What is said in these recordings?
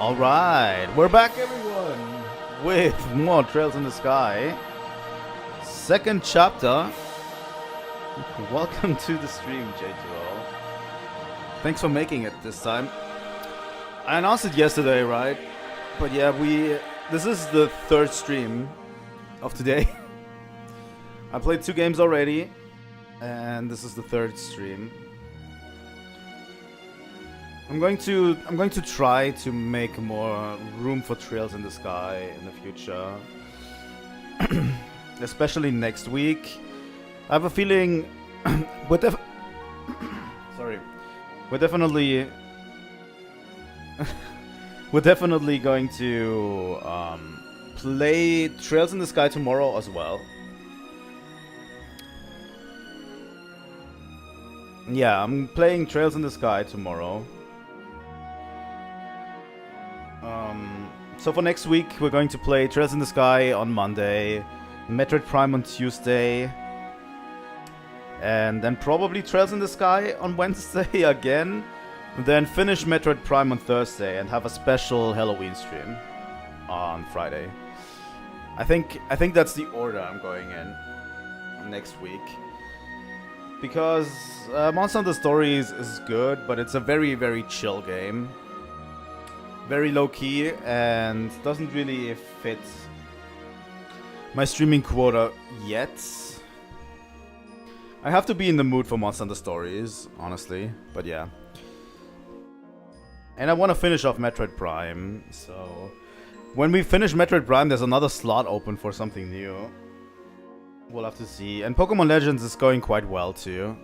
Alright, we're back everyone with more Trails in the Sky. Second chapter. Welcome to the stream, J2O. Thanks for making it this time. I announced it yesterday, right? But yeah, this is the third stream of today. I played 2 games already, and this is the third stream. I'm going to try to make more room for Trails in the Sky in the future. Especially next week. I have a feeling we're definitely going to play Trails in the Sky tomorrow as well. Yeah, I'm playing Trails in the Sky tomorrow. So for next week, we're going to play Trails in the Sky on Monday, Metroid Prime on Tuesday, and then probably Trails in the Sky on Wednesday again, and then finish Metroid Prime on Thursday and have a special Halloween stream on Friday. I think that's the order I'm going in next week. Because Monster Hunter Stories is good, but it's a very, very chill game. Very low-key and doesn't really fit my streaming quota yet. I have to be in the mood for Monster Hunter Stories, honestly, but yeah. And I want to finish off Metroid Prime, so when we finish Metroid Prime, there's another slot open for something new. We'll have to see. And Pokemon Legends is going quite well too.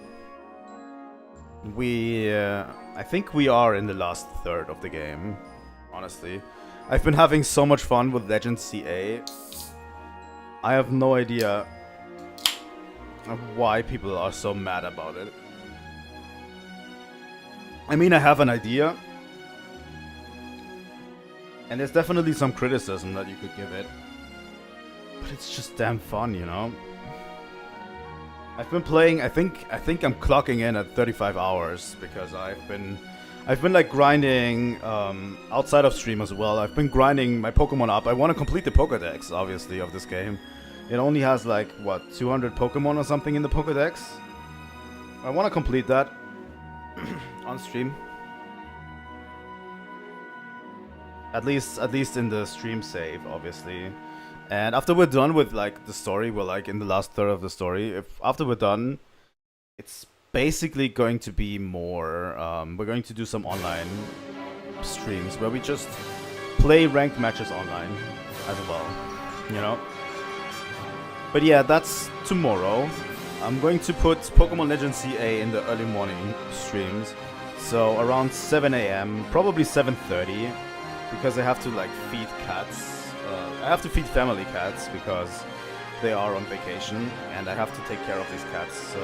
I think we are in the last third of the game. Honestly, I've been having so much fun with Legends CA. I have no idea why people are so mad about it. I mean, I have an idea. And there's definitely some criticism that you could give it. But it's just damn fun, you know? I've been playing, I think I'm clocking in at 35 hours because I've been like grinding outside of stream as well. I've been grinding my Pokemon up. I want to complete the Pokédex, obviously, of this game. It only has like, what, 200 Pokemon or something in the Pokédex? I want to complete that on stream. At least in the stream save, obviously. And after we're done with like the story, we're like in the last third of the story. After we're done, it's basically going to be more, we're going to do some online streams where we just play ranked matches online as well, you know? But yeah, that's tomorrow. I'm going to put Pokemon Legends CA in the early morning streams. So around 7 AM, probably 7:30, because I have to like feed cats. I have to feed family cats because they are on vacation and I have to take care of these cats, so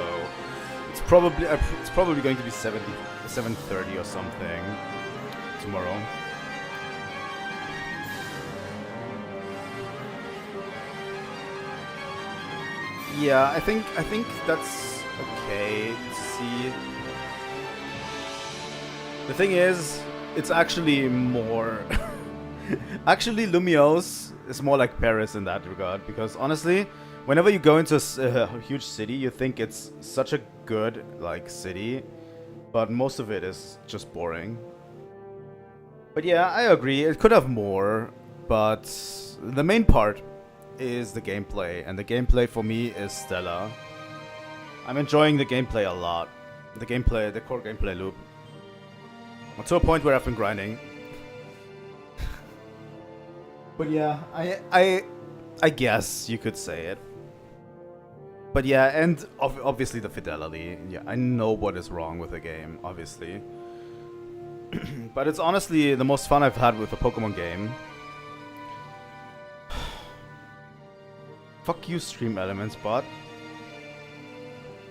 it's probably going to be 7:30 or something tomorrow. Yeah, I think that's okay to see. The thing is, it's actually more actually Lumiose is more like Paris in that regard, because honestly, whenever you go into a huge city, you think it's such a good, like, city, but most of it is just boring. But yeah, I agree, it could have more, but the main part is the gameplay, and the gameplay for me is stellar. I'm enjoying the gameplay a lot. The core gameplay loop. To a point where I've been grinding. But yeah, I guess you could say it. But yeah, and obviously the fidelity. Yeah, I know what is wrong with the game, obviously. But it's honestly the most fun I've had with a Pokemon game. Fuck you, Stream Elements bot.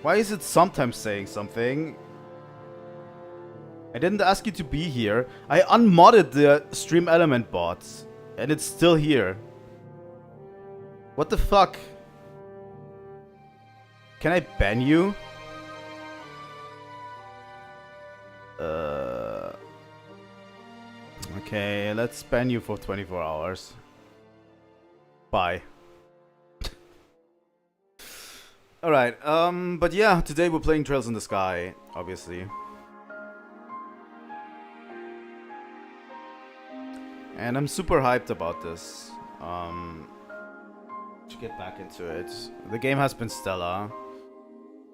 Why is it sometimes saying something? I didn't ask you to be here. I unmodded the Stream Element bot. And it's still here. What the fuck? Can I ban you? Okay, let's ban you for 24 hours. Bye. Alright, but yeah, today we're playing Trails in the Sky, obviously. And I'm super hyped about this. To get back into it. The game has been stellar.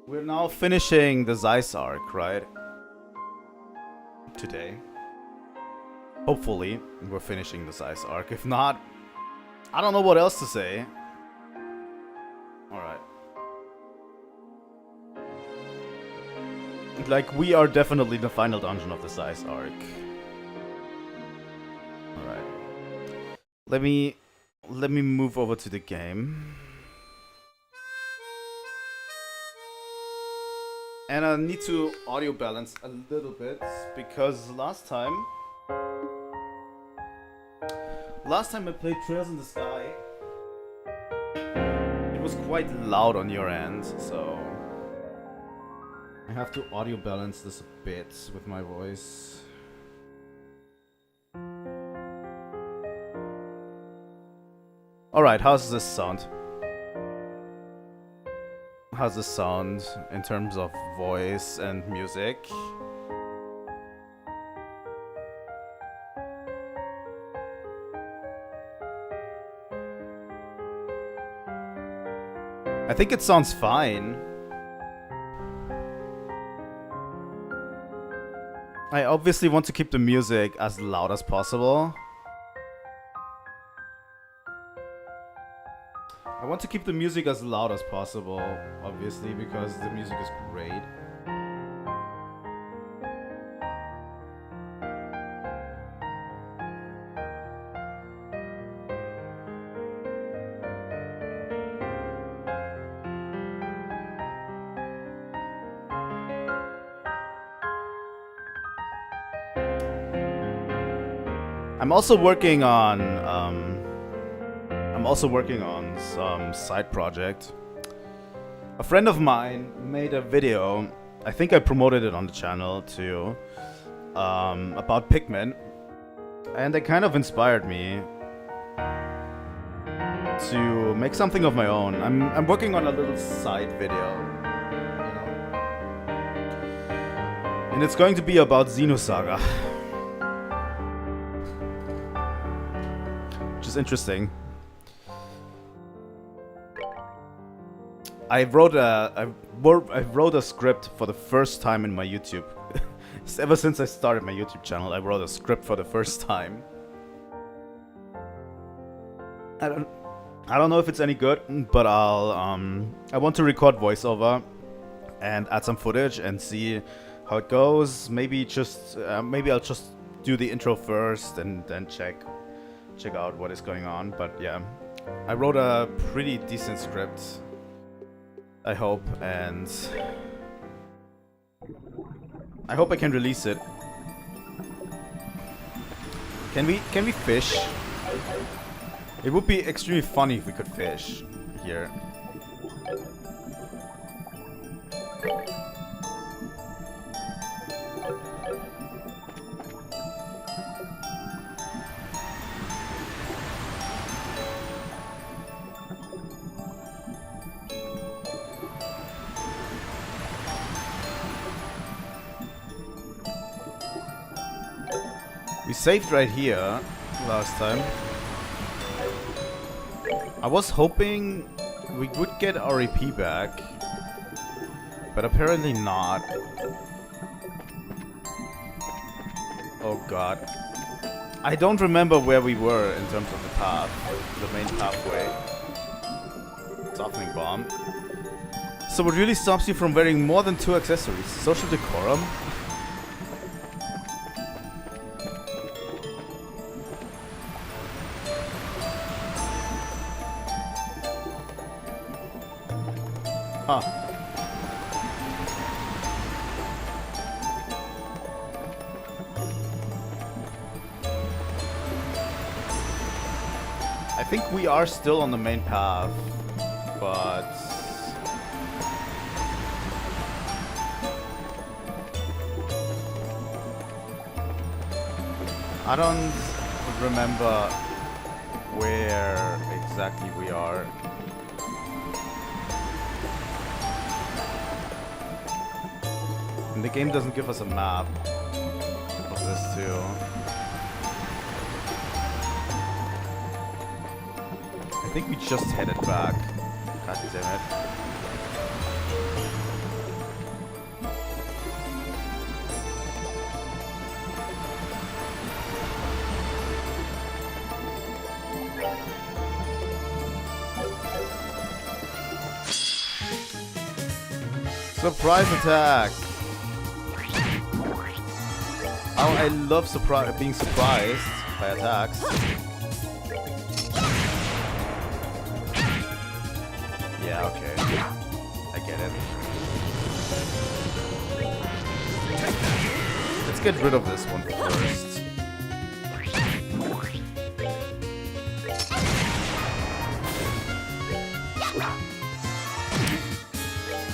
We're now finishing the Zeiss arc, right? Today. Hopefully, we're finishing the Zeiss arc. If not, I don't know what else to say. Alright. Like, we are definitely the final dungeon of the Zeiss arc. Alright. Let me move over to the game. And I need to audio balance a little bit because last time I played Trails in the Sky, it was quite loud on your end, so I have to audio balance this a bit with my voice. Alright, how's this sound? How's this sound in terms of voice and music? I think it sounds fine. I obviously want to keep the music as loud as possible. I want to keep the music as loud as possible, obviously, because the music is great. I'm also working on some side project. A friend of mine made a video, I think I promoted it on the channel too, about Pikmin, and it kind of inspired me to make something of my own. I'm working on a little side video, you know, and it's going to be about Xenosaga, which is interesting. I wrote a script for the first time in my YouTube. Ever since I started my YouTube channel, I wrote a script for the first time. I don't know if it's any good, but I want to record voiceover and add some footage and see how it goes. Maybe I'll just do the intro first and then check out what is going on. But yeah, I wrote a pretty decent script, I hope, and I hope I can release it. Can we fish? It would be extremely funny if we could fish here. We saved right here last time. I was hoping we would get our EP back, but apparently not. Oh god. I don't remember where we were in terms of the path, the main pathway. Softening bomb. So what really stops you from wearing more than 2 accessories? Social decorum? Huh. I think we are still on the main path, but I don't remember where exactly we are. And the game doesn't give us a map of this too. I think we just headed back. God damn it. Surprise attack! Oh, I love being surprised by attacks. Yeah, okay. I get it. Let's get rid of this one first.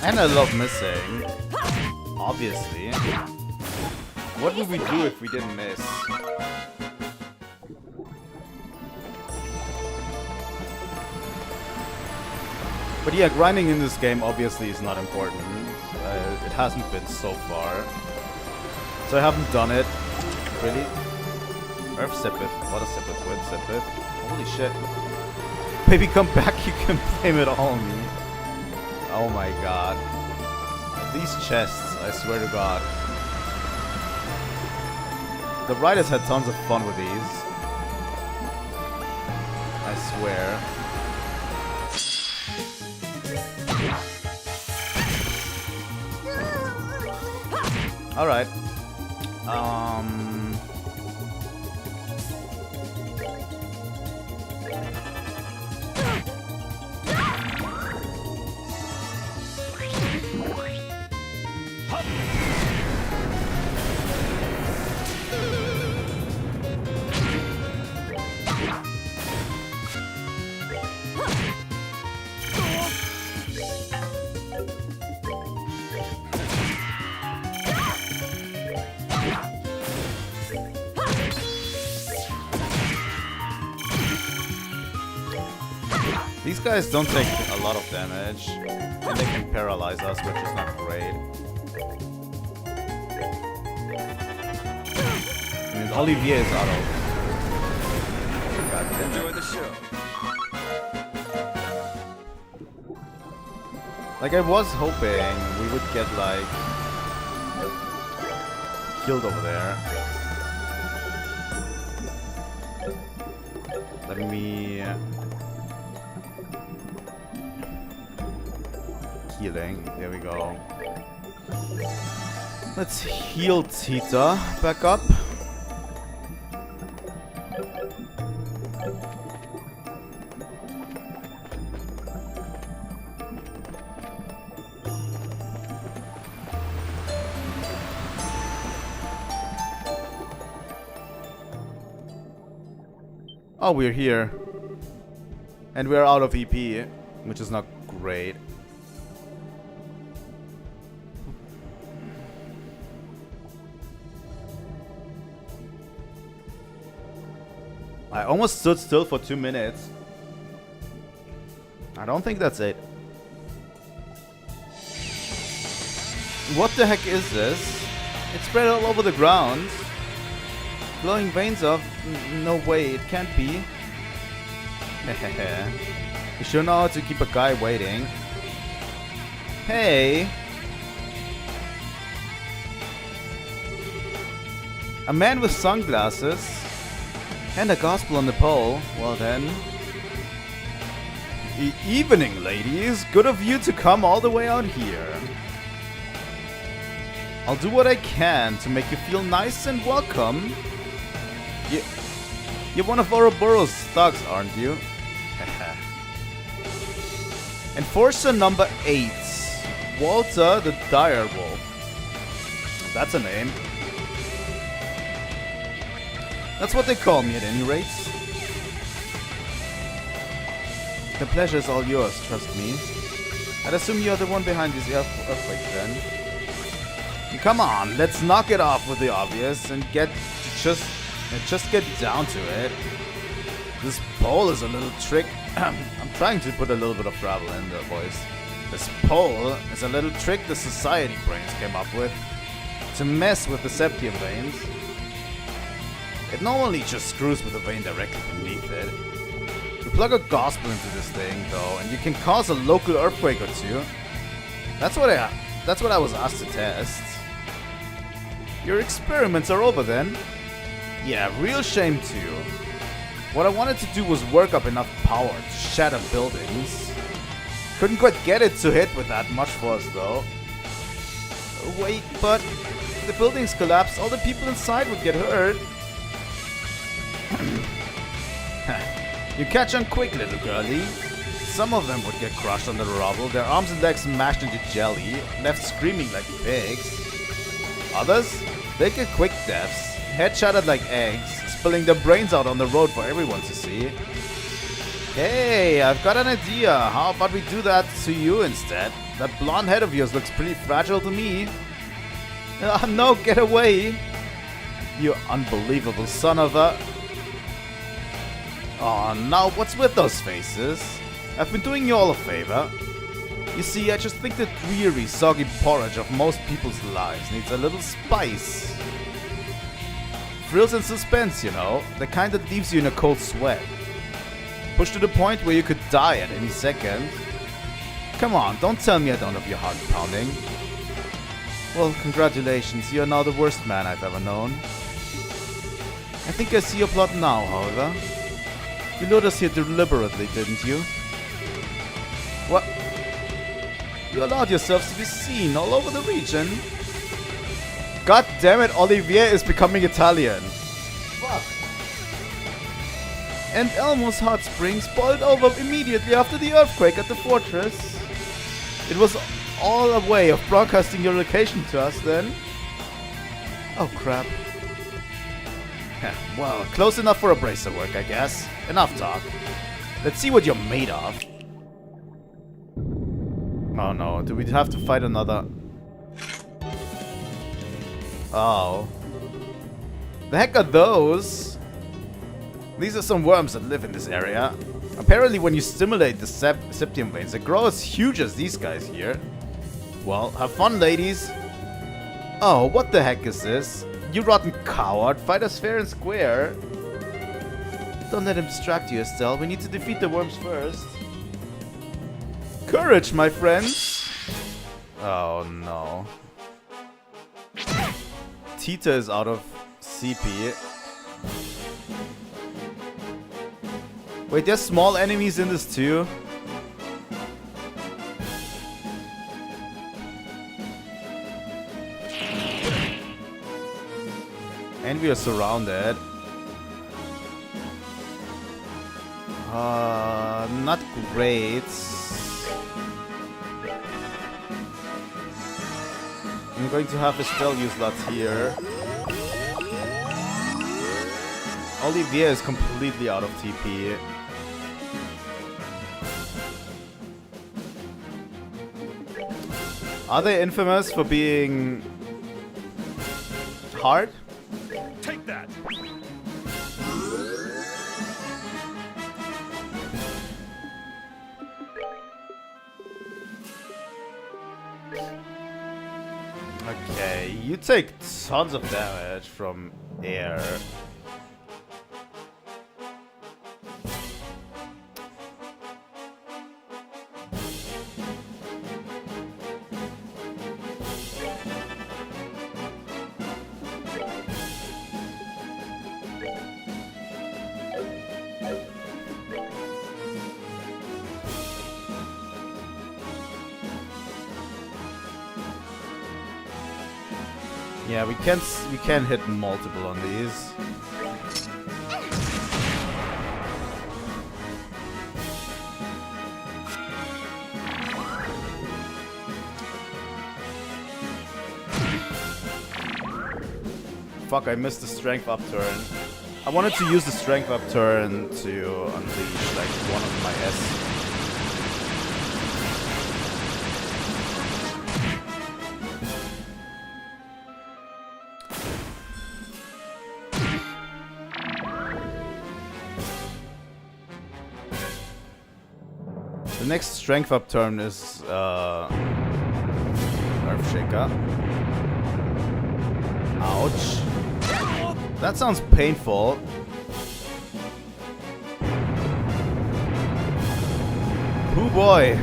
And I love missing. Obviously. What would we do if we didn't miss? But yeah, grinding in this game obviously is not important. It hasn't been so far. So I haven't done it. Really? Earth Sipith. What a Sipith with Sipith. Holy shit. Baby, come back, you can blame it all on me. Oh my god. These chests, I swear to god. The writers had tons of fun with these. I swear. Alright. These guys don't take a lot of damage, and they can paralyze us, which is not great. I mean, Olivier is out of. God damn it. Enjoy the show. Like, I was hoping we would get, like, killed over there. Let me... healing. There we go. Let's heal Tita back up. Oh, we're here. And we're out of EP, which is not great. I almost stood still for 2 minutes. I don't think that's it. What the heck is this? It's spread all over the ground. Glowing veins of... No way, it can't be. You sure know how to keep a guy waiting. Hey! A man with sunglasses. And a gospel on the pole. Well then. Evening, ladies. Good of you to come all the way out here. I'll do what I can to make you feel nice and welcome. You're one of Ouroboros thugs, aren't you? Enforcer number 8. Walter the Direwolf. That's a name. That's what they call me at any rate. The pleasure is all yours, trust me. I'd assume you're the one behind these earthquakes then. Come on, let's knock it off with the obvious and get to just And just get down to it. This pole is a little trick. I'm trying to put a little bit of travel in the voice. This pole is a little trick the society brains came up with to mess with the septium veins. It normally just screws with the vein directly beneath it. You plug a gospel into this thing though, and you can cause a local earthquake or two. That's what I was asked to test. Your experiments are over then? Yeah, real shame too. What I wanted to do was work up enough power to shatter buildings. Couldn't quite get it to hit with that much force though. Wait, but if the buildings collapsed, all the people inside would get hurt. You catch on quick, little girlie. Some of them would get crushed under the rubble, their arms and legs mashed into jelly, left screaming like pigs. Others, they get quick deaths, head shattered like eggs, spilling their brains out on the road for everyone to see. Hey, I've got an idea. How about we do that to you instead? That blonde head of yours looks pretty fragile to me. No, get away! You unbelievable son of a... Oh, now what's with those faces? I've been doing you all a favor. You see, I just think the dreary, soggy porridge of most people's lives needs a little spice. Thrills and suspense, you know, the kind that leaves you in a cold sweat. Pushed to the point where you could die at any second. Come on, don't tell me I don't have your heart pounding. Well, congratulations, you're now the worst man I've ever known. I think I see your plot now, however. You lured us here deliberately, didn't you? What? You allowed yourselves to be seen all over the region. God damn it, Olivier is becoming Italian. Fuck. And Elmo's hot springs boiled over immediately after the earthquake at the fortress. It was all a way of broadcasting your location to us then. Oh crap. Well, close enough for a bracer work, I guess. Enough talk. Let's see what you're made of. Oh no, do we have to fight another? Oh. The heck are those? These are some worms that live in this area. Apparently when you stimulate the septium veins, they grow as huge as these guys here. Well, have fun, ladies. Oh, what the heck is this? You rotten coward, fight us fair and square. Don't let him distract you, Estelle. We need to defeat the worms first. Courage, my friends. Oh no. Tita is out of CP. Wait, there's small enemies in this too? And we are surrounded. Not great. I'm going to have Estelle use that here. Olivier is completely out of TP. Are they infamous for being hard? Take that. Okay, you take tons of damage from air. Yeah, we can hit multiple on these. Fuck, I missed the strength upturn. I wanted to use the strength upturn to unleash like one of my S. The next strength up turn is Earth Shaker. Ouch. That sounds painful. Oh boy.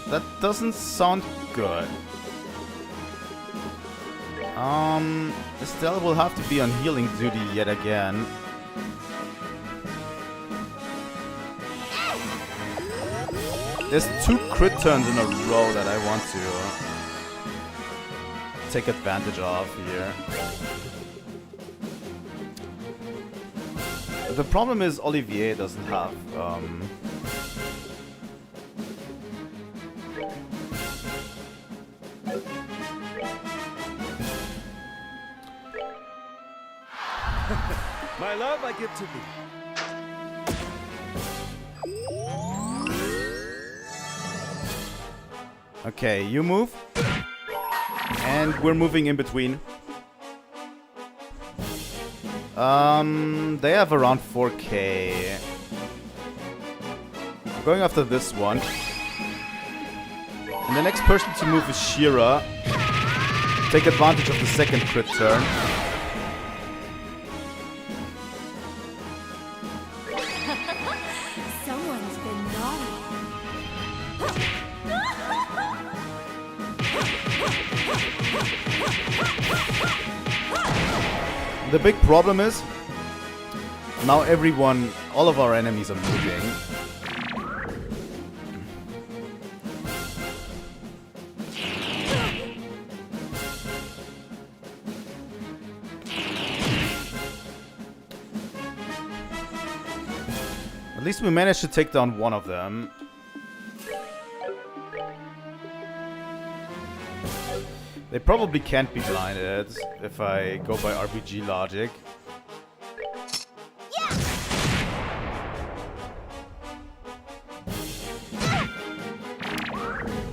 That doesn't sound good. Estelle will have to be on healing duty yet again. There's 2 crit turns in a row that I want to take advantage of here. The problem is Olivier doesn't have My love I give to thee. Okay, you move. And we're moving in between. They have around 4k. Going after this one. And the next person to move is Shira. Take advantage of the second crit turn. Someone's been naughty. The big problem is now all of our enemies are moving. At least we managed to take down one of them. They probably can't be blinded if I go by RPG logic.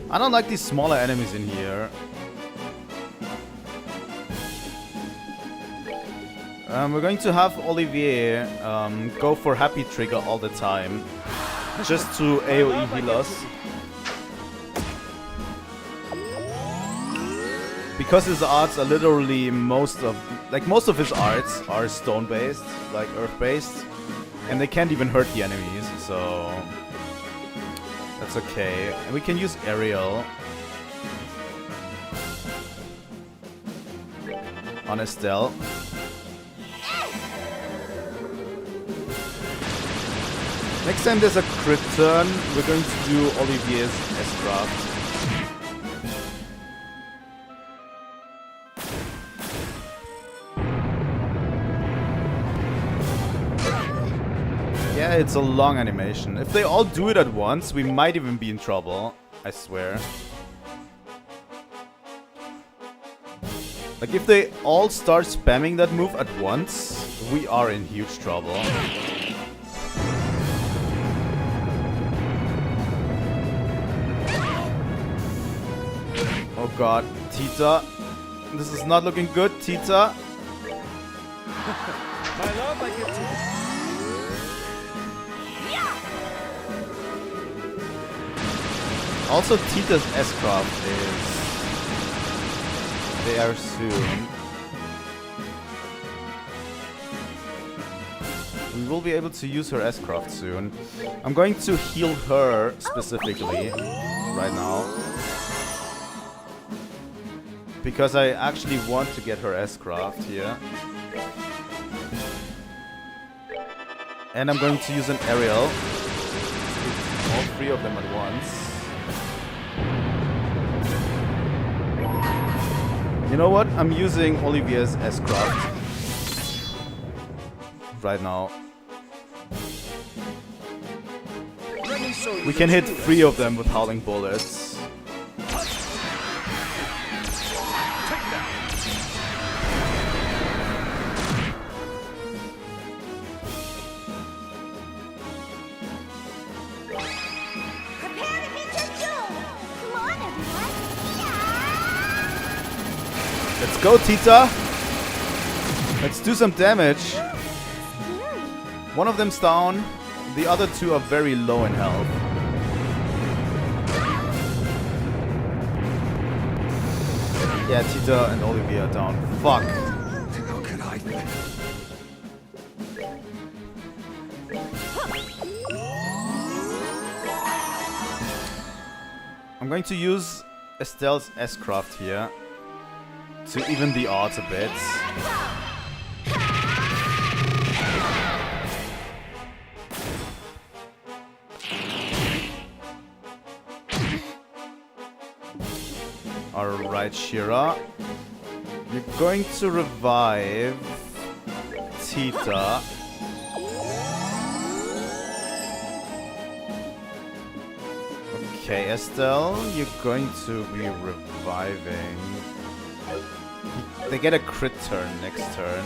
I don't like these smaller enemies in here. We're going to have Olivier go for Happy Trigger all the time, just to AoE heal us. Because his arts are literally most of his arts are stone based, like earth based, and they can't even hurt the enemies, so that's okay. And we can use aerial on Estelle. Next time there's a crit turn, we're going to do Olivier's S-Craft. Yeah, it's a long animation. If they all do it at once, we might even be in trouble. I swear. Like, if they all start spamming that move at once, we are in huge trouble. Oh god, Tita. This is not looking good, Tita. My love I give to thee. Also, Tita's S-Craft is there soon. We will be able to use her S-Craft soon. I'm going to heal her specifically right now. Because I actually want to get her S-Craft here. And I'm going to use an aerial. All 3 of them at once. You know what? I'm using Olivier's S-Craft right now. We can hit 3 of them with Howling Bullets. Let's go, Tita! Let's do some damage. One of them's down. The other two are very low in health. Yeah, Tita and Olivia are down. Fuck. How could I? I'm going to use Estelle's S-Craft here to even the odds a bit. Alright, Shira. You're going to revive Tita. Okay, Estelle, you're going to be reviving. They get a crit turn next turn.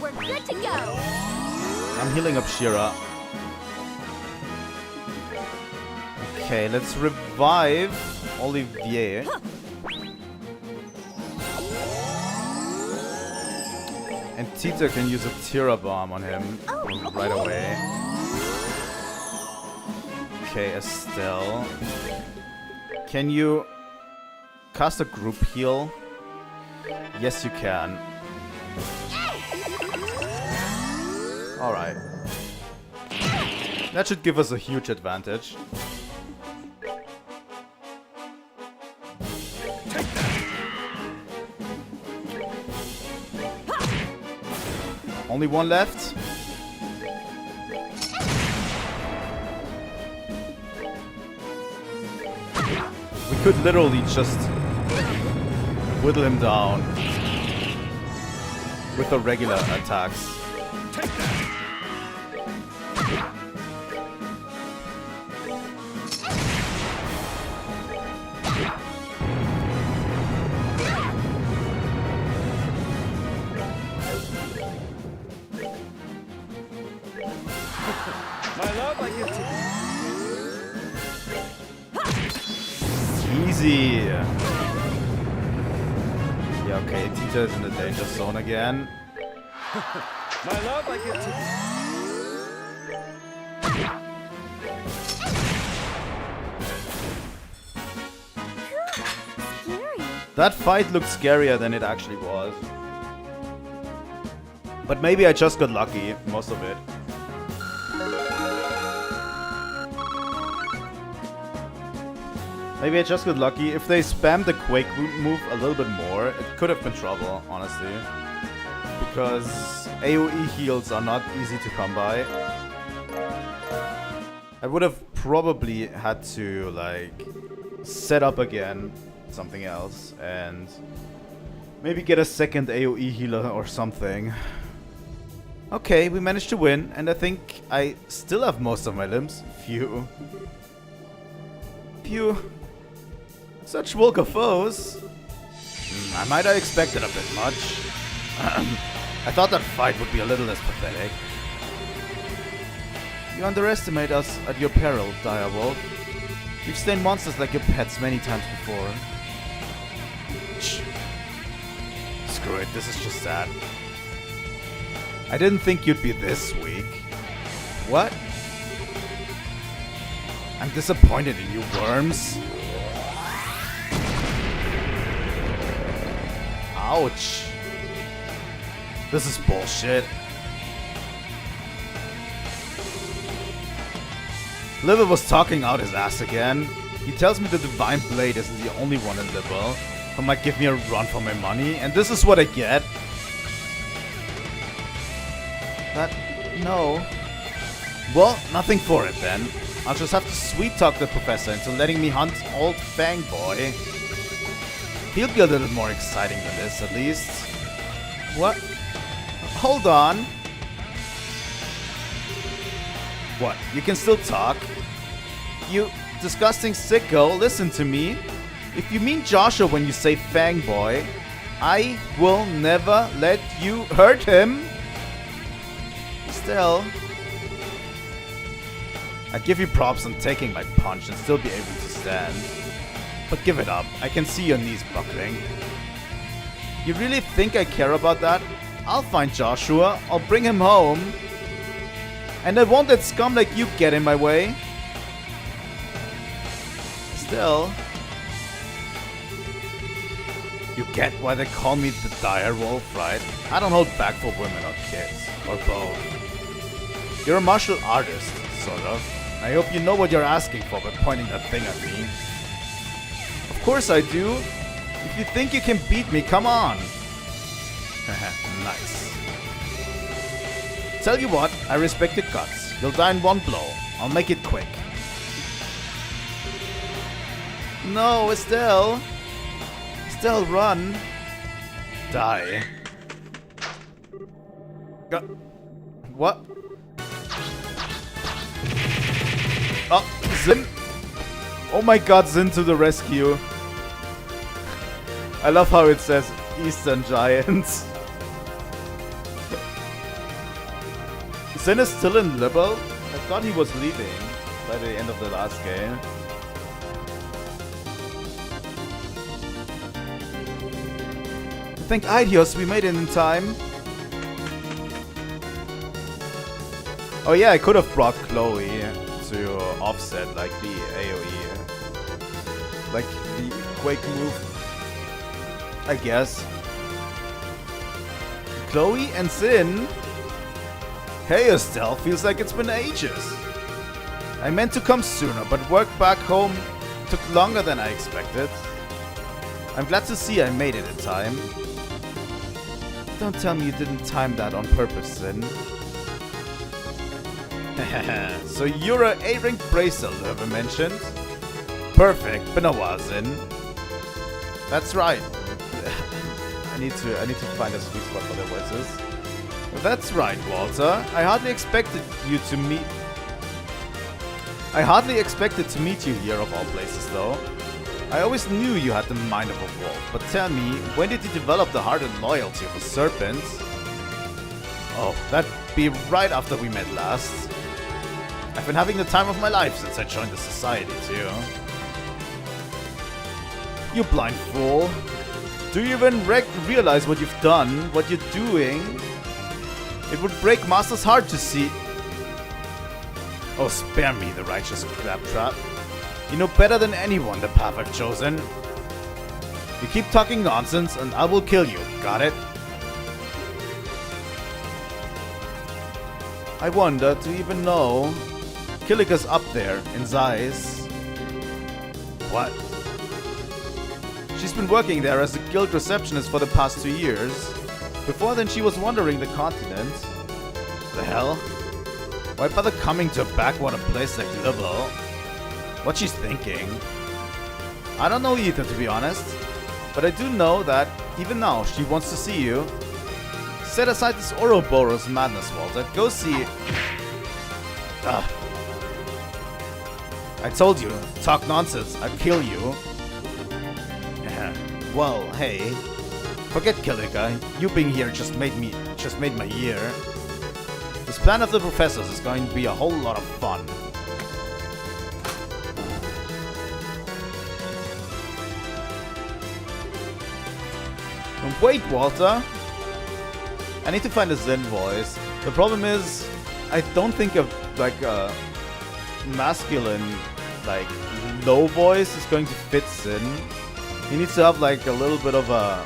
We're good to go. I'm healing up Shira. Okay, let's revive Olivier. And Tita can use a Tira Bomb on him right away. Okay, Estelle. Can you cast a group heal? Yes, you can. Alright. That should give us a huge advantage. Only one left. We could literally just whittle him down with the regular attacks. My love, I give to thee. Easy. Yeah, okay, Tita is in the danger zone again. My love, I give to thee. Scary. That fight looked scarier than it actually was. But maybe I just got lucky, most of it. Maybe I just got lucky. If they spammed the Quake move a little bit more, it could have been trouble, honestly. Because AoE heals are not easy to come by. I would have probably had to, like, set up again something else and maybe get a second AoE healer or something. Okay, we managed to win, and I think I still have most of my limbs. Phew. Phew. Such bulk of foes. I might have expected a bit much. I thought that fight would be a little less pathetic. You underestimate us at your peril, Direwolf. You've slain monsters like your pets many times before. Shh. Screw it, this is just sad. I didn't think you'd be this weak. What? I'm disappointed in you, worms. Ouch. This is bullshit. Liver was talking out his ass again. He tells me the Divine Blade isn't the only one in Liver who might give me a run for my money, and this is what I get. No. Well, nothing for it then. I'll just have to sweet-talk the professor into letting me hunt old Fang Boy. He'll be a little more exciting than this, at least. What? Hold on. What? You can still talk? You disgusting sicko, listen to me. If you mean Joshua when you say Fang Boy, I will never let you hurt him. Still, I'd give you props on taking my punch and still be able to stand. But give it up, I can see your knees buckling. You really think I care about that? I'll find Joshua, I'll bring him home. And I won't let scum like you get in my way. Still... You get why they call me the Direwolf, right? I don't hold back for women or kids, or both. You're a martial artist, sort of. I hope you know what you're asking for by pointing that thing at me. Of course I do. If you think you can beat me, come on. Nice. Tell you what, I respect your guts. You'll die in one blow. I'll make it quick. No, Estelle. Estelle, run. Die. What? Oh, Zin. Oh my god, Zin to the rescue. I love how it says Eastern Giants. Zin is still in Liberal? I thought he was leaving by the end of the last game. Thank Idios, we made it in time. Oh yeah, I could have brought Chloe to offset like the AoE. Like the Quake move. I guess. Chloe and Sin? Hey Estelle, feels like it's been ages. I meant to come sooner, but work back home took longer than I expected. I'm glad to see I made it in time. Don't tell me you didn't time that on purpose, Sin. So you're a A-rank bracer, Lerva mentioned. Perfect, been a while, Sin. That's right. I need to find a sweet spot for their voices. That's right, Walter. I hardly expected to meet you here of all places, though. I always knew you had the mind of a wolf, but tell me, when did you develop the heart and loyalty of a serpent? Oh, that'd be right after we met last. I've been having the time of my life since I joined the society, too. You blind fool. Do you even realize what you've done, what you're doing? It would break Master's heart to see... Oh, spare me the righteous claptrap. You know better than anyone the path I've chosen. You keep talking nonsense and I will kill you, got it? I wonder, do you even know? Killika's up there, in Zeiss. What? She's been working there as a guild receptionist for the past 2 years. Before then she was wandering the continent. The hell? Why bother coming to a backwater place like Liberal? What she's thinking? I don't know either, to be honest. But I do know that, even now, she wants to see you. Set aside this Ouroboros madness, Walter. Go see... Ugh. I told you, talk nonsense, I'll kill you. Well, hey. Forget Killika. You being here just made my year. This plan of the professors is going to be a whole lot of fun. Wait, Walter. I need to find a Zen voice. The problem is, I don't think of like a masculine, like low voice is going to fit Zen. He needs to have like a little bit of a...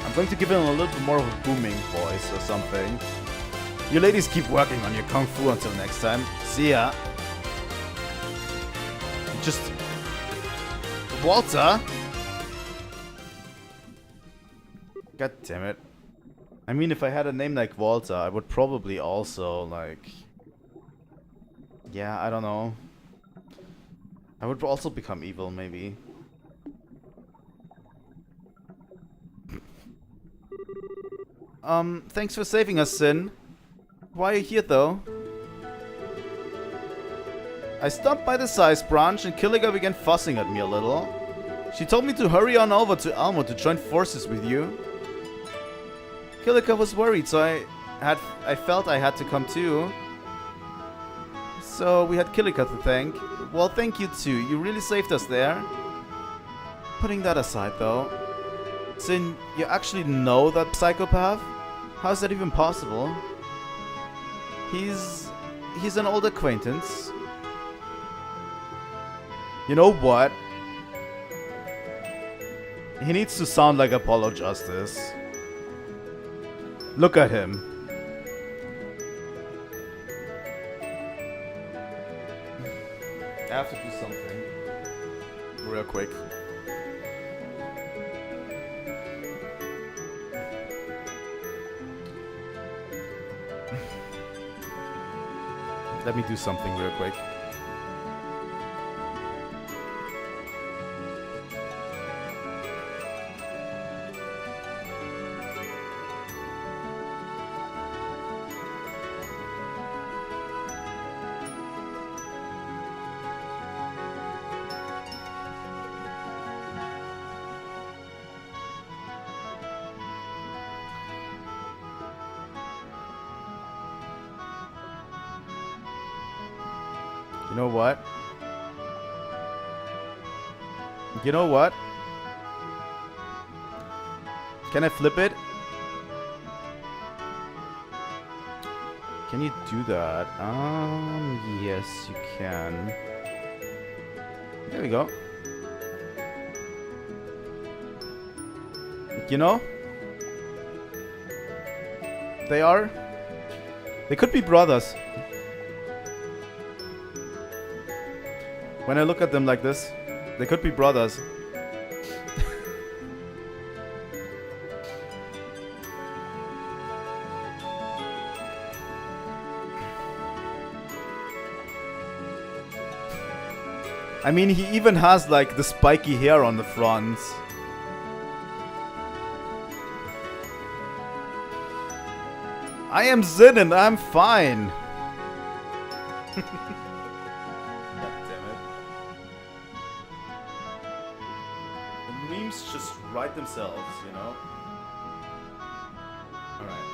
I'm going to give him a little bit more of a booming voice or something. You ladies keep working on your kung fu until next time. See ya. Just... Walter? God damn it. I mean, if I had a name like Walter, I would probably also, like... Yeah, I don't know. I would also become evil, maybe. Thanks for saving us, Sin. Why are you here, though? I stopped by the Zeiss branch and Killika began fussing at me a little. She told me to hurry on over to Alma to join forces with you. Killika was worried, so I felt I had to come too. So we had Killika to thank. Well, thank you too. You really saved us there. Putting that aside, though, Sin, you actually know that psychopath? How is that even possible? He's an old acquaintance. You know what? He needs to sound like Apollo Justice. Look at him. I have to do something real quick. Let me do something real quick. You know what? You know what? Can I flip it? Can you do that? Yes, you can. There we go. You know? They could be brothers. When I look at them like this, they could be brothers. I mean, he even has like the spiky hair on the front. I am Zin and I'm fine. Just write themselves, you know? Alright.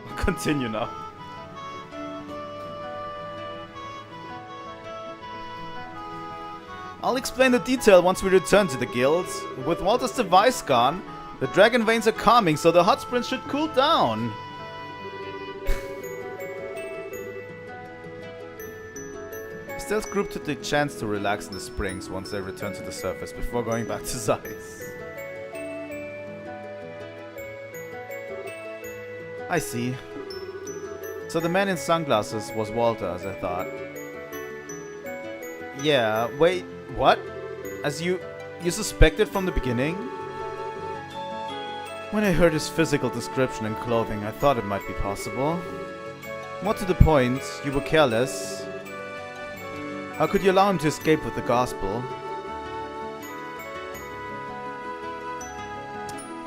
I'll continue now. I'll explain the detail once we return to the guilds. With Walter's device gone, the dragon veins are calming, so the hot springs should cool down. Stealth group took the chance to relax in the springs once they returned to the surface before going back to Zeiss. I see. So the man in sunglasses was Walter, as I thought. Yeah, wait, what? As you suspected from the beginning? When I heard his physical description and clothing, I thought it might be possible. More to the point, you were careless. How could you allow him to escape with the gospel?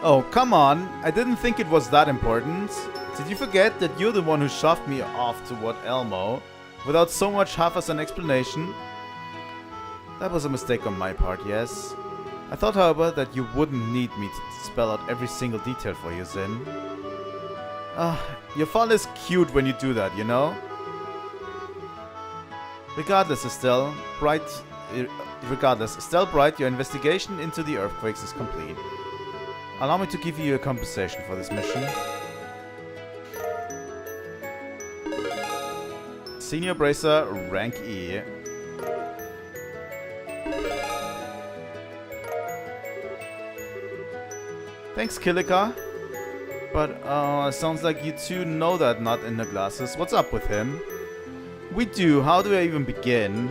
Oh, come on. I didn't think it was that important. Did you forget that you're the one who shoved me off toward Elmo without so much half as an explanation? That was a mistake on my part, yes. I thought, however, that you wouldn't need me to spell out every single detail for you, Zin. Your fall is cute when you do that, you know? Regardless, Estelle Bright, your investigation into the earthquakes is complete. Allow me to give you a compensation for this mission. Senior Bracer, rank E. Thanks, Kilika. But, sounds like you two know that nut in the glasses. What's up with him? We do. How do I even begin?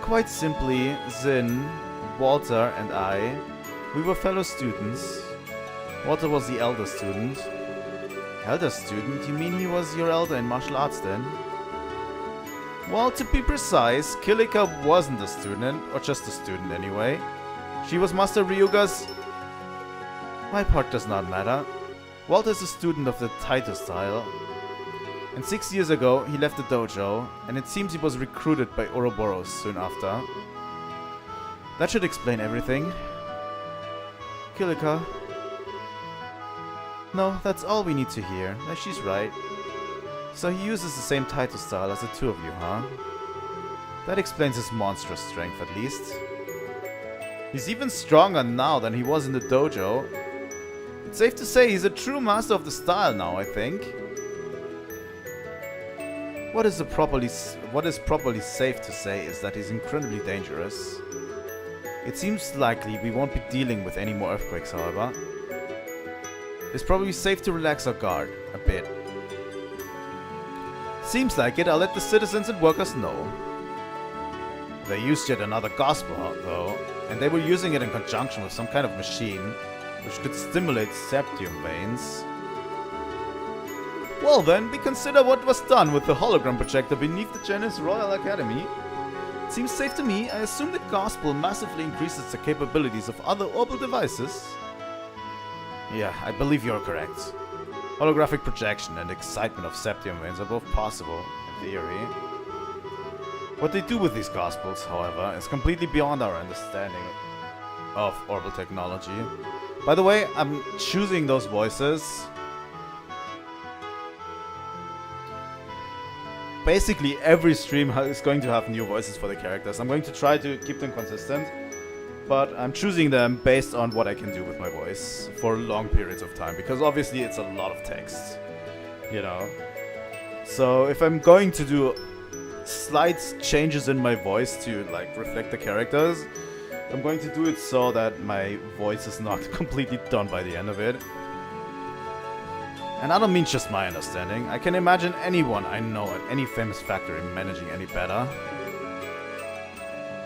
Quite simply, Zin, Walter, and I, we were fellow students. Walter was the elder student. Elder student? You mean he was your elder in martial arts then? Well, to be precise, Kilika wasn't a student, or just a student anyway. She was Master Ryuga's... My part does not matter. Walter is a student of the Taito style. And 6 years ago, he left the dojo, and it seems he was recruited by Ouroboros soon after. That should explain everything. Kilika. No, that's all we need to hear. She's right. So he uses the same Taito style as the two of you, huh? That explains his monstrous strength, at least. He's even stronger now than he was in the dojo. It's safe to say he's a true master of the style now, I think. What is properly safe to say is that he's incredibly dangerous. It seems likely we won't be dealing with any more earthquakes, however. It's probably safe to relax our guard a bit. Seems like it, I'll let the citizens and workers know. They used yet another gospel though, and they were using it in conjunction with some kind of machine which could stimulate septium veins. Well then, we consider what was done with the hologram projector beneath the Genis Royal Academy. It seems safe to me. I assume the gospel massively increases the capabilities of other orbital devices. Yeah, I believe you're correct. Holographic projection and excitement of septium veins are both possible, in theory. What they do with these gospels, however, is completely beyond our understanding of orbital technology. By the way, I'm choosing those voices. Basically, every stream is going to have new voices for the characters. I'm going to try to keep them consistent, but I'm choosing them based on what I can do with my voice for long periods of time, because obviously it's a lot of text, you know. So if I'm going to do slight changes in my voice to like reflect the characters, I'm going to do it so that my voice is not completely done by the end of it. And I don't mean just my understanding. I can imagine anyone I know at any famous factory managing any better.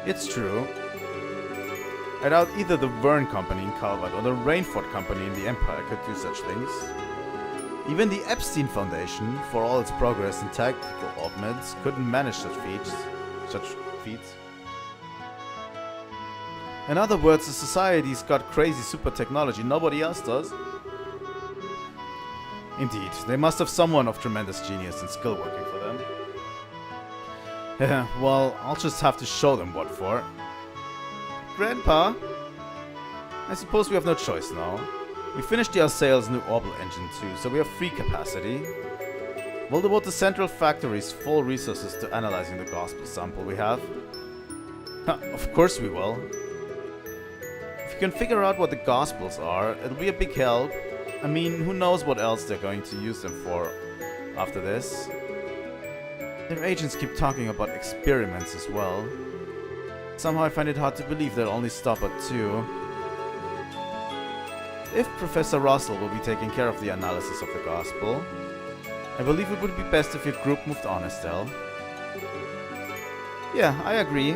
It's true. I doubt either the Verne Company in Calvert or the Rainford Company in the Empire could do such things. Even the Epstein Foundation, for all its progress in tactical augments, couldn't manage such feats. In other words, the society's got crazy super technology nobody else does. Indeed, they must have someone of tremendous genius and skill working for them. Well, I'll just have to show them what for. Grandpa? I suppose we have no choice now. We finished the Arsail's new orbital engine too, so we have free capacity. We'll devote the central factory's full resources to analyzing the gospel sample we have. Of course we will. If you can figure out what the gospels are, it'll be a big help. I mean, who knows what else they're going to use them for after this. Their agents keep talking about experiments as well. Somehow I find it hard to believe they'll only stop at 2. If Professor Russell will be taking care of the analysis of the gospel, I believe it would be best if your group moved on, Estelle. Yeah, I agree.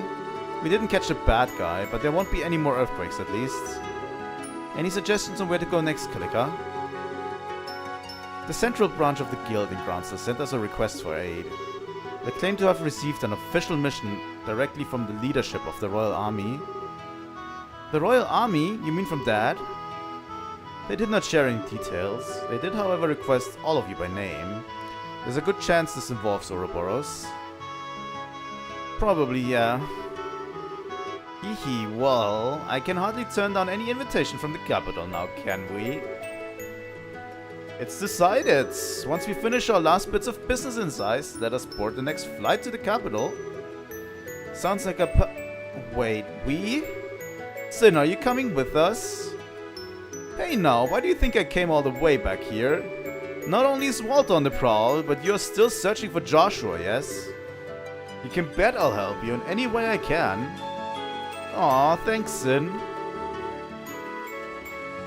We didn't catch the bad guy, but there won't be any more earthquakes at least. Any suggestions on where to go next, Kalika? The central branch of the guild in Grancel sent us a request for aid. They claim to have received an official mission directly from the leadership of the Royal Army. The Royal Army? You mean from Dad? They did not share any details. They did, however, request all of you by name. There's a good chance this involves Ouroboros. Probably, yeah. Hehe, well, I can hardly turn down any invitation from the capital now, can we? It's decided. Once we finish our last bits of business in Zeiss, let us board the next flight to the capital. Sounds like a wait, we? Sin, are you coming with us? Hey now, why do you think I came all the way back here? Not only is Walter on the prowl, but you're still searching for Joshua, yes? You can bet I'll help you in any way I can. Aw, thanks, Sin.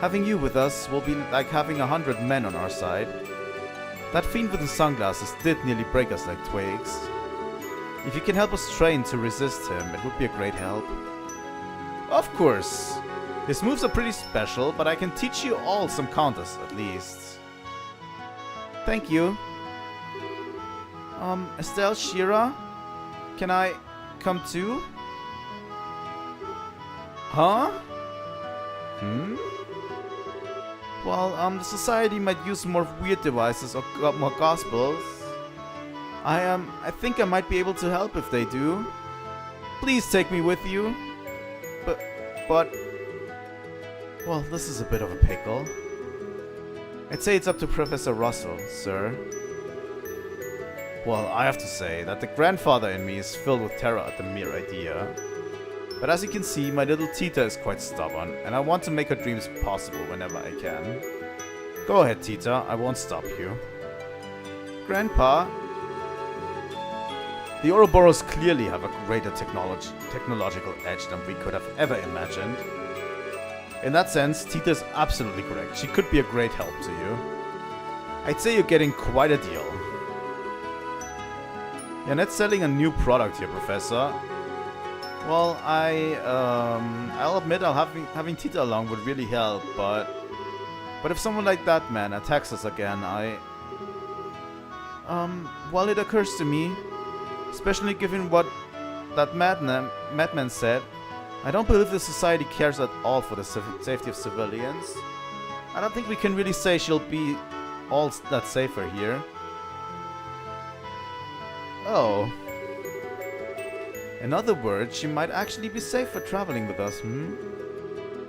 Having you with us will be like having 100 men on our side. That fiend with the sunglasses did nearly break us like twigs. If you can help us train to resist him, it would be a great help. Of course. His moves are pretty special, but I can teach you all some counters at least. Thank you. Estelle, Shira? Can I come too? Huh? Well, the society might use more weird devices or more gospels. I think I might be able to help if they do. Please take me with you. But... Well, this is a bit of a pickle. I'd say it's up to Professor Russell, sir. Well, I have to say that the grandfather in me is filled with terror at the mere idea. But as you can see, my little Tita is quite stubborn, and I want to make her dreams possible whenever I can. Go ahead, Tita, I won't stop you. Grandpa? The Ouroboros clearly have a greater technological edge than we could have ever imagined. In that sense, Tita is absolutely correct. She could be a great help to you. I'd say you're getting quite a deal. You're not selling a new product here, Professor. Well, I'll admit having Tita along would really help, but if someone like that man attacks us again, well, it occurs to me, especially given what that madman said, I don't believe the society cares at all for the safety of civilians. I don't think we can really say she'll be all that safer here. Oh. In other words, she might actually be safer traveling with us,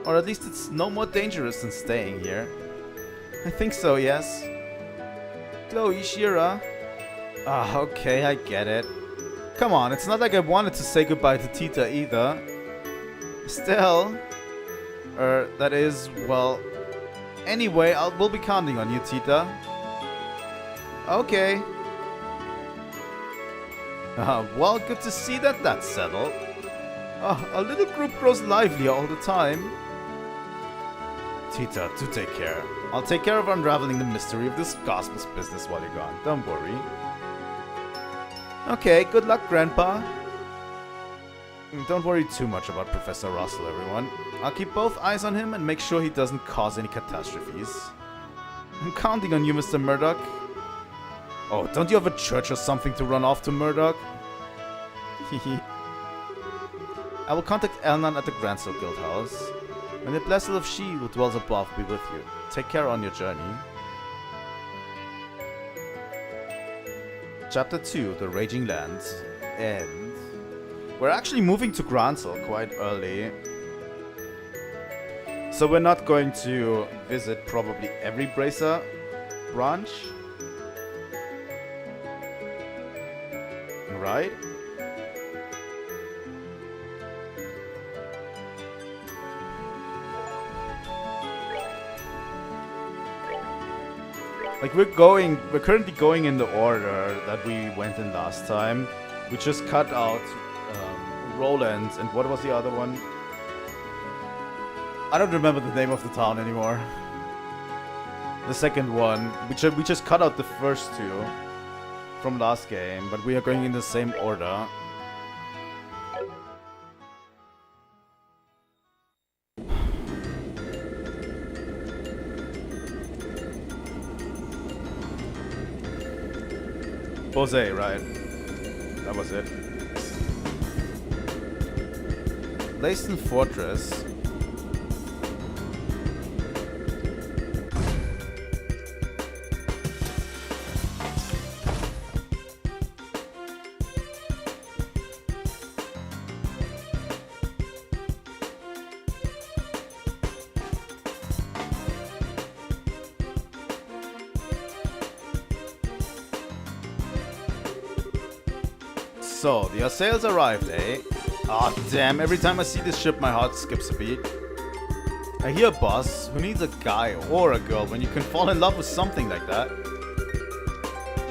Or at least it's no more dangerous than staying here. I think so, yes. Chloe, Shira. Ah, okay, I get it. Come on, it's not like I wanted to say goodbye to Tita either. Still, that is, well... Anyway, we'll be counting on you, Tita. Okay. Well, good to see that that's settled. Our little group grows livelier all the time. Tita, do take care. I'll take care of unraveling the mystery of this Cosmos business while you're gone. Don't worry. Okay, good luck, Grandpa. Don't worry too much about Professor Russell, everyone. I'll keep both eyes on him and make sure he doesn't cause any catastrophes. I'm counting on you, Mr. Murdoch. Oh, don't you have a church or something to run off to, Murdoch? Hehe. I will contact Elnan at the Grancel Guild House. May the blessing of she who dwells above be with you. Take care on your journey. Chapter 2, The Raging Lands. End. We're actually moving to Grancel quite early. So we're not going to visit probably every Bracer branch. Right? Like we're currently going in the order that we went in last time. We just cut out Roland, and what was the other one? I don't remember the name of the town anymore. The second one. We just cut out the first two from last game, but we are going in the same order. Bose, right. That was it. Leyston Fortress. So, the sales arrived, eh? Aw, damn, every time I see this ship, my heart skips a beat. I hear, boss, who needs a guy or a girl when you can fall in love with something like that?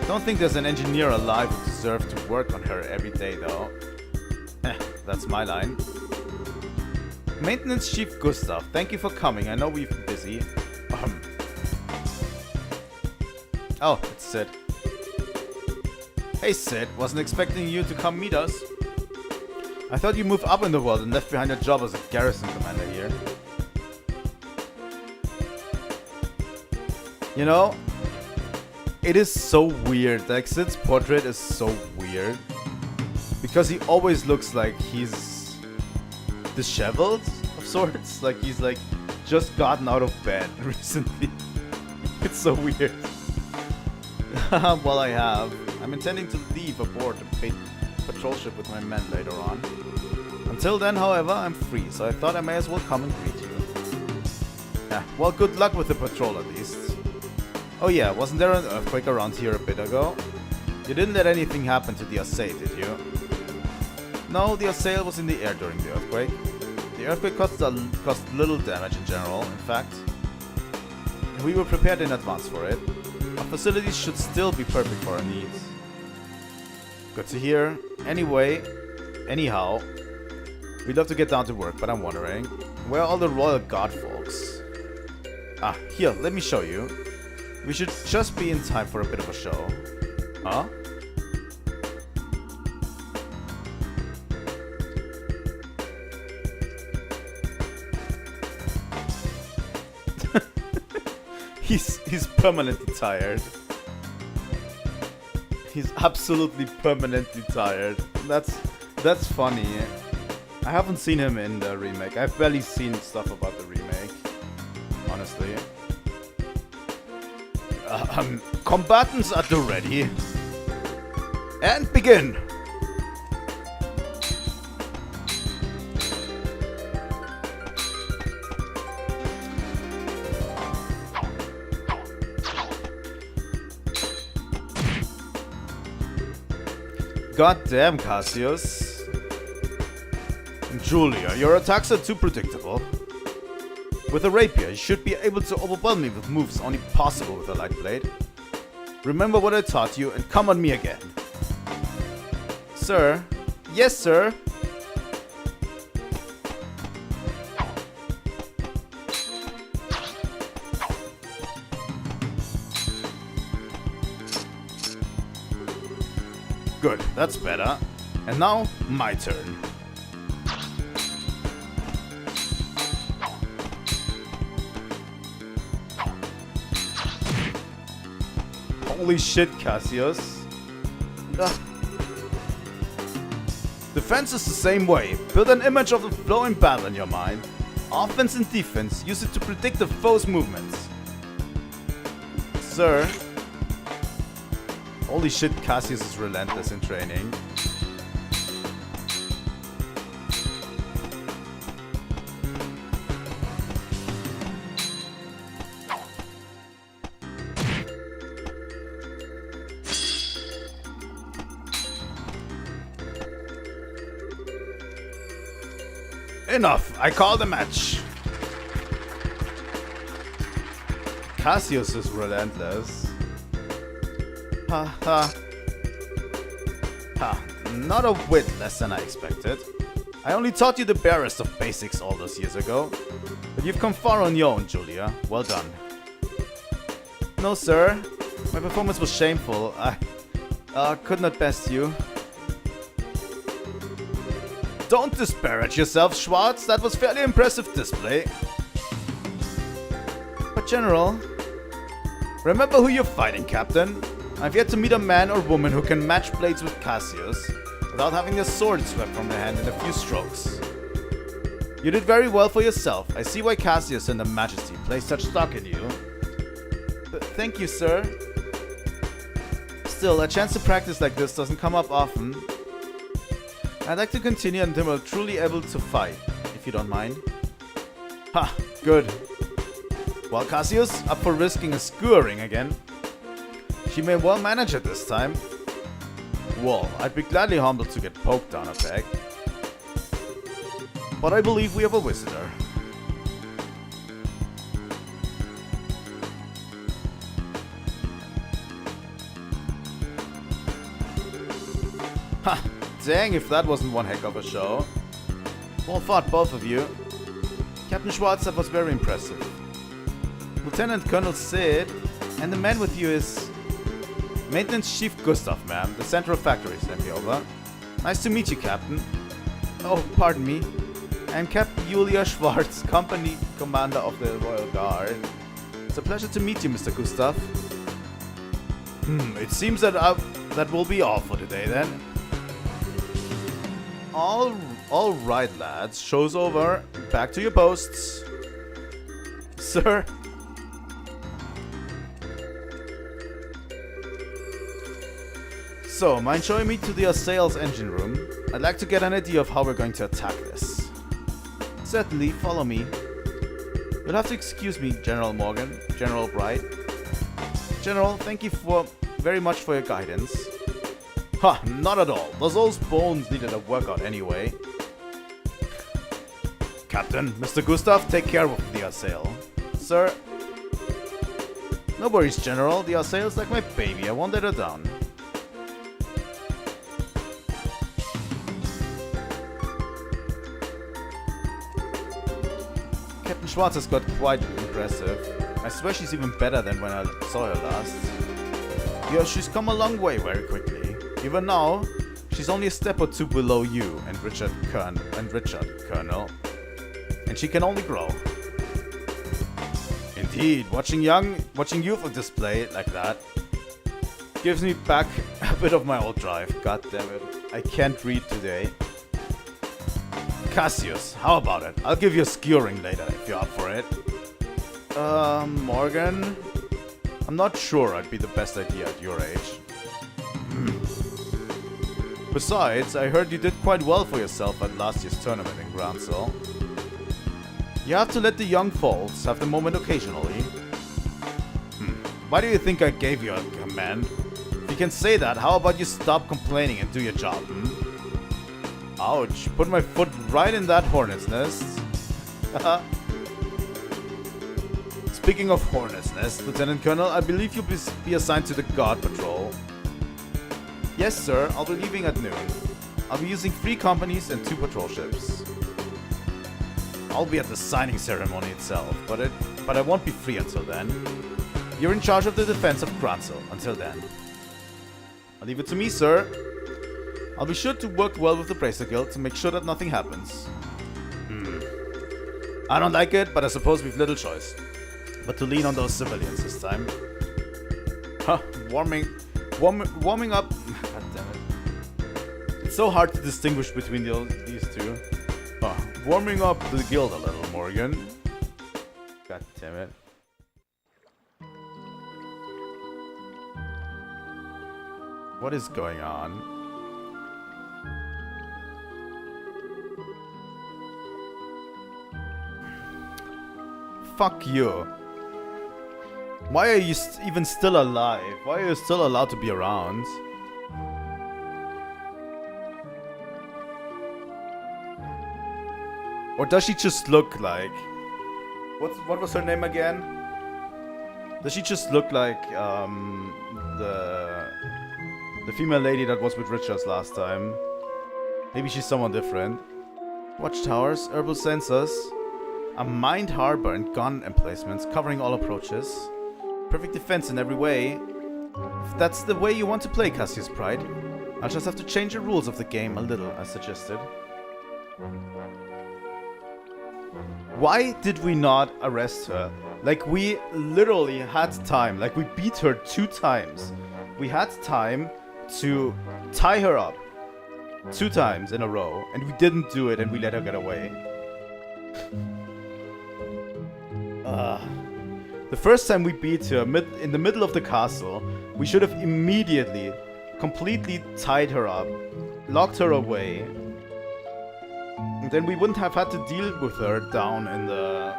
Don't think there's an engineer alive who deserves to work on her every day, though. That's my line. Maintenance Chief Gustaf, thank you for coming. I know we've been busy. Oh, it's Sid. Hey Sid, wasn't expecting you to come meet us. I thought you moved up in the world and left behind a job as a garrison commander here. You know, it is so weird. Like, Sid's portrait is so weird. Because he always looks like he's disheveled of sorts. Like he's like just gotten out of bed recently. It's so weird. Well, I have. I'm intending to leave aboard the patrol ship with my men later on. Until then, however, I'm free, so I thought I may as well come and greet you. Yeah, well, good luck with the patrol at least. Oh yeah, wasn't there an earthquake around here a bit ago? You didn't let anything happen to the Assay, did you? No, the assail was in the air during the earthquake. The earthquake caused little damage in general, in fact. We were prepared in advance for it. Our facilities should still be perfect for our needs. Good to hear. Anyhow, we'd love to get down to work, but I'm wondering, where are all the royal guard folks? Ah, here, let me show you. We should just be in time for a bit of a show. Huh? He's permanently tired. He's absolutely permanently tired. That's funny. I haven't seen him in the remake. I've barely seen stuff about the remake, honestly. Combatants at the ready. And begin! Goddamn, Cassius. Julia, your attacks are too predictable. With a rapier, you should be able to overwhelm me with moves only possible with a light blade. Remember what I taught you and come on me again. Sir? Yes, sir? Good, that's better. And now, my turn. Holy shit, Cassius. Ugh. Defense is the same way. Build an image of the flow in battle in your mind. Offense and defense, use it to predict the foe's movements. Sir. Holy shit, Cassius is relentless in training. Enough! I call the match! Cassius is relentless. Ha ha. Ha. Not a whit less than I expected. I only taught you the barest of basics all those years ago. But you've come far on your own, Julia. Well done. No, sir. My performance was shameful. I could not best you. Don't disparage yourself, Schwartz. That was fairly impressive display. But General, remember who you're fighting, Captain. I've yet to meet a man or woman who can match blades with Cassius without having their sword swept from their hand in a few strokes. You did very well for yourself. I see why Cassius and Her Majesty place such stock in you. Thank you, sir. Still, a chance to practice like this doesn't come up often. I'd like to continue until we're truly able to fight, if you don't mind. Ha! Good. Well, Cassius, up for risking a skewering again. She may well manage it this time. Well, I'd be gladly humbled to get poked down a peg. But I believe we have a visitor. Ha! Dang, if that wasn't one heck of a show. Well fought, both of you. Captain Schwartz, that was very impressive. Lieutenant Colonel Sid, and the man with you is Maintenance Chief Gustaf, ma'am. The Central Factory sent me over. Nice to meet you, Captain. Oh, pardon me. I'm Captain Julia Schwartz, Company Commander of the Royal Guard. It's a pleasure to meet you, Mr. Gustaf. It seems that that will be all for today, then. All right, lads. Show's over. Back to your posts. Sir. So, mind showing me to the Assail's engine room? I'd like to get an idea of how we're going to attack this. Certainly, follow me. You'll have to excuse me, General Morgan, General Bright. General, thank you very much for your guidance. Ha, not at all. Those old bones needed a workout anyway. Captain, Mr. Gustaf, take care of the assail. Sir. No worries, General. The assail's like my baby. I won't let her down. Captain Schwartz has got quite impressive. I swear she's even better than when I saw her last. Yeah, she's come a long way very quickly. Even now, she's only a step or two below you and Richard, Colonel. And she can only grow. Indeed, watching youth on display like that gives me back a bit of my old drive. God damn it. I can't read today. Cassius, how about it? I'll give you a skewering later if you're up for it. Morgan? I'm not sure I'd be the best idea at your age. Besides, I heard you did quite well for yourself at last year's tournament in Grancel. You have to let the young folks have the moment occasionally. Why do you think I gave you a command? If you can say that, how about you stop complaining and do your job, Ouch, put my foot right in that hornet's nest. Speaking of hornet's nest, Lieutenant Colonel, I believe you'll be assigned to the Guard Patrol. Yes, sir, I'll be leaving at noon. I'll be using 3 companies and 2 patrol ships. I'll be at the signing ceremony itself, but I won't be free until then. You're in charge of the defense of Grancel until then. I'll leave it to me, sir. I'll be sure to work well with the Bracer Guild to make sure that nothing happens. I don't like it, but I suppose we've little choice. But to lean on those civilians this time. Huh, warming up. God damn it. It's so hard to distinguish between these two. Huh, warming up the guild a little, Morgan. God damn it. What is going on? Fuck you. Why are you even still alive? Why are you still allowed to be around? Or does she just look like... What was her name again? Does she just look like the female lady that was with Richards last time? Maybe she's someone different. Watchtowers, herbal sensors, a mined harbor and gun emplacements covering all approaches. Perfect defense in every way. If that's the way you want to play, Cassius Pride, I'll just have to change the rules of the game a little, I suggested. Why did we not arrest her? Like, we literally had time. Like, we beat her 2 times. We had time to tie her up 2 times in a row, and we didn't do it, and we let her get away. The first time we beat her in the middle of the castle, we should have immediately, completely tied her up, locked her away, and then we wouldn't have had to deal with her down in the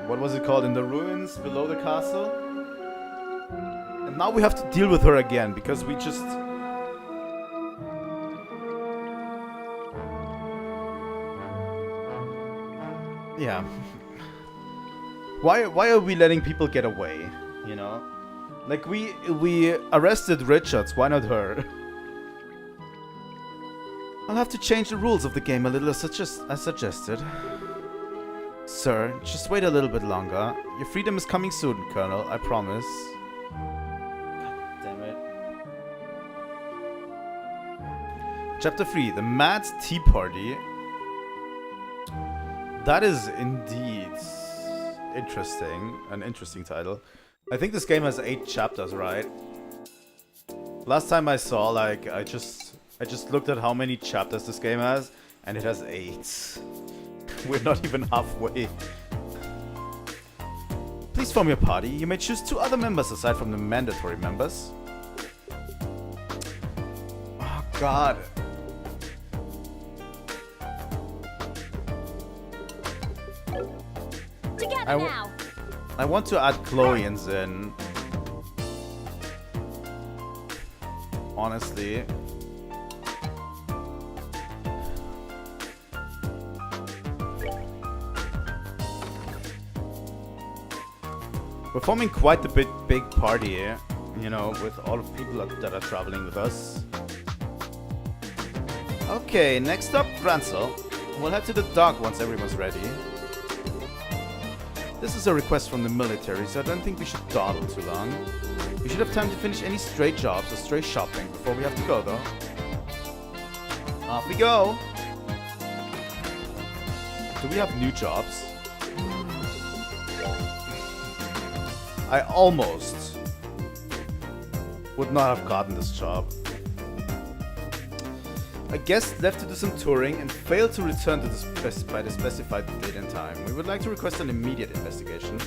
what was it called, in the ruins below the castle. And now we have to deal with her again because we just... Yeah. Why are we letting people get away, you know? Like, we arrested Richards, why not her? I'll have to change the rules of the game a little as suggested. Sir, just wait a little bit longer. Your freedom is coming soon, Colonel, I promise. God damn it. Chapter 3, The Mad Tea Party. That is indeed interesting. An interesting title. I think this game has 8 chapters, right? Last time I saw, like, I just looked at how many chapters this game has, and it has 8. We're not even halfway. Please form your party. You may choose 2 other members aside from the mandatory members. Oh, God. Together now. I want to add Chloe and Zen. honestly. We're forming quite the big party here, you know, with all the people that are traveling with us. Okay, next up, Grancel. We'll head to the dock once everyone's ready. This is a request from the military, so I don't think we should dawdle too long. We should have time to finish any stray jobs or stray shopping before we have to go, though. Off we go! Do we have new jobs? I almost would not have gotten this job. A guest left to do some touring and failed to return to by the specified date and time. We would like to request an immediate investigation.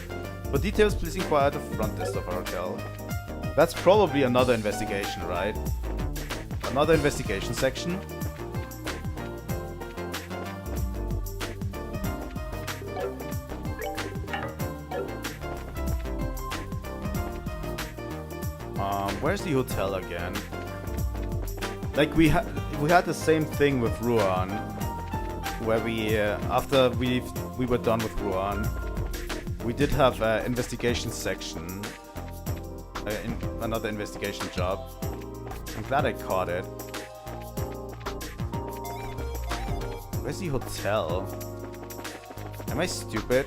For details, please inquire at the front desk of our hotel. That's probably another investigation, right? Another investigation section. Where's the hotel again? Like we had the same thing with Ruan, where we after we were done with Ruan, we did have an investigation section, another investigation job. I'm glad I caught it. Where's the hotel? Am I stupid?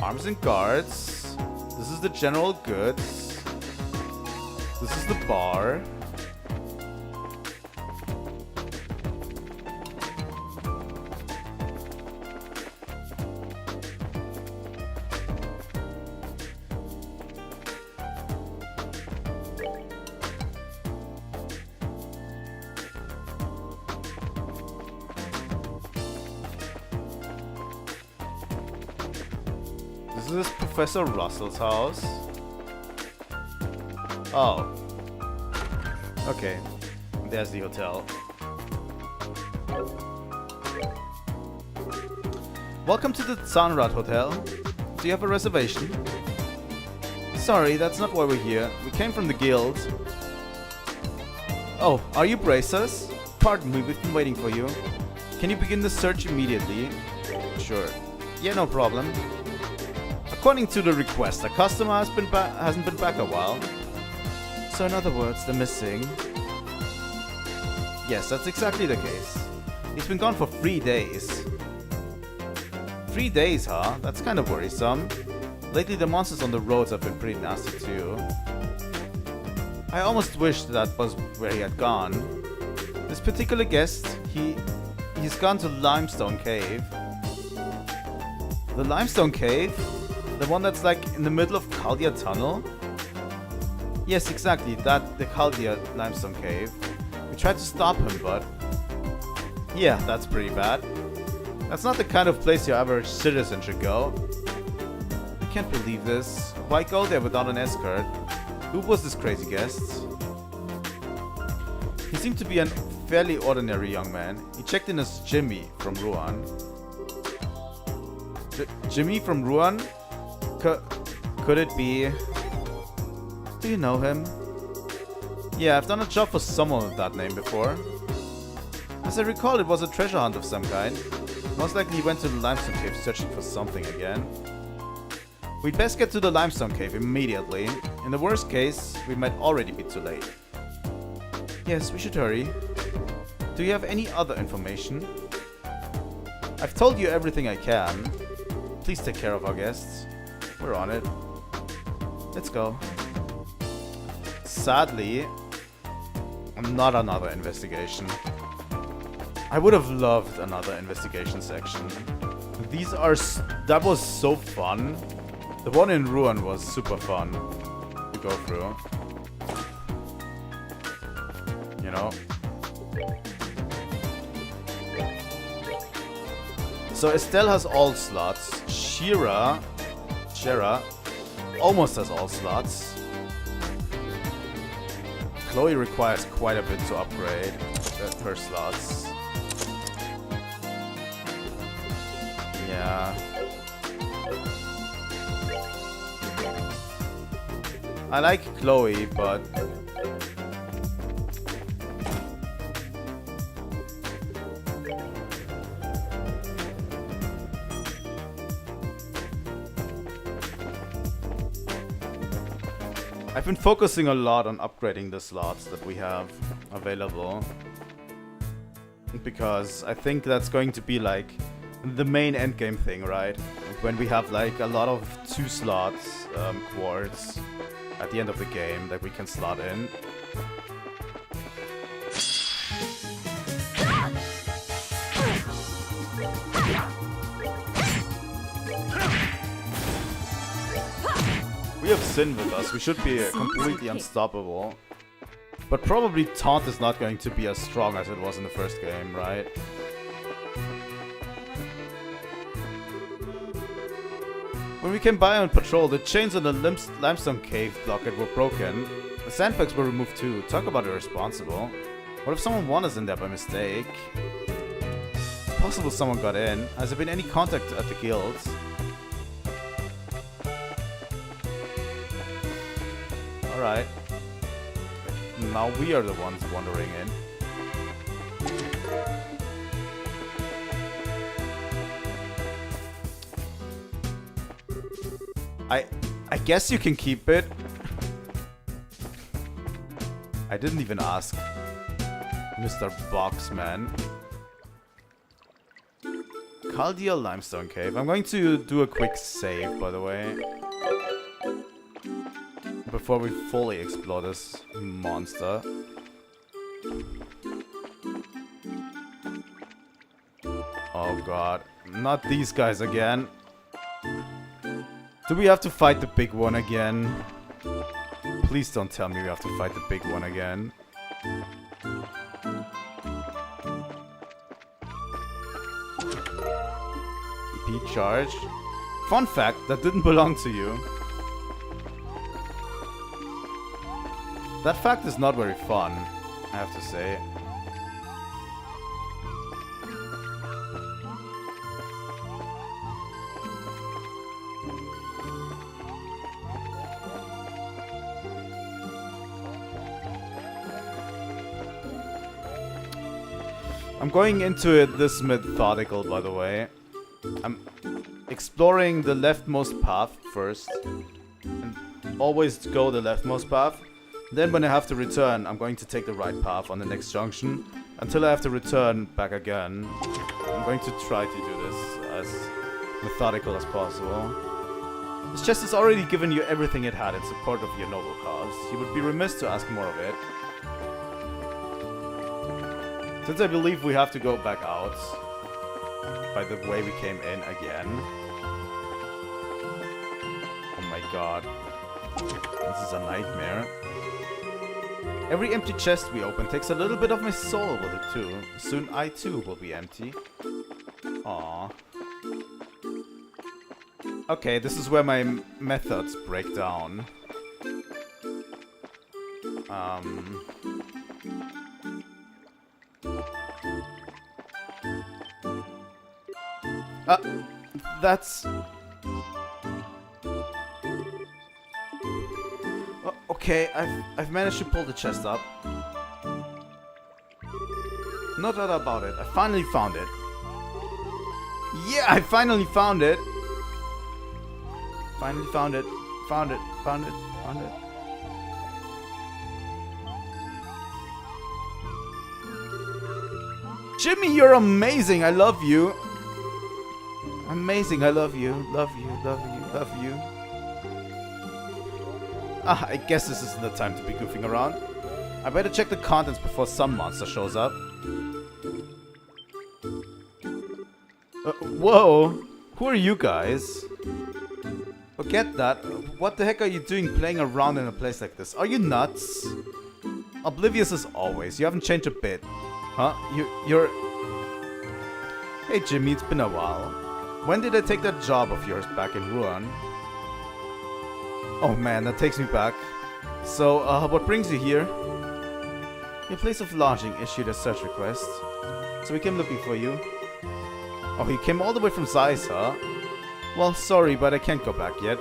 Arms and guards. This is the general goods. This is the bar. This is Professor Russell's house. Oh. Okay. There's the hotel. Welcome to the Zahnrad Hotel. Do you have a reservation? Sorry, that's not why we're here. We came from the guild. Oh, are you bracers? Pardon me, we've been waiting for you. Can you begin the search immediately? Sure. Yeah, no problem. According to the request, a customer hasn't been back a while. So in other words, they're missing. Yes, that's exactly the case. He's been gone for 3 days. 3 days, huh? That's kind of worrisome. Lately the monsters on the roads have been pretty nasty too. I almost wish that was where he had gone. This particular guest, he's gone to Limestone Cave. The Limestone Cave? The one that's like in the middle of Caldia Tunnel? Yes, exactly, the Caldia Limestone Cave. We tried to stop him, but... yeah, that's pretty bad. That's not the kind of place your average citizen should go. I can't believe this. Why go there without an escort? Who was this crazy guest? He seemed to be a fairly ordinary young man. He checked in as Jimmy from Ruan. Jimmy from Ruan? Could it be... do you know him? Yeah, I've done a job for someone with that name before. As I recall, it was a treasure hunt of some kind. Most likely he went to the Limestone Cave searching for something again. We'd best get to the Limestone Cave immediately. In the worst case, we might already be too late. Yes, we should hurry. Do you have any other information? I've told you everything I can. Please take care of our guests. We're on it. Let's go. Sadly, not another investigation. I would have loved another investigation section. That was so fun. The one in Ruan was super fun to go through. You know? So Estelle has all slots. Shira almost has all slots. Chloe requires quite a bit to upgrade her slots. Yeah. I like Chloe, but I've been focusing a lot on upgrading the slots that we have available. Because I think that's going to be like the main endgame thing, right? When we have like a lot of 2 slots quartz at the end of the game that we can slot in. We have Sin with us, we should be completely unstoppable. But probably Taunt is not going to be as strong as it was in the first game, right? When we came by on patrol, the chains on the limestone cave blockade were broken. The sandbags were removed too. Talk about irresponsible. What if someone won us in there by mistake? It's possible someone got in. Has there been any contact at the guilds? Alright. Now we are the ones wandering in. I guess you can keep it. I didn't even ask. Mr. Boxman. Chaldeal Limestone Cave. I'm going to do a quick save, by the way. Before we fully explore this monster. Oh god. Not these guys again. Do we have to fight the big one again? Please don't tell me we have to fight the big one again. EP charge. Fun fact, that didn't belong to you. That fact is not very fun, I have to say. I'm going into it this methodical, by the way. I'm exploring the leftmost path first. And always go the leftmost path. Then when I have to return, I'm going to take the right path on the next junction. Until I have to return back again. I'm going to try to do this as methodical as possible. This chest has already given you everything it had in support of your noble cause. You would be remiss to ask more of it. Since I believe we have to go back out by the way we came in again. Oh my god. This is a nightmare. Every empty chest we open takes a little bit of my soul with it too. Soon I too will be empty. Aww. Okay, this is where my methods break down. That's... Okay, I've managed to pull the chest up. No doubt about it. I finally found it. Yeah, I finally found it. Finally found it. Found it. Found it. Found it. Jimmy, you're amazing. I love you. Amazing. I love you. Love you. Love you. Love you. Ah, I guess this isn't the time to be goofing around. I better check the contents before some monster shows up. Whoa! Who are you guys? Forget that. What the heck are you doing playing around in a place like this? Are you nuts? Oblivious as always. You haven't changed a bit. Huh? You're... Hey Jimmy, it's been a while. When did I take that job of yours back in Ruan? Oh man, that takes me back. So, what brings you here? Your place of lodging issued a search request. So we came looking for you. Oh, you came all the way from Zeiss, huh? Well, sorry, but I can't go back yet.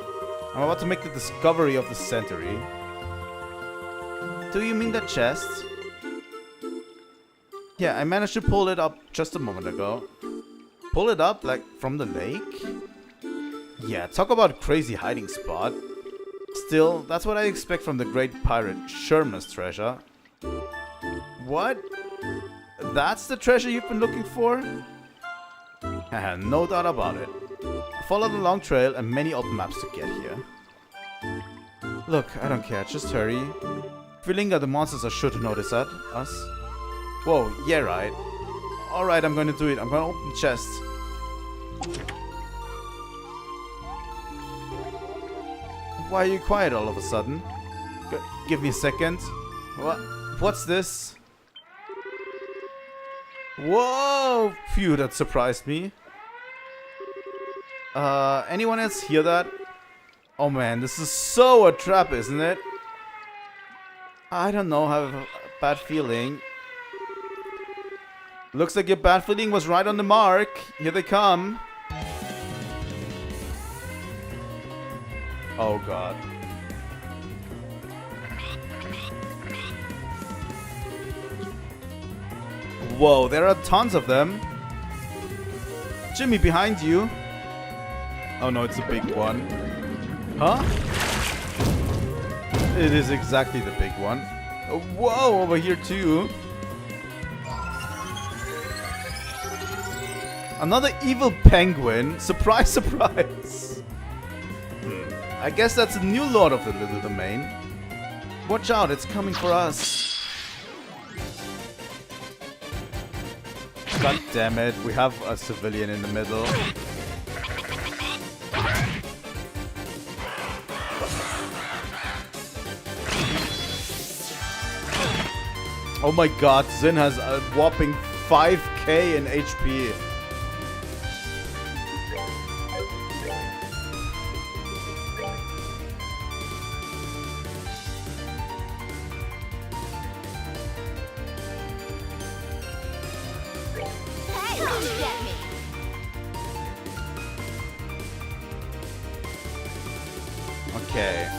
I'm about to make the discovery of the century. Do you mean that chest? Yeah, I managed to pull it up just a moment ago. Pull it up, like, from the lake? Yeah, talk about a crazy hiding spot. Still, that's what I expect from the great pirate Sherman's treasure. What? That's the treasure you've been looking for? Haha, no doubt about it. Follow the long trail and many open maps to get here. Look, I don't care, just hurry. If we linger, the monsters are sure to notice us. Whoa, yeah, right. Alright, I'm gonna do it. I'm gonna open the chest. Why are you quiet all of a sudden? Give me a second. What's this? Whoa! Phew, that surprised me. Anyone else hear that? Oh man, this is so a trap, isn't it? I don't know, I have a bad feeling. Looks like your bad feeling was right on the mark. Here they come. Oh god. Whoa, there are tons of them. Jimmy, behind you. Oh no, it's a big one. Huh? It is exactly the big one. Whoa, over here too. Another evil penguin. Surprise, surprise. I guess that's a new lord of the little domain. Watch out, it's coming for us. God damn it, we have a civilian in the middle. Oh my god, Zin has a whopping 5k in HP. Hey, come get me. Okay.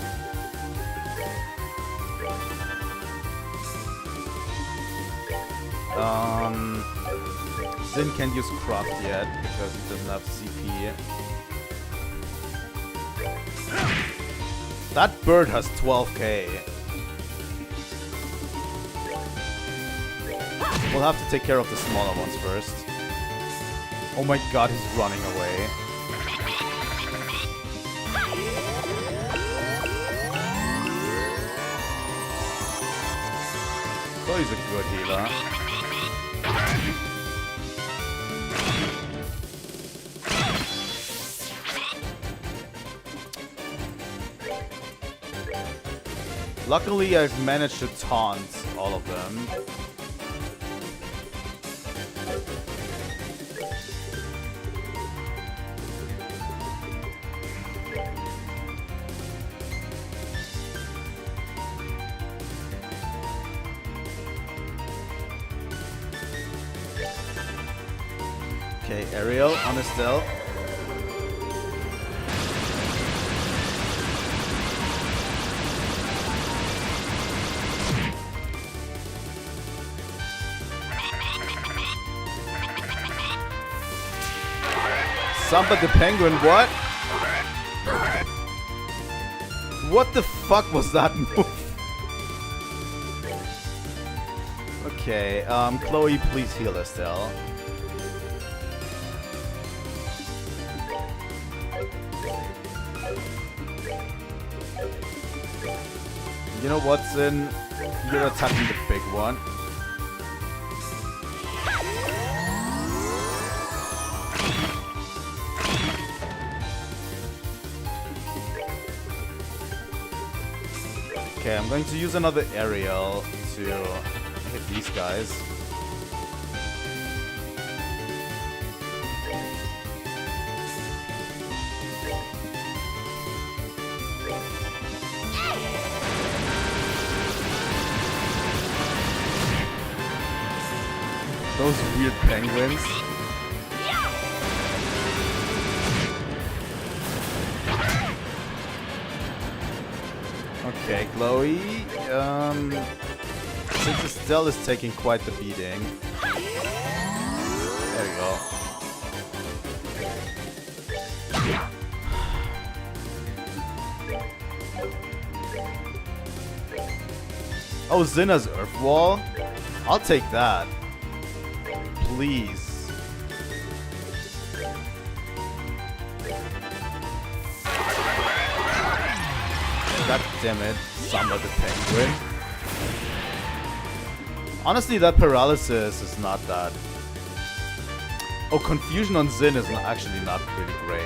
Zin can't use craft yet because he doesn't have CP. That bird has 12k. We'll have to take care of the smaller ones first. Oh my god, he's running away. So he's a good healer. Luckily, I've managed to taunt all of them. Okay, Ariel on Estelle. Samba the Penguin, what? What the fuck was that move? Okay, Chloe, please heal Estelle. You know what's in? You're attacking the big one. Okay, I'm going to use another aerial to hit these guys. Those weird penguins. Okay, Chloe. Since Estelle is taking quite the beating. There we go. Oh, Zinna's Earth Wall? I'll take that. Please. God damn it. Samba the Penguin. Honestly, that paralysis is not that... Oh, confusion on Zin is actually not really great.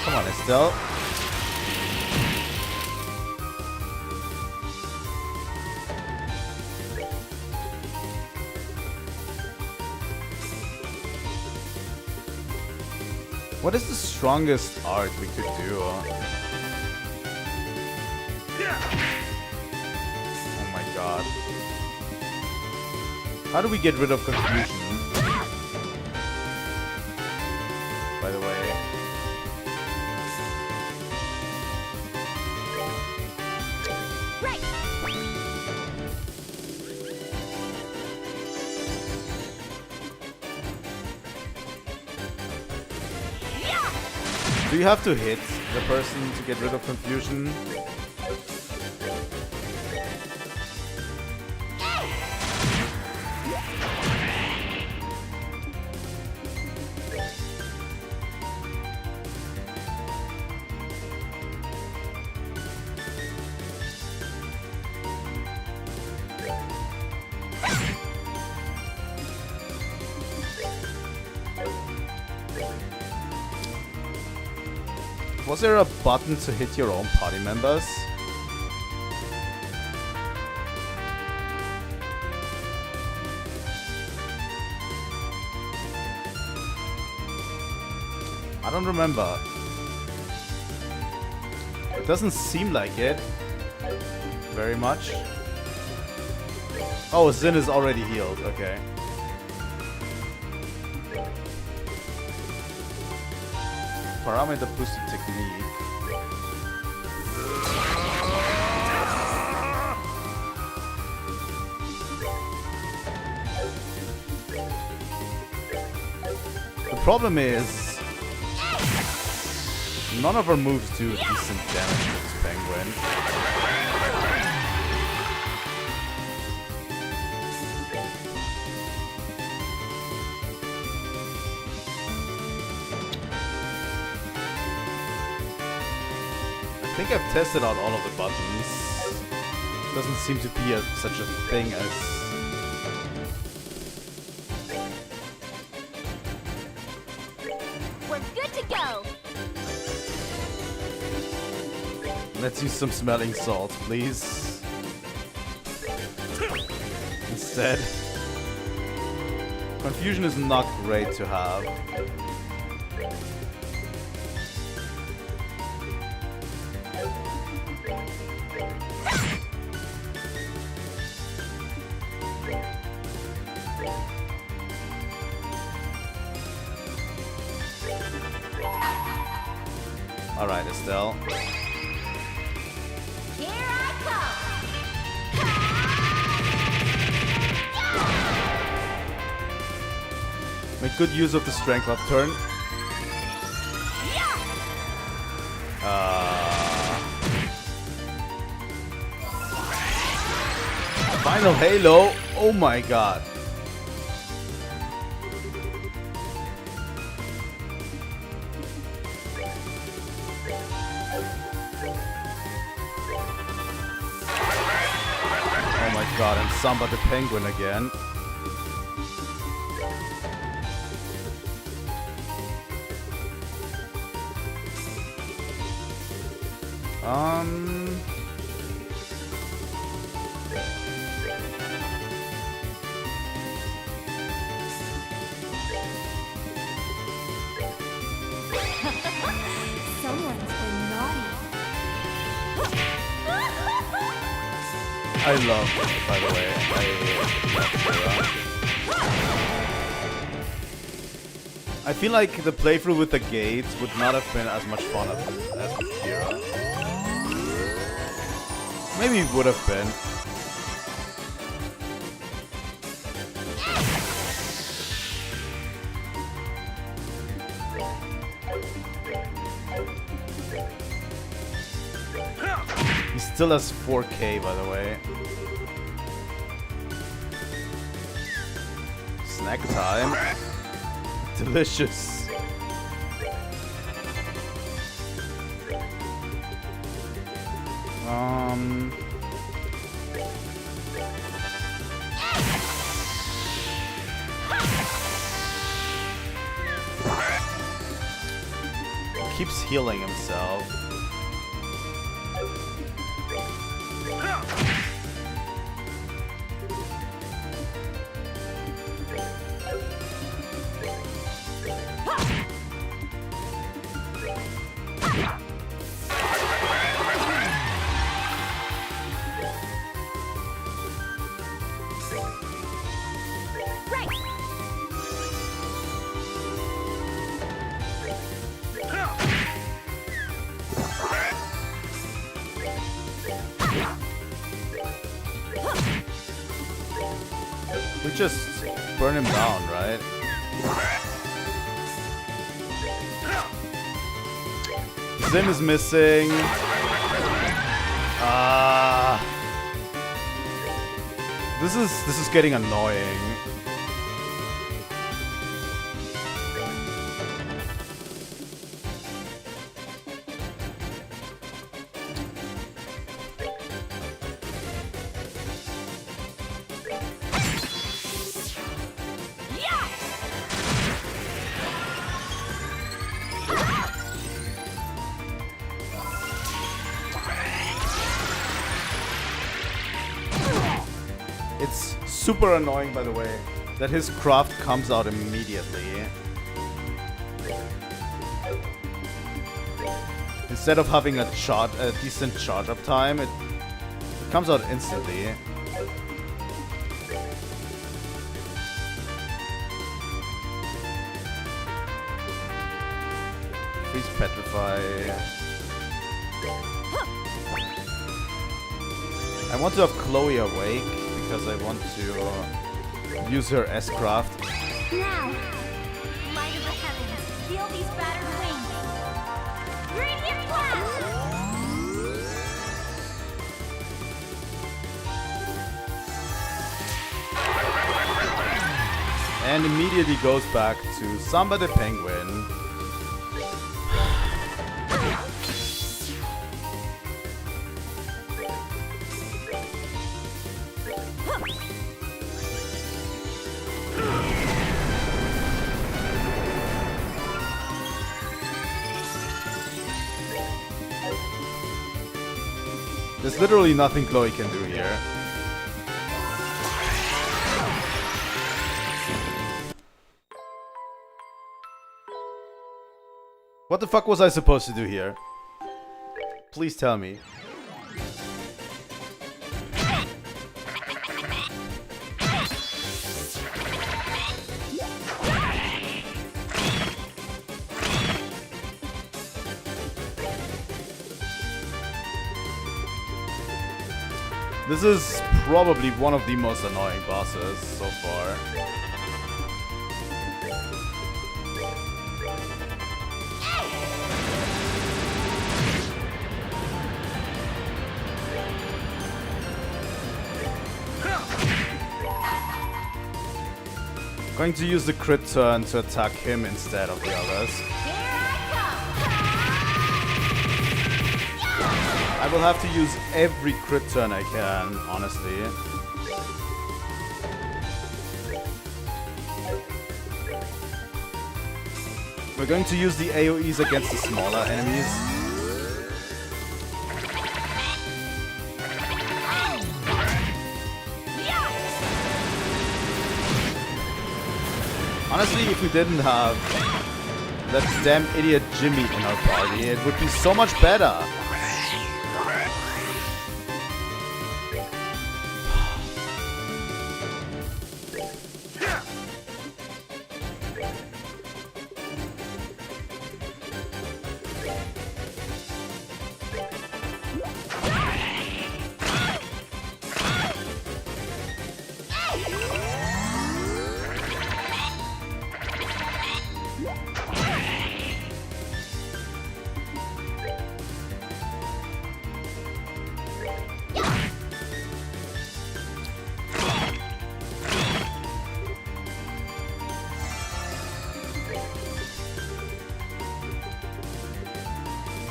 Come on, Estelle. What is the strongest art we could do? Oh my god. How do we get rid of confusion? By the way. Right. Do you have to hit the person to get rid of confusion? Was there a button to hit your own party members? I don't remember. It doesn't seem like it very much. Oh, Zin is already healed. Okay. Parameter boosted technique. The problem is none of our moves do decent damage to this penguin. I think I've tested out all of the buttons. Doesn't seem to be such a thing as... We're good to go. Let's use some smelling salts, please. Instead. Confusion is not great to have. Alright, Estelle. Here I come. Make good use of the strength up turn. Final Halo. Oh my god. Oh my god, and Samba the Penguin again. Someone's been naughty. I love, by the way, I love Ruan. I feel like the playthrough with the gates would not have been as much fun as with Kira. Maybe it would have been. He still has 4K, by the way. Snack time. Delicious. Keeps healing himself. We just burn him down, right? Zim is missing. This is getting annoying. It's super annoying, by the way, that his craft comes out immediately. Instead of having a decent charge up time, it comes out instantly. Freeze Petrify. I want to have Chloe awake because I want to use her S-craft. Now, light of the heavens, feel these battered wings. Radiant blast! And immediately goes back to Samba the Penguin. There's literally nothing Chloe can do here. What the fuck was I supposed to do here? Please tell me. This is probably one of the most annoying bosses so far. Going to use the crit turn to attack him instead of the others. I will have to use every crit turn I can, honestly. We're going to use the AoEs against the smaller enemies. Honestly, if we didn't have that damn idiot Jimmy in our party, it would be so much better.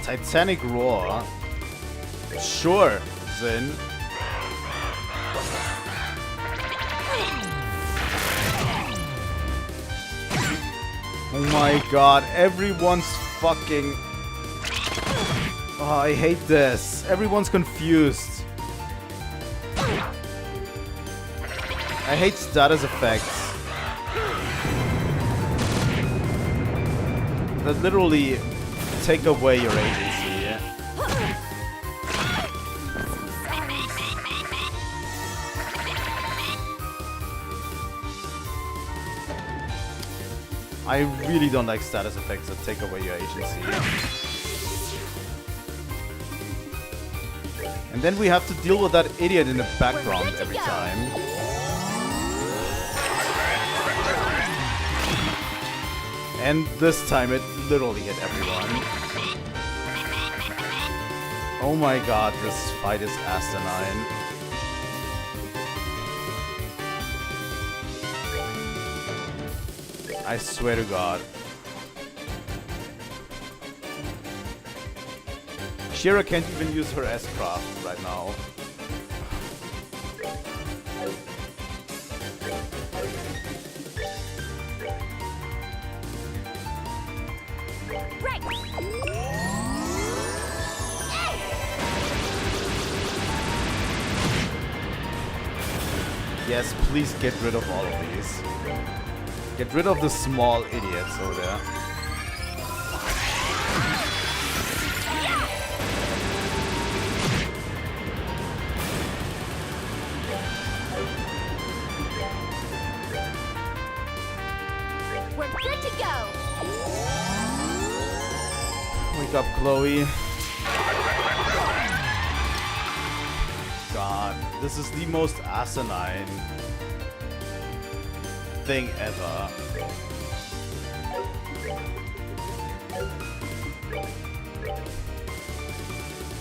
Titanic roar. Sure, Zin. Oh my god, everyone's fucking... Oh, I hate this. Everyone's confused. I hate status effects that literally take away your agency. I really don't like status effects that take away your agency. And then we have to deal with that idiot in the background every time. And this time it literally hit everyone. Oh my god, this fight is asinine. I swear to god. Shira can't even use her S-craft right now. Right. Yes, please get rid of all of these. Get rid of the small idiots over there. We're good to go. Wake up, Chloe. God, this is the most asinine thing ever.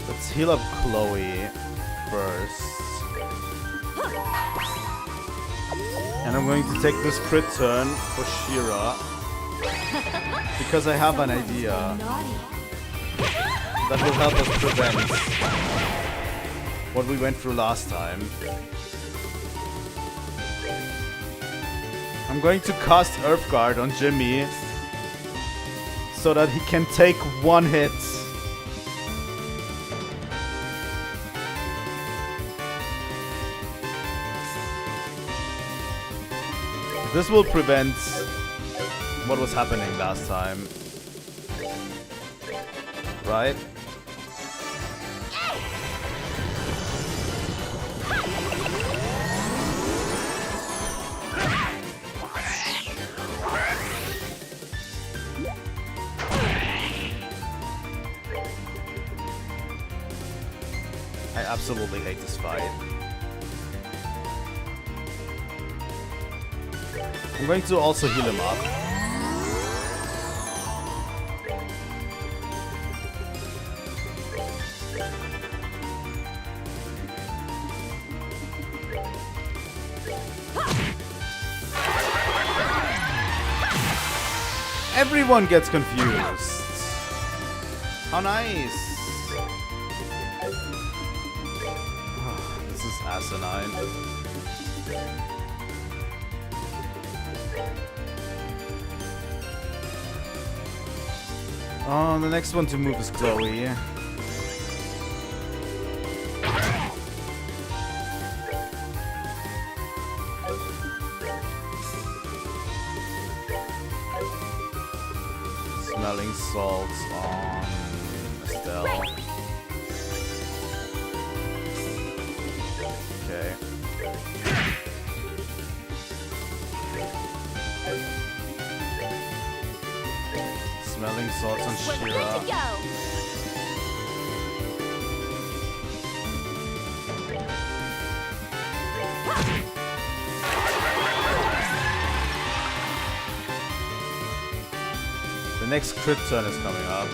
Let's heal up Chloe first. And I'm going to take this crit turn for Shira. Because I have an idea that will help us prevent what we went through last time. I'm going to cast Earth Guard on Jimmy so that he can take one hit. This will prevent what was happening last time. Right? I absolutely hate this fight. I'm going to also heal him up. Everyone gets confused. How nice. This is asinine. Oh, the next one to move is Chloe. Smelling salts on Estelle. Okay. Smelling salts on We're good to Shira. go. The next crit turn is coming up.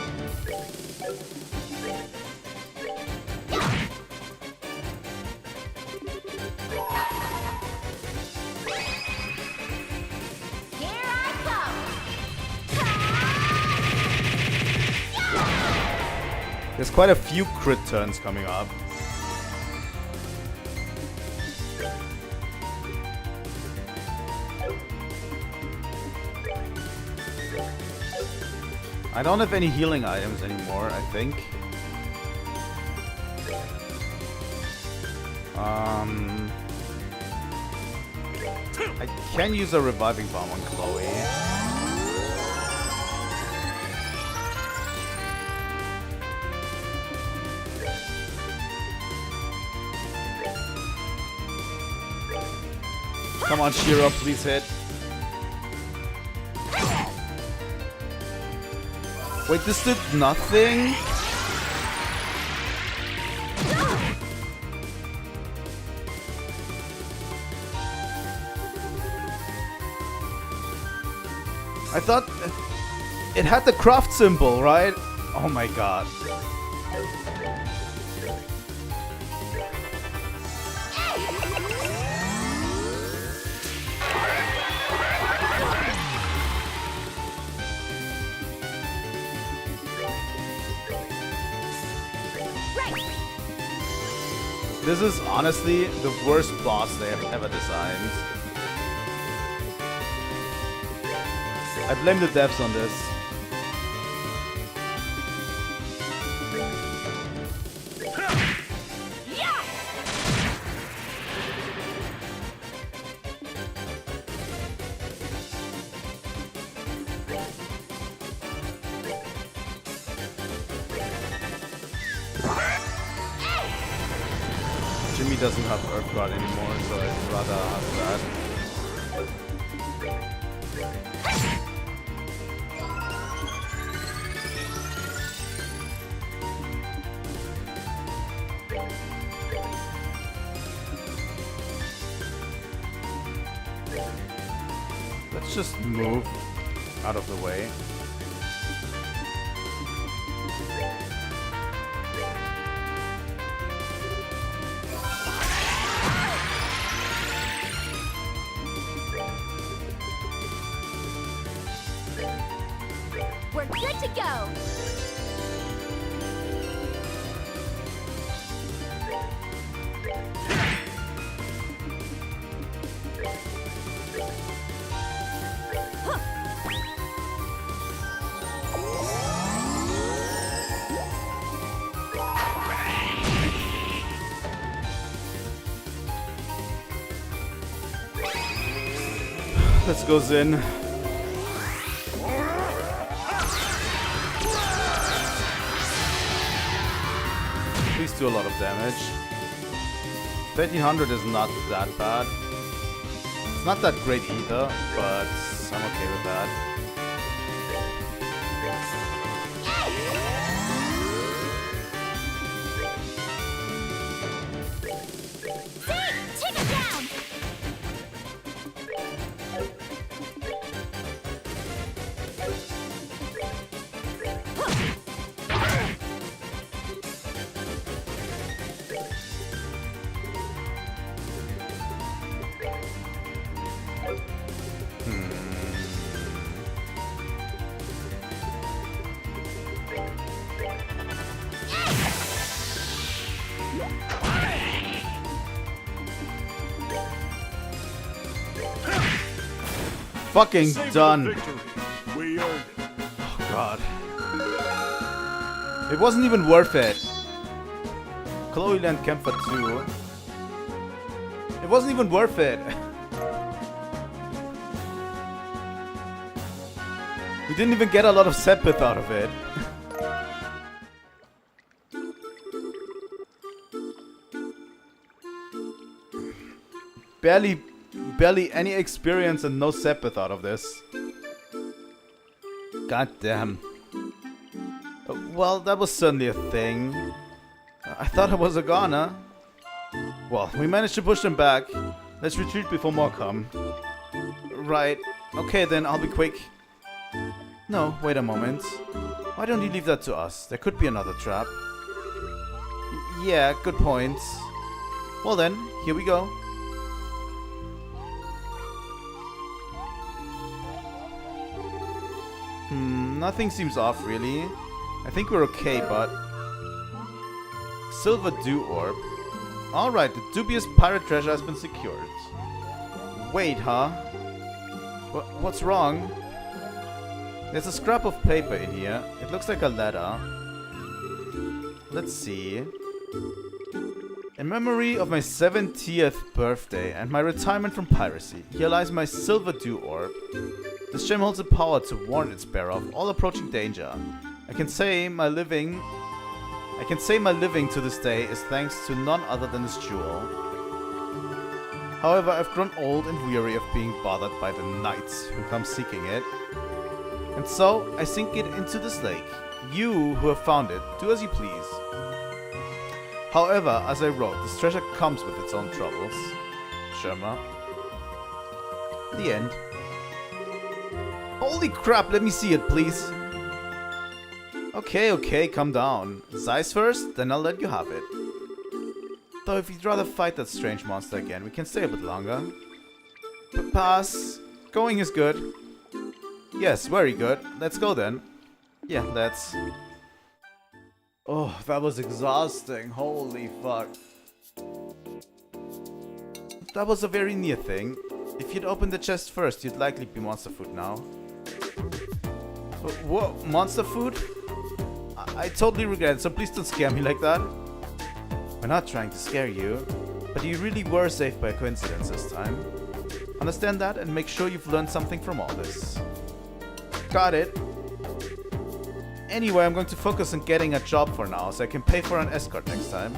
Here I come. There's quite a few crit turns coming up. I don't have any healing items anymore, I think. I can use a reviving bomb on Chloe. Come on, Shira, please hit. Wait, this did nothing? I thought it had the craft symbol, right? Oh my god. This is honestly the worst boss they have ever designed. I blame the devs on this. Jimmy doesn't have Earth Guard anymore, so I'd rather have that. Let's just move out of the way. We're good to go. Let's go, Zin. Please do a lot of damage. 1300 is not that bad. It's not that great either, but I'm okay with that. Take it down. Fucking done. We earned it. Oh god. It wasn't even worth it. Chloe Land Kämpfer 2. It wasn't even worth it. We didn't even get a lot of Sepith out of it. Barely any experience and no Sepith out of this. God damn. Well, that was certainly a thing. I thought it was a goner. Well, we managed to push them back. Let's retreat before more come. Right. Okay then, I'll be quick. No, wait a moment. Why don't you leave that to us? There could be another trap. Yeah, good point. Well then, here we go. Nothing seems off really. I think we're okay, but Silver Dew Orb. Alright, the dubious pirate treasure has been secured. Wait, huh? What's wrong? There's a scrap of paper in here. It looks like a letter. Let's see. In memory of my 70th birthday and my retirement from piracy, here lies my Silver Dew Orb. This gem holds the power to warn its bearer of all approaching danger. I can say my living to this day is thanks to none other than this jewel. However, I've grown old and weary of being bothered by the knights who come seeking it. And so, I sink it into this lake. You who have found it, do as you please. However, as I wrote, this treasure comes with its own troubles. Sherma. The end. Holy crap, let me see it, please. Okay, calm down. Zeiss first, then I'll let you have it. Though if you'd rather fight that strange monster again, we can stay a bit longer. Pass. Going is good. Yes, very good. Let's go then. Yeah, let's. Oh, that was exhausting. Holy fuck. That was a very near thing. If you'd opened the chest first, you'd likely be monster food now. Whoa, monster food? I totally regret it, so please don't scare me like that. We're not trying to scare you, but you really were saved by a coincidence this time. Understand that and make sure you've learned something from all this. Got it. Anyway, I'm going to focus on getting a job for now, so I can pay for an escort next time.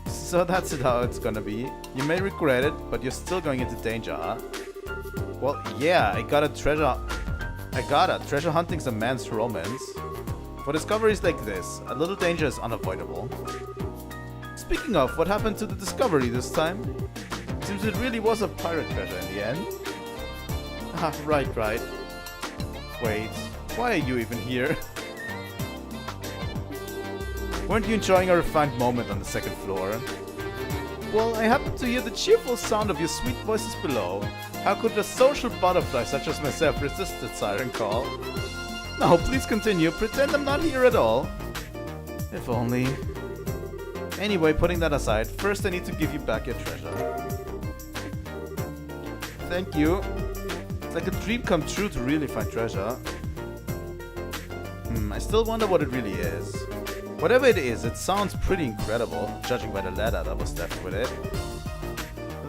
So that's it how it's gonna be. You may regret it, but you're still going into danger, huh? Well, yeah, I got a treasure. Treasure hunting's a man's romance. For discoveries like this, a little danger is unavoidable. Speaking of, what happened to the discovery this time? Seems it really was a pirate treasure in the end. Ah, right. Wait, why are you even here? Weren't you enjoying a refined moment on the second floor? Well, I happened to hear the cheerful sound of your sweet voices below. How could a social butterfly such as myself resist the siren call? Now, please continue. Pretend I'm not here at all. If only. Anyway, putting that aside, first I need to give you back your treasure. Thank you. It's like a dream come true to really find treasure. I still wonder what it really is. Whatever it is, it sounds pretty incredible, judging by the letter that was left with it.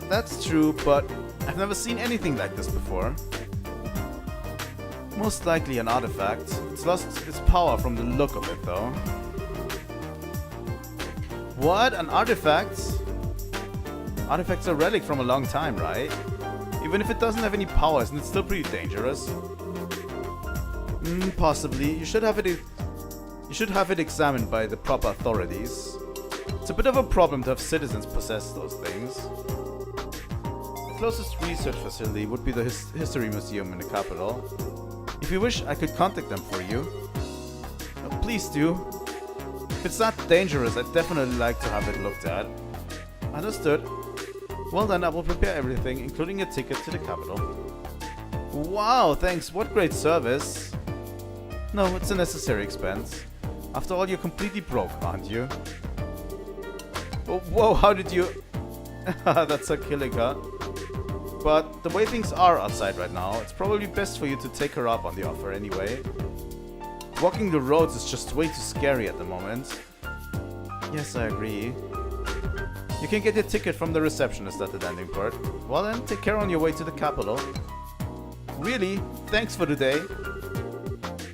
That's true, but I've never seen anything like this before. Most likely an artifact. It's lost its power from the look of it, though. What? An artifact? Artifacts are a relic from a long time, right? Even if it doesn't have any power, isn't it still pretty dangerous? Possibly. You should have it examined by the proper authorities. It's a bit of a problem to have citizens possess those things. The closest research facility would be the History Museum in the capital. If you wish, I could contact them for you. Please do. If it's that dangerous, I'd definitely like to have it looked at. Understood. Well then, I will prepare everything, including a ticket to the capital. Wow, thanks. What great service. No, it's a necessary expense. After all, you're completely broke, aren't you? Oh, whoa, how did you... That's a killing, huh? But the way things are outside right now, it's probably best for you to take her up on the offer anyway. Walking the roads is just way too scary at the moment. Yes, I agree. You can get your ticket from the receptionist at the landing port. Well then, take care on your way to the capital. Really? Thanks for today.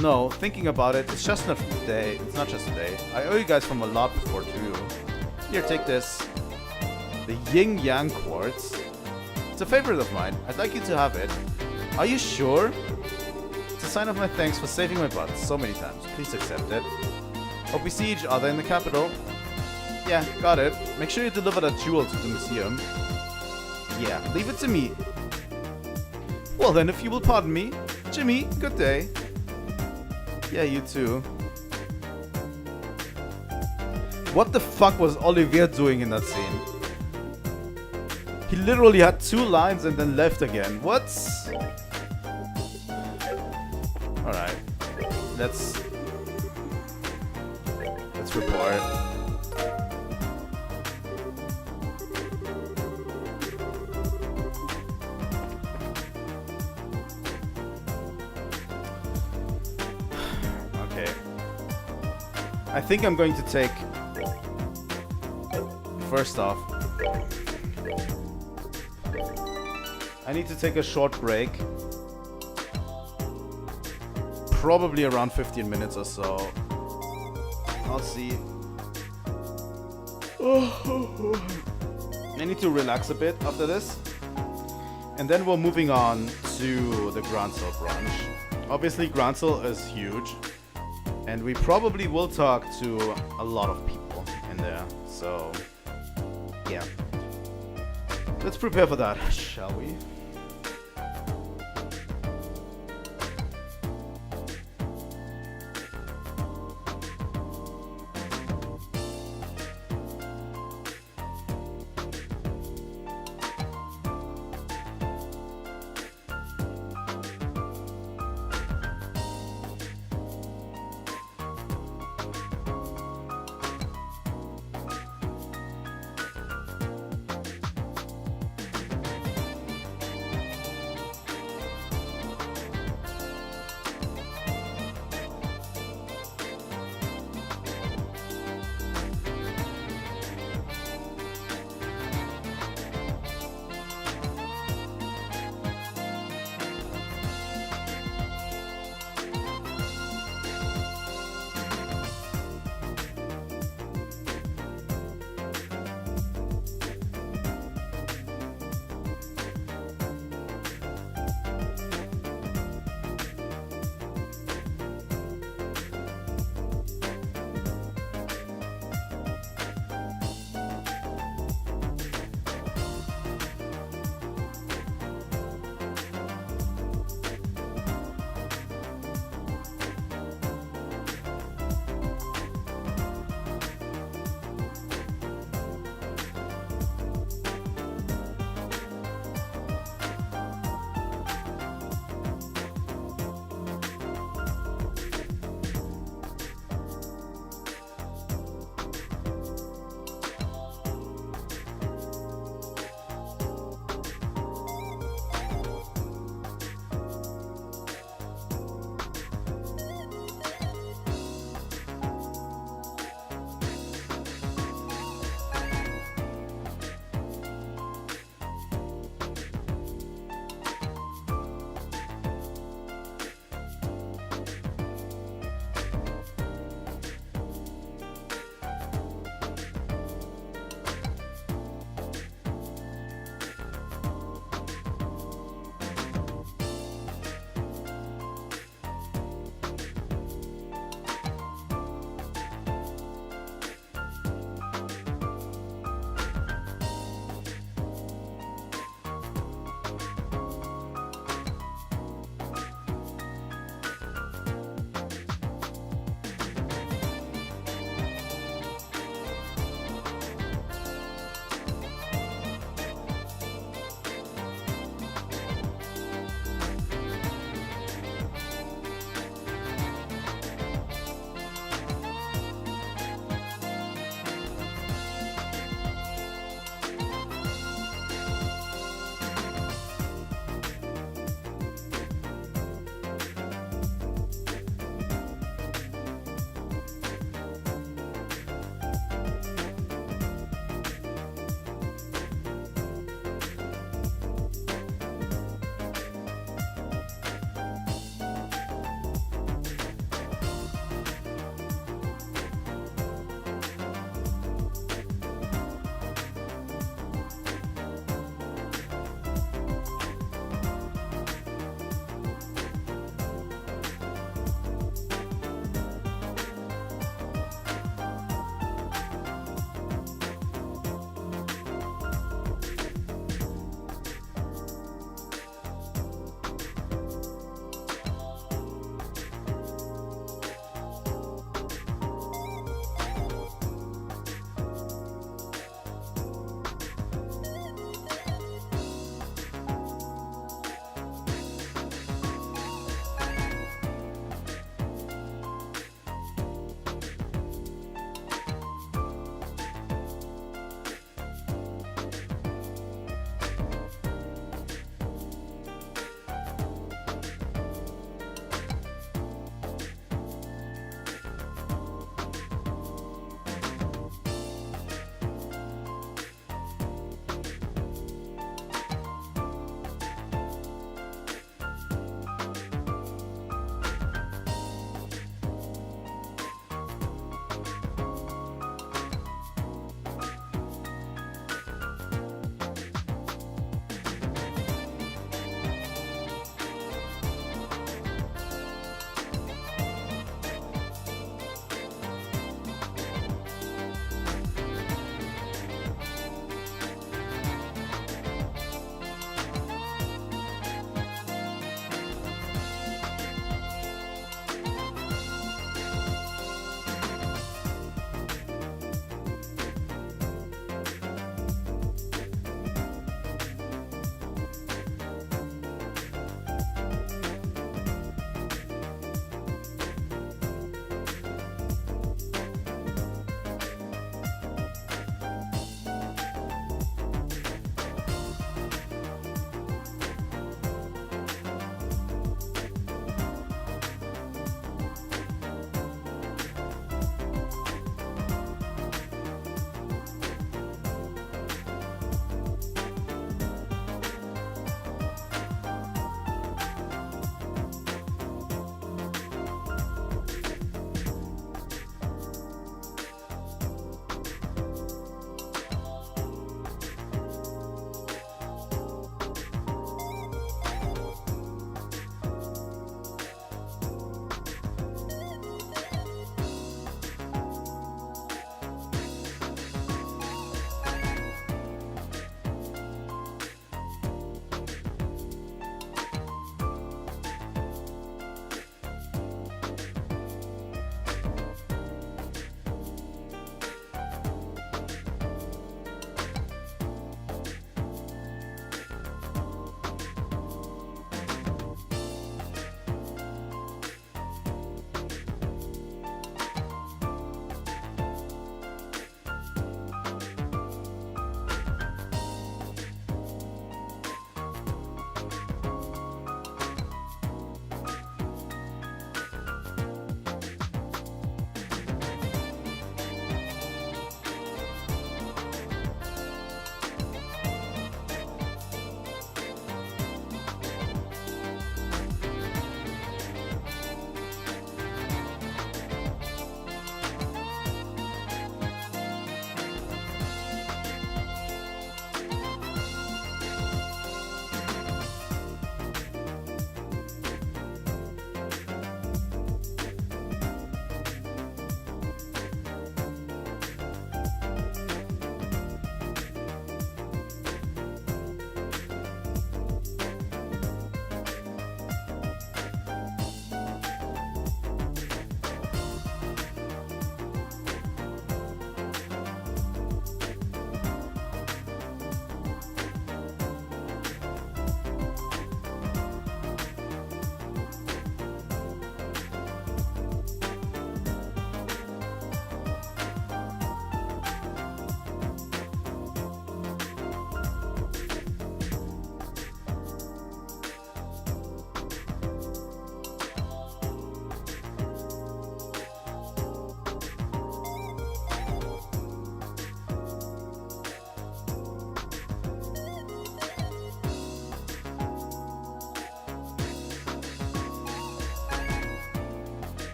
No, thinking about it, it's just not today. It's not just today. I owe you guys from a lot before too. Here, take this. The Yingyang Quartz. It's a favorite of mine. I'd like you to have it. Are you sure? It's a sign of my thanks for saving my butt so many times. Please accept it. Hope we see each other in the capital. Yeah, got it. Make sure you deliver that jewel to the museum. Yeah, leave it to me. Well then, if you will pardon me. Jimmy, good day. Yeah, you too. What the fuck was Olivier doing in that scene? He literally had 2 lines and then left again. What? Alright. Let's report. Okay. I think I'm going to take... First off, I need to take a short break. Probably around 15 minutes or so. I'll see. I need to relax a bit after this. And then we're moving on to the Grancel branch. Obviously, Grancel is huge. And we probably will talk to a lot of people in there. So, yeah. Let's prepare for that, shall we?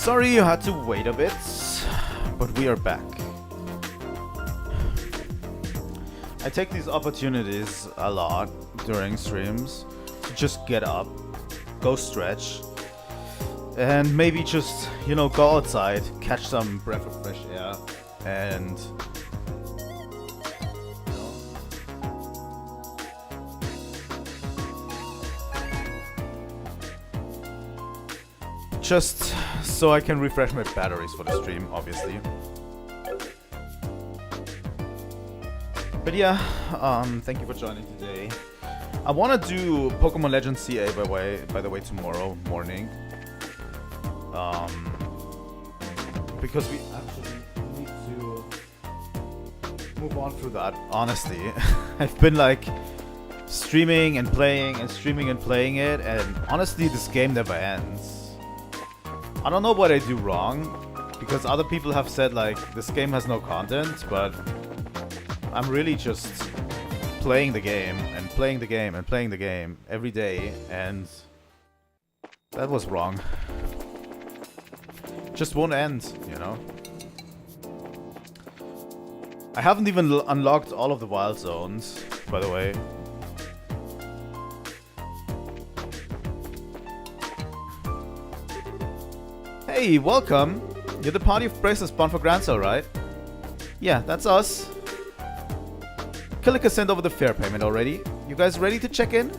Sorry you had to wait a bit, but we are back. I take these opportunities a lot during streams to just get up, go stretch, and maybe just, you know, go outside, catch some breath of fresh air, and just so I can refresh my batteries for the stream, obviously. But yeah, thank you for joining today. I want to do Pokemon Legends CA by the way tomorrow morning. Because we actually need to move on through that, honestly. I've been like streaming and playing and streaming and playing it, and honestly this game never ends. I don't know what I do wrong, because other people have said like this game has no content, but I'm really just playing the game and playing the game and playing the game every day, and that was wrong. Just won't end, you know? I haven't even unlocked all of the wild zones, by the way. Hey, welcome! You're the party of bracelets spawned for Grancel, right? Yeah, that's us. Killick has sent over the fare payment already. You guys ready to check in?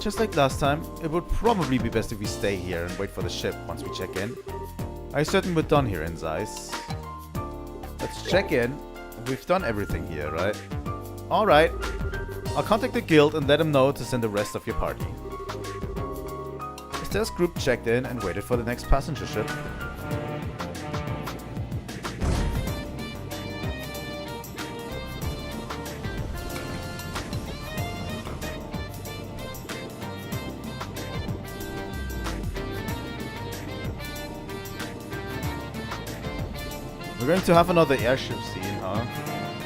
Just like last time, it would probably be best if we stay here and wait for the ship once we check in. I'm certain we're done here in Zeiss. Let's check in. We've done everything here, right? Alright. I'll contact the guild and let them know to send the rest of your party. Estel's group checked in and waited for the next passenger ship. We're going to have another airship scene, huh?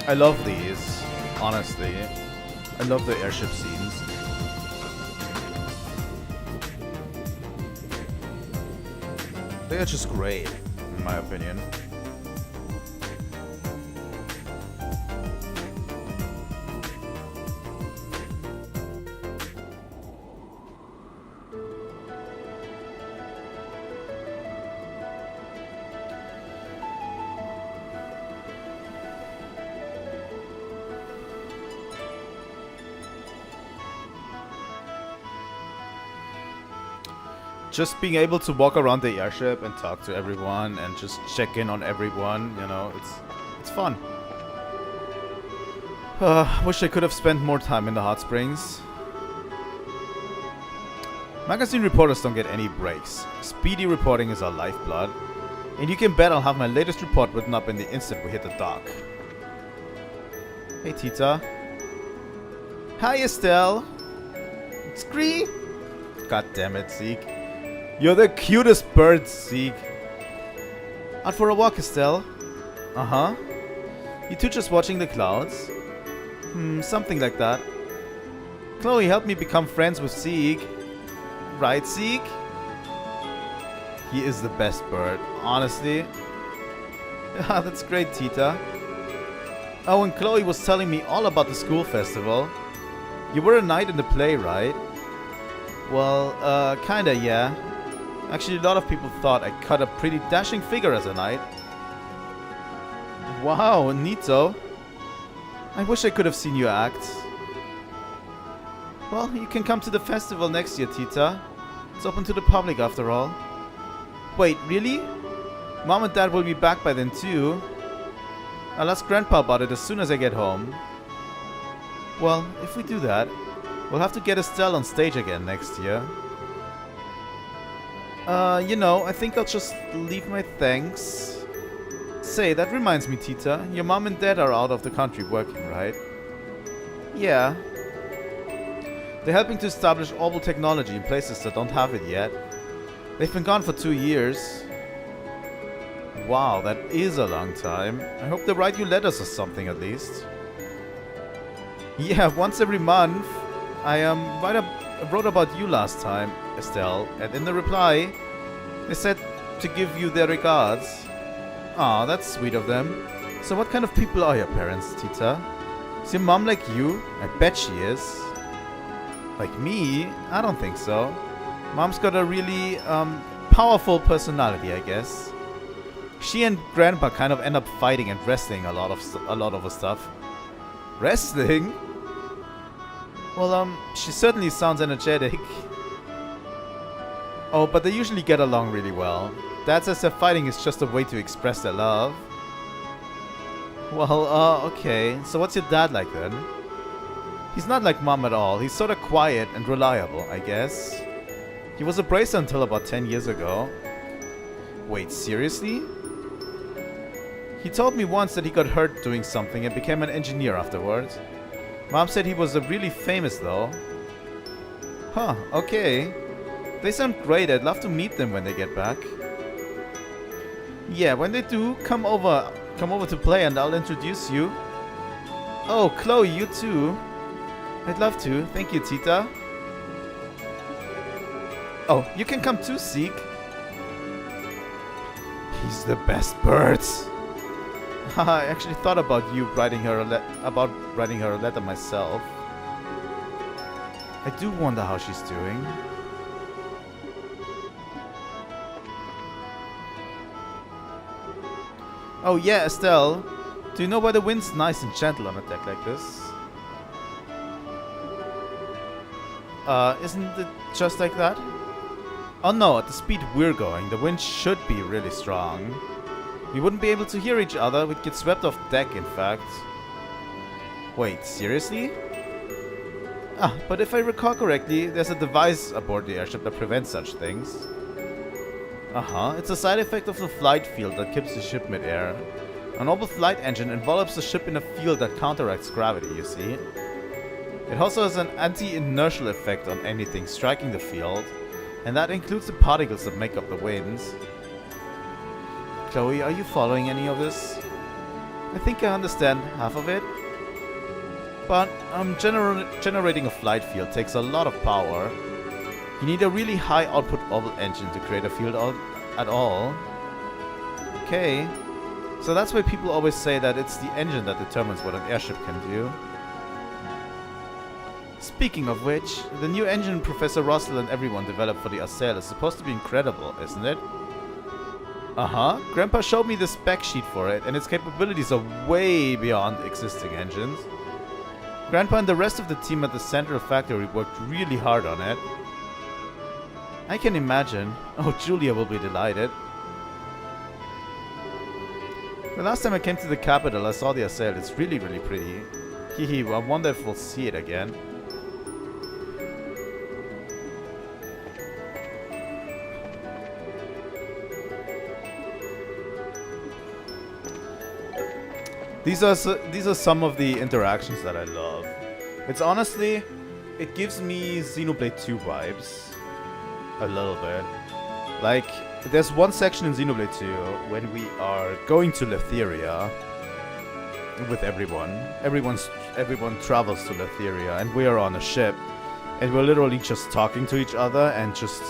I love these, honestly. I love the airship scenes. They are just great, in my opinion. Just being able to walk around the airship and talk to everyone and just check in on everyone, you know, it's fun. Wish I could have spent more time in the hot springs. Magazine reporters don't get any breaks. Speedy reporting is our lifeblood. And you can bet I'll have my latest report written up in the instant we hit the dock. Hey Tita. Hi Estelle. Scree. God damn it, Zeke. You're the cutest bird, Zeke. Out for a walk, Estelle? Uh-huh. You two just watching the clouds? Something like that. Chloe helped me become friends with Zeke. Right, Zeke? He is the best bird, honestly. Ah, that's great, Tita. Oh, and Chloe was telling me all about the school festival. You were a knight in the play, right? Well, kinda, yeah. Actually, a lot of people thought I cut a pretty dashing figure as a knight. Wow, neato. I wish I could have seen you act. Well, you can come to the festival next year, Tita. It's open to the public after all. Wait, really? Mom and Dad will be back by then too. I'll ask Grandpa about it as soon as I get home. Well, if we do that, we'll have to get Estelle on stage again next year. You know, I think I'll just leave my thanks. Say, that reminds me, Tita. Your mom and dad are out of the country working, right? Yeah. They're helping to establish orbital technology in places that don't have it yet. They've been gone for 2 years. Wow, that is a long time. I hope they write you letters or something at least. Yeah, once every month. I wrote about you last time, Estelle, and in the reply, they said to give you their regards. Aw, that's sweet of them. So what kind of people are your parents, Tita? Is your mom like you? I bet she is. Like me? I don't think so. Mom's got a really, powerful personality, I guess. She and Grandpa kind of end up fighting and wrestling a lot of the stuff. Wrestling? Well, she certainly sounds energetic. Oh, but they usually get along really well. Dad says their fighting is just a way to express their love. Well, okay. So what's your dad like then? He's not like Mom at all. He's sort of quiet and reliable, I guess. He was a bracer until about 10 years ago. Wait, seriously? He told me once that he got hurt doing something and became an engineer afterwards. Mom said he was really famous though. Huh, okay. They sound great. I'd love to meet them when they get back. Yeah, when they do, come over to play and I'll introduce you. Oh, Chloe, you too. I'd love to. Thank you, Tita. Oh, you can come too, Seek. He's the best bird. I actually thought about writing her a letter myself. I do wonder how she's doing. Oh yeah, Estelle. Do you know why the wind's nice and gentle on a deck like this? Isn't it just like that? Oh no, at the speed we're going, the wind should be really strong. We wouldn't be able to hear each other, we'd get swept off deck in fact. Wait, seriously? Ah, but if I recall correctly, there's a device aboard the airship that prevents such things. Uh-huh, it's a side effect of the flight field that keeps the ship mid-air. An orbital flight engine envelops the ship in a field that counteracts gravity, you see. It also has an anti-inertial effect on anything striking the field, and that includes the particles that make up the winds. Chloe, are you following any of this? I think I understand half of it. But generating a flight field takes a lot of power. You need a really high output orbital engine to create a field at all. Okay. So that's why people always say that it's the engine that determines what an airship can do. Speaking of which, the new engine Professor Russell and everyone developed for the Acel is supposed to be incredible, isn't it? Uh-huh. Grandpa showed me the spec sheet for it, and its capabilities are way beyond existing engines. Grandpa and the rest of the team at the Central Factory worked really hard on it. I can imagine. Oh, Julia will be delighted. The last time I came to the capital, I saw the Acel. It's really, really pretty. Hehe, I wonder if we'll see it again. These are some of the interactions that I love. It's honestly, it gives me Xenoblade 2 vibes. A little bit. Like, there's one section in Xenoblade 2 when we are going to Letheria with everyone. Everyone travels to Letheria and we are on a ship. And we're literally just talking to each other and just,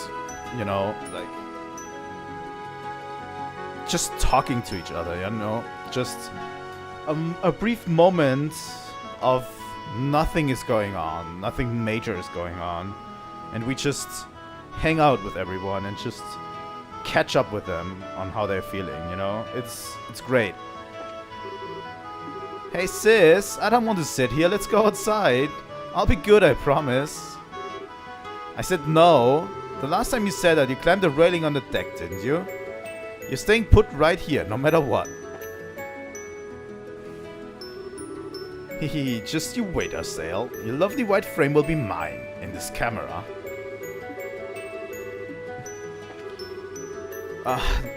you know, like... just talking to each other, you know? Just... a brief moment of nothing is going on, nothing major is going on, and we just hang out with everyone and just catch up with them on how they're feeling, you know? It's great. Hey sis, I don't want to sit here, let's go outside. I'll be good, I promise. I said no. The last time you said that, you climbed the railing on the deck, didn't you? You're staying put right here, no matter what. Hehe, just you wait, Acel. Your lovely white frame will be mine in this camera.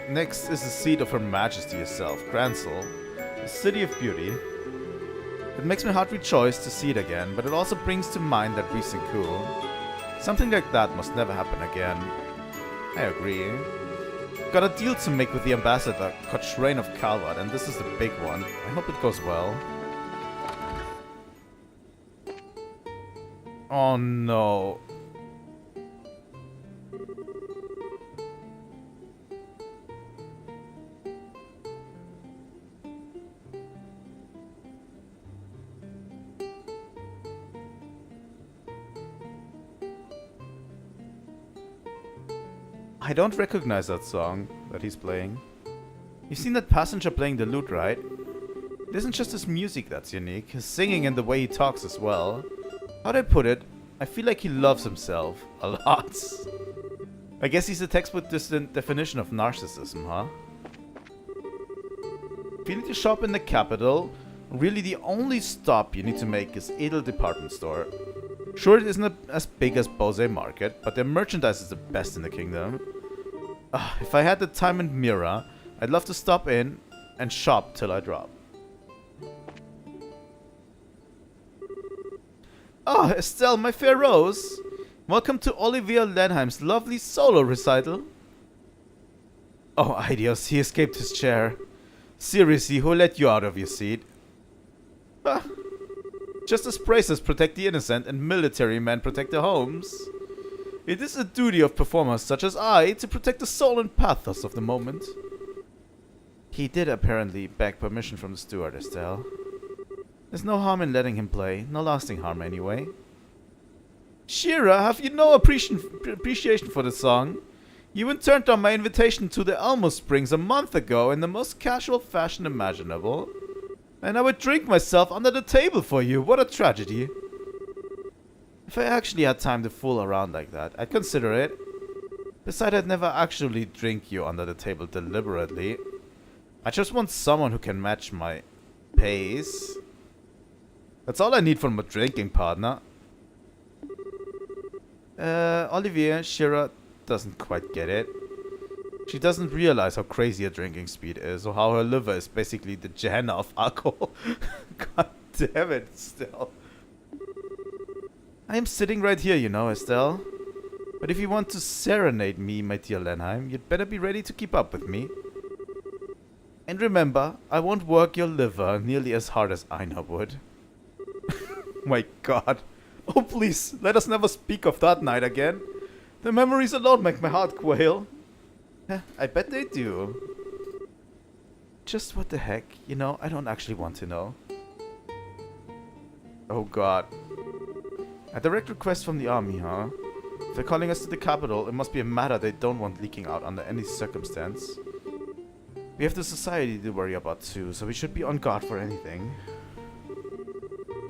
Next is the seat of Her Majesty herself, Grancel, the City of Beauty. It makes my heart rejoice to see it again, but it also brings to mind that recent coup. Something like that must never happen again. I agree. Got a deal to make with the ambassador, Cochrane of Calvert, and this is the big one. I hope it goes well. Oh no. I don't recognize that song that he's playing. You've seen that passenger playing the lute, right? It isn't just his music that's unique, his singing and the way he talks as well. How'd I put it? I feel like he loves himself a lot. I guess he's a textbook definition of narcissism, huh? If you need to shop in the capital, really the only stop you need to make is Edel Department Store. Sure, it isn't as big as Bose Market, but their merchandise is the best in the kingdom. If I had the time and Mira, I'd love to stop in and shop till I drop. Oh, Estelle, my fair rose! Welcome to Olivia Lenheim's lovely solo recital. Oh, Idios, he escaped his chair. Seriously, who let you out of your seat? Just as braces protect the innocent and military men protect their homes, it is a duty of performers such as I to protect the soul and pathos of the moment. He did apparently beg permission from the steward, Estelle. There's no harm in letting him play, no lasting harm anyway. Shira, have you no appreciation for the song? You even turned down my invitation to the Elmo Springs a month ago in the most casual fashion imaginable. And I would drink myself under the table for you. What a tragedy. If I actually had time to fool around like that, I'd consider it. Besides, I'd never actually drink you under the table deliberately. I just want someone who can match my pace. That's all I need from a drinking partner. Olivier, Shira doesn't quite get it. She doesn't realize how crazy her drinking speed is, or how her liver is basically the Gehenna of alcohol. God damn it, Estelle. I am sitting right here, you know, Estelle. But if you want to serenade me, my dear Lenheim, you'd better be ready to keep up with me. And remember, I won't work your liver nearly as hard as Aina would. My God. Oh, please, let us never speak of that night again. The memories alone make my heart quail. I bet they do. Just what the heck? You know, I don't actually want to know. Oh God. A direct request from the army, huh? If they're calling us to the capital, it must be a matter they don't want leaking out under any circumstance. We have the society to worry about too, so we should be on guard for anything.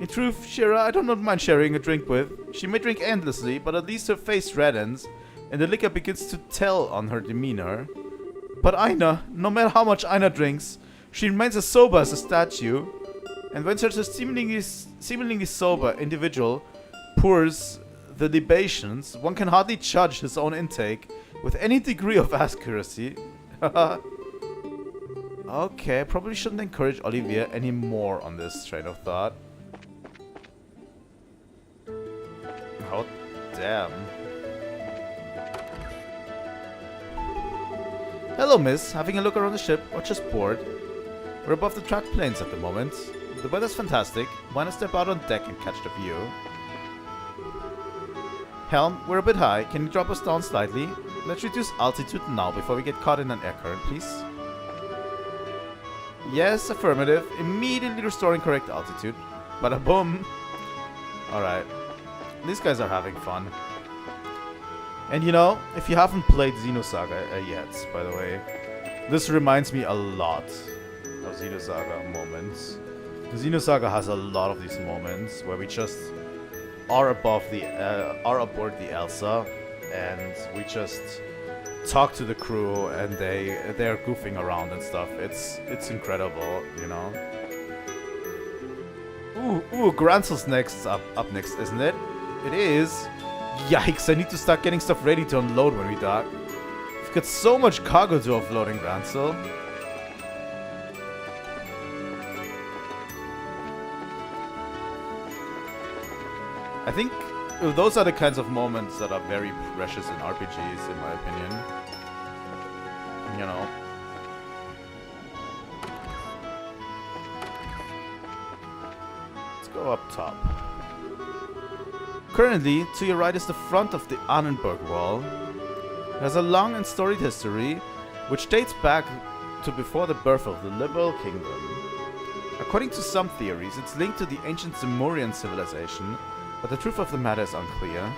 In truth, Shira, I do not mind sharing a drink with. She may drink endlessly, but at least her face reddens, and the liquor begins to tell on her demeanor. But Aina, no matter how much Aina drinks, she remains as sober as a statue. And when such a seemingly sober individual pours the libations, one can hardly judge his own intake with any degree of accuracy. Okay, I probably shouldn't encourage Olivia anymore on this train of thought. Oh, damn. Hello, miss. Having a look around the ship or just bored? We're above the tracked plains at the moment. The weather's fantastic. Why not step out on deck and catch the view? Helm, we're a bit high. Can you drop us down slightly? Let's reduce altitude now before we get caught in an air current, please. Yes, affirmative. Immediately restoring correct altitude. Bada boom. Alright. These guys are having fun. And you know, if you haven't played Xenosaga yet, by the way, this reminds me a lot of Xenosaga moments. Xenosaga has a lot of these moments where we just are aboard the Elsa, and we just talk to the crew, and they're goofing around and stuff. It's incredible, you know. Ooh, Grancel's up next, isn't it? It is. Yikes, I need to start getting stuff ready to unload when we dock. We've got so much cargo to offload in Grancel. I think those are the kinds of moments that are very precious in RPGs, in my opinion. You know. Let's go up top. Currently, to your right is the front of the Annenberg Wall. It has a long and storied history, which dates back to before the birth of the Liberal Kingdom. According to some theories, it's linked to the ancient Zemurian civilization, but the truth of the matter is unclear.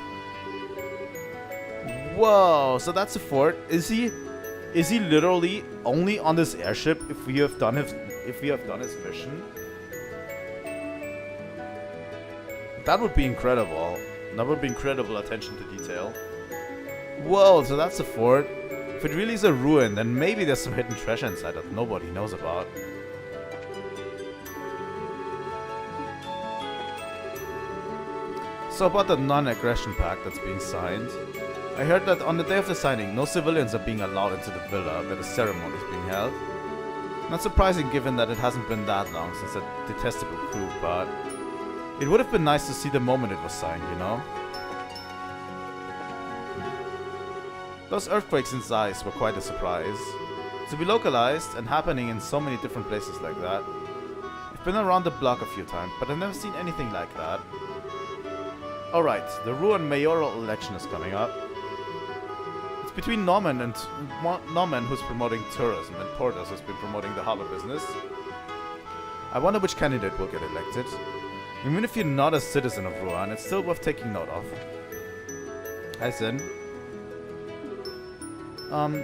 Whoa, so that's a fort. Is he literally only on this airship if we have done his mission? That would be incredible. That would be incredible attention to detail. Whoa, so that's a fort. If it really is a ruin, then maybe there's some hidden treasure inside that nobody knows about. So about the non-aggression pact that's being signed. I heard that on the day of the signing, no civilians are being allowed into the villa where the ceremony is being held. Not surprising given that it hasn't been that long since that detestable coup, but it would have been nice to see the moment it was signed, you know? Those earthquakes in Zeiss were quite a surprise. To be localized and happening in so many different places like that. I've been around the block a few times, but I've never seen anything like that. Alright, the Ruan mayoral election is coming up. It's between Norman, who's promoting tourism, and Portas, who's been promoting the harbor business. I wonder which candidate will get elected. Even if you're not a citizen of Ruan, it's still worth taking note of. Hi, Sin.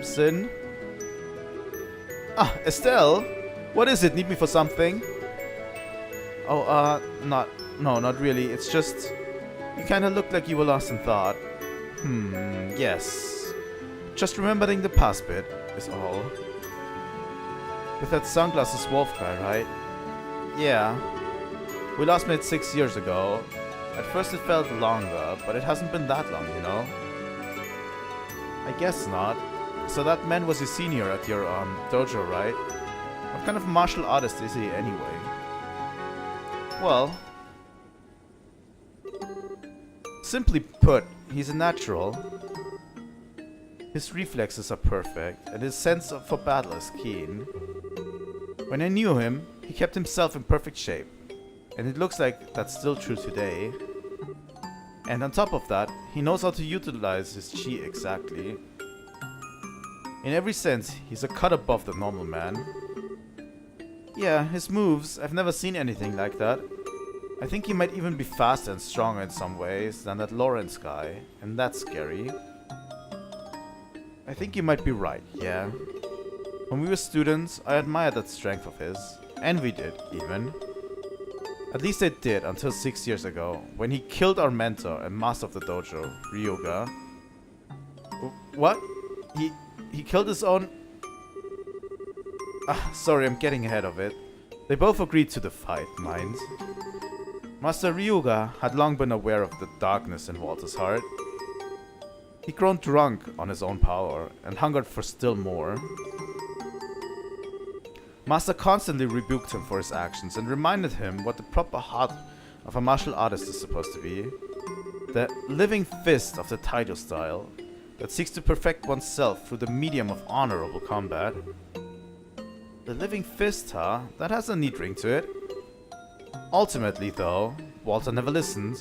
Sin? Ah, Estelle? What is it? Need me for something? Oh, no, not really. It's just, you kinda looked like you were lost in thought. Yes. Just remembering the past bit is all. With that sunglasses wolf guy, right? Yeah. We last met 6 years ago. At first it felt longer, but it hasn't been that long, you know? I guess not. So that man was your senior at your, dojo, right? What kind of martial artist is he anyway? Well, simply put, he's a natural. His reflexes are perfect, and his sense for battle is keen. When I knew him, he kept himself in perfect shape, and it looks like that's still true today. And on top of that, he knows how to utilize his chi exactly. In every sense, he's a cut above the normal man. Yeah, his moves, I've never seen anything like that. I think he might even be faster and stronger in some ways than that Lawrence guy, and that's scary. I think you might be right, yeah. When we were students, I admired that strength of his. And we did, even. At least I did until 6 years ago, when he killed our mentor and master of the dojo, Ryuga. What? He killed his own... sorry, I'm getting ahead of it. They both agreed to the fight, mind. Master Ryuga had long been aware of the darkness in Walter's heart. He'd grown drunk on his own power and hungered for still more. Master constantly rebuked him for his actions and reminded him what the proper heart of a martial artist is supposed to be. The living fist of the Taito style that seeks to perfect oneself through the medium of honorable combat. The living fist, huh? That has a neat ring to it. Ultimately, though, Walter never listened.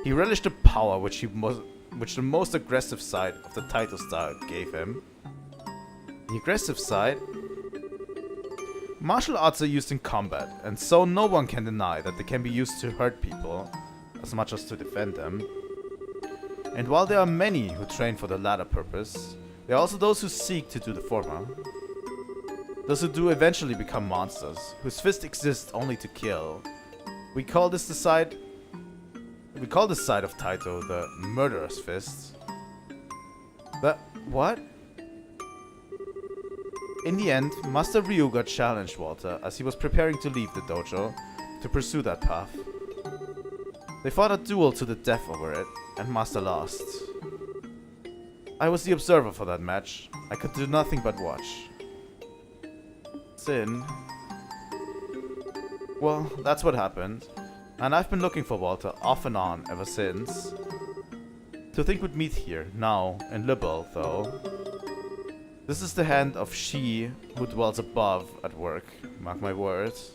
He relished the power which the most aggressive side of the Taito style gave him. The aggressive side? Martial arts are used in combat, and so no one can deny that they can be used to hurt people, as much as to defend them. And while there are many who train for the latter purpose, there are also those who seek to do the former. Those who do eventually become monsters, whose fist exists only to kill. We call this side of Taito the murderous fist. But what? In the end, Master Ryuga challenged Walter as he was preparing to leave the dojo to pursue that path. They fought a duel to the death over it, and Master lost. I was the observer for that match. I could do nothing but watch. Sin. Well, that's what happened. And I've been looking for Walter off and on ever since. To think we'd meet here, now, in Libel, though. This is the hand of she who dwells above at work, mark my words.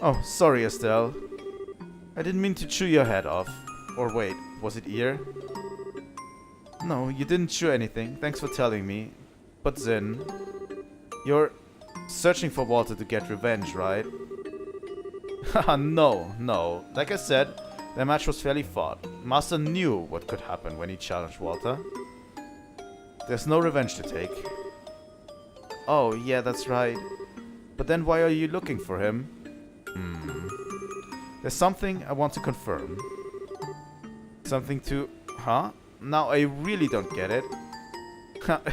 Oh, sorry, Estelle. I didn't mean to chew your head off. Or wait, was it ear? No, you didn't chew anything, thanks for telling me. But Zin, you're searching for Walter to get revenge, right? Haha, no. Like I said, Their match was fairly fought. Master knew what could happen when he challenged Walter. There's no revenge to take. Oh, yeah, that's right. But then why are you looking for him? There's something I want to confirm. Something to... Huh? Now I really don't get it.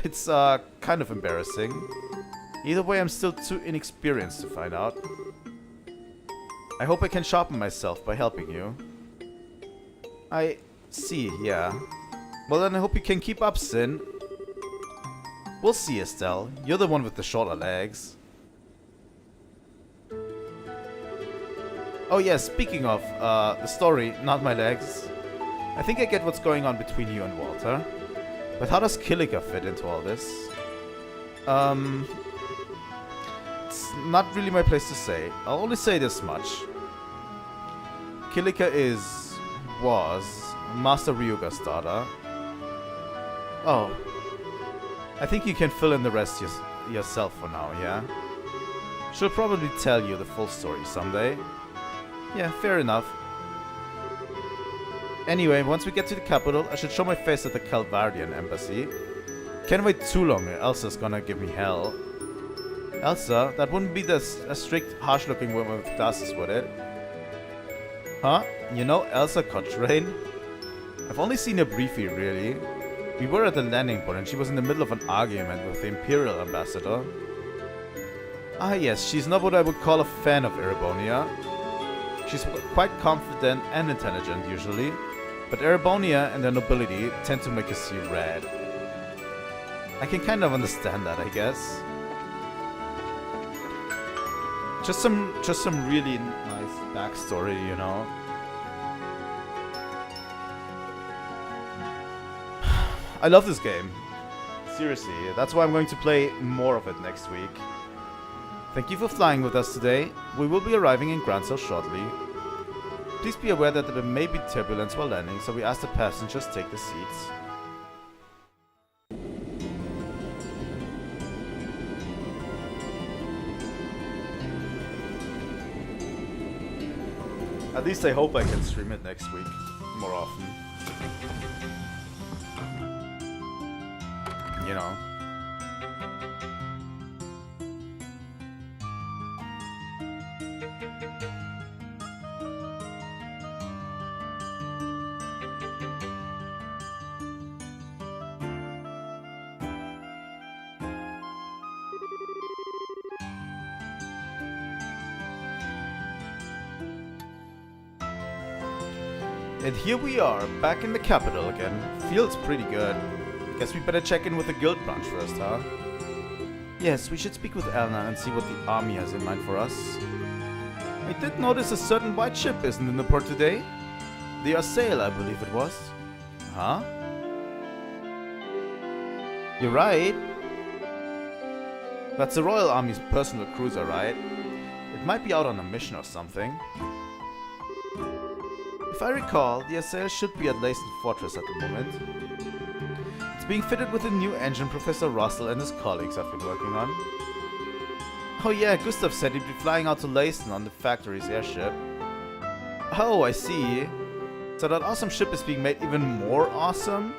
It's, kind of embarrassing. Either way, I'm still too inexperienced to find out. I hope I can sharpen myself by helping you. I see, yeah. Well then I hope you can keep up, Sin. We'll see, Estelle. You're the one with the shorter legs. Oh yeah, speaking of, the story, not my legs. I think I get what's going on between you and Walter. But how does Killiger fit into all this? It's not really my place to say. I'll only say this much. Killiger was Master Ryuga's daughter. Oh. I think you can fill in the rest yourself for now, yeah? She'll probably tell you the full story someday. Yeah, fair enough. Anyway, once we get to the capital, I should show my face at the Calvardian embassy. Can't wait too long or Elsa's gonna give me hell. Elsa? That wouldn't be a strict, harsh-looking woman with glasses, would it? Huh? You know Elsa Cochrane? I've only seen her briefly, really. We were at the landing port and she was in the middle of an argument with the Imperial Ambassador. Ah yes, she's not what I would call a fan of Erebonia. She's quite confident and intelligent, usually. But Erebonia and their nobility tend to make us see red. I can kind of understand that, I guess. Just some really nice backstory, you know. I love this game. Seriously, that's why I'm going to play more of it next week. Thank you for flying with us today. We will be arriving in Grancel shortly. Please be aware that there may be turbulence while landing, so we ask the passengers take the seats. At least I hope I can stream it next week more often. You know. And here we are, back in the capital again. Feels pretty good. Guess we better check in with the guild branch first, huh? Yes, we should speak with Elna and see what the army has in mind for us. I did notice a certain white ship isn't in the port today. The Arsail, I believe it was. Huh? You're right. That's the Royal Army's personal cruiser, right? It might be out on a mission or something. If I recall, the Arsail should be at Leysen Fortress at the moment. It's being fitted with a new engine Professor Russell and his colleagues have been working on. Oh yeah, Gustaf said he'd be flying out to Leysen on the factory's airship. Oh, I see. So that awesome ship is being made even more awesome?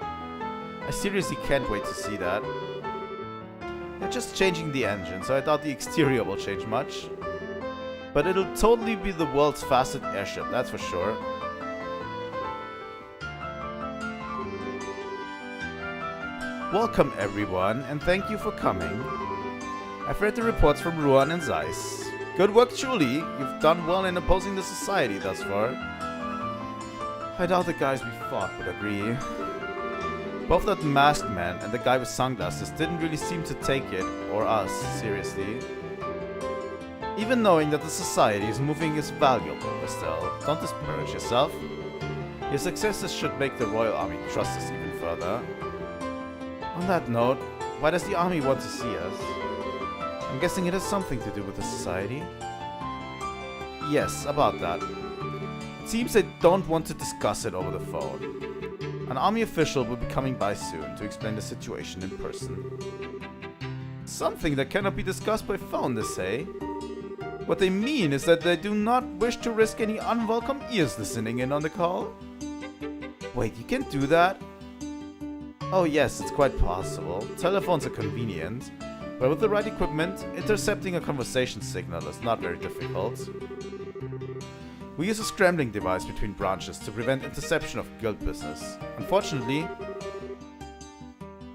I seriously can't wait to see that. They're just changing the engine, so I doubt the exterior will change much. But it'll totally be the world's fastest airship, that's for sure. Welcome everyone, and thank you for coming. I've read the reports from Ruan and Zeiss. Good work truly, you've done well in opposing the society thus far. I doubt the guys we fought would agree. Both that masked man and the guy with sunglasses didn't really seem to take it, or us, seriously. Even knowing that the society is moving is valuable, Estelle. Don't disparage yourself. Your successes should make the Royal Army trust us even further. On that note, why does the army want to see us? I'm guessing it has something to do with the society. Yes, about that. It seems they don't want to discuss it over the phone. An army official will be coming by soon to explain the situation in person. Something that cannot be discussed by phone, they say. What they mean is that they do not wish to risk any unwelcome ears listening in on the call. Wait, you can do that? Oh yes, it's quite possible. Telephones are convenient, but with the right equipment, intercepting a conversation signal is not very difficult. We use a scrambling device between branches to prevent interception of guild business. Unfortunately,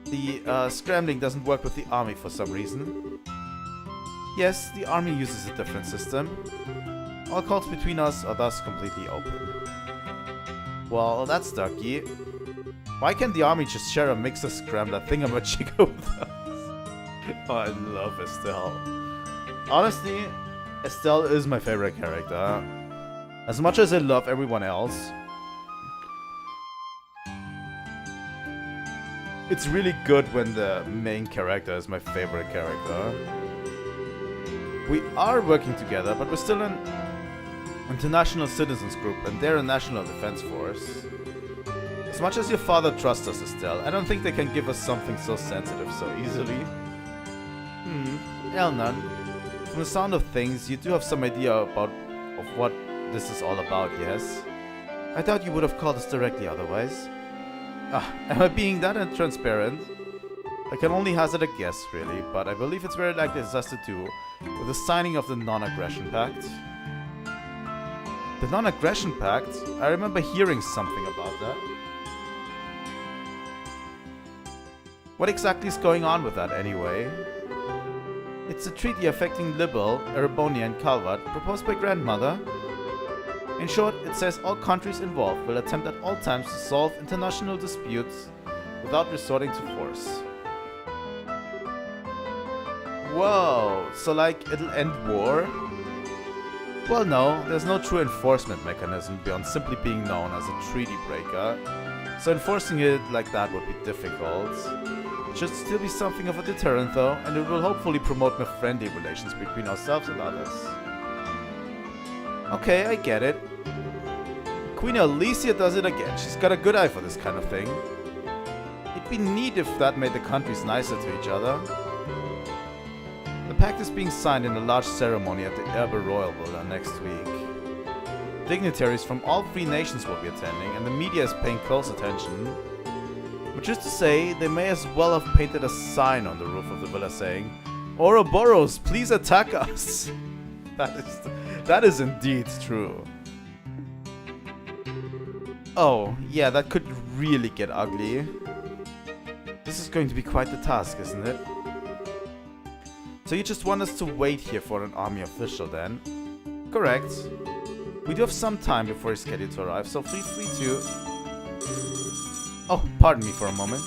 the scrambling doesn't work with the army for some reason. Yes, the army uses a different system. All calls between us are thus completely open. Well, that's ducky. Why can't the army just share a mixer scrambler thingamajig with us? Oh, I love Estelle. Honestly, Estelle is my favorite character. As much as I love everyone else, it's really good when the main character is my favorite character. We are working together, but we're still an international citizens group and they're a national defense force. As much as your father trusts us, Estelle, I don't think they can give us something so sensitive so easily. Elnan, from the sound of things, you do have some idea of what this is all about, yes? I thought you would have called us directly otherwise. Am I being that transparent? I can only hazard a guess, really, but I believe it's very likely it has to do with the signing of the Non-Aggression Pact. The Non-Aggression Pact? I remember hearing something about that. What exactly is going on with that, anyway? It's a treaty affecting Libel, Erebonia, and Calvat, proposed by Grandmother. In short, it says all countries involved will attempt at all times to solve international disputes without resorting to force. Whoa, so like it'll end war? Well no, there's no true enforcement mechanism beyond simply being known as a treaty breaker, so enforcing it like that would be difficult. It should still be something of a deterrent though, and it will hopefully promote more friendly relations between ourselves and others. Okay, I get it. Queen Alicia does it again. She's got a good eye for this kind of thing. It'd be neat if that made the countries nicer to each other. The pact is being signed in a large ceremony at the Alba Royal Villa next week. Dignitaries from all three nations will be attending, and the media is paying close attention. Which is to say, they may as well have painted a sign on the roof of the villa saying, "Ouroboros, please attack us!" That is indeed true. Oh, yeah, that could really get ugly. This is going to be quite the task, isn't it? So you just want us to wait here for an army official then? Correct. We do have some time before he's scheduled to arrive, so feel free to... Oh, pardon me for a moment.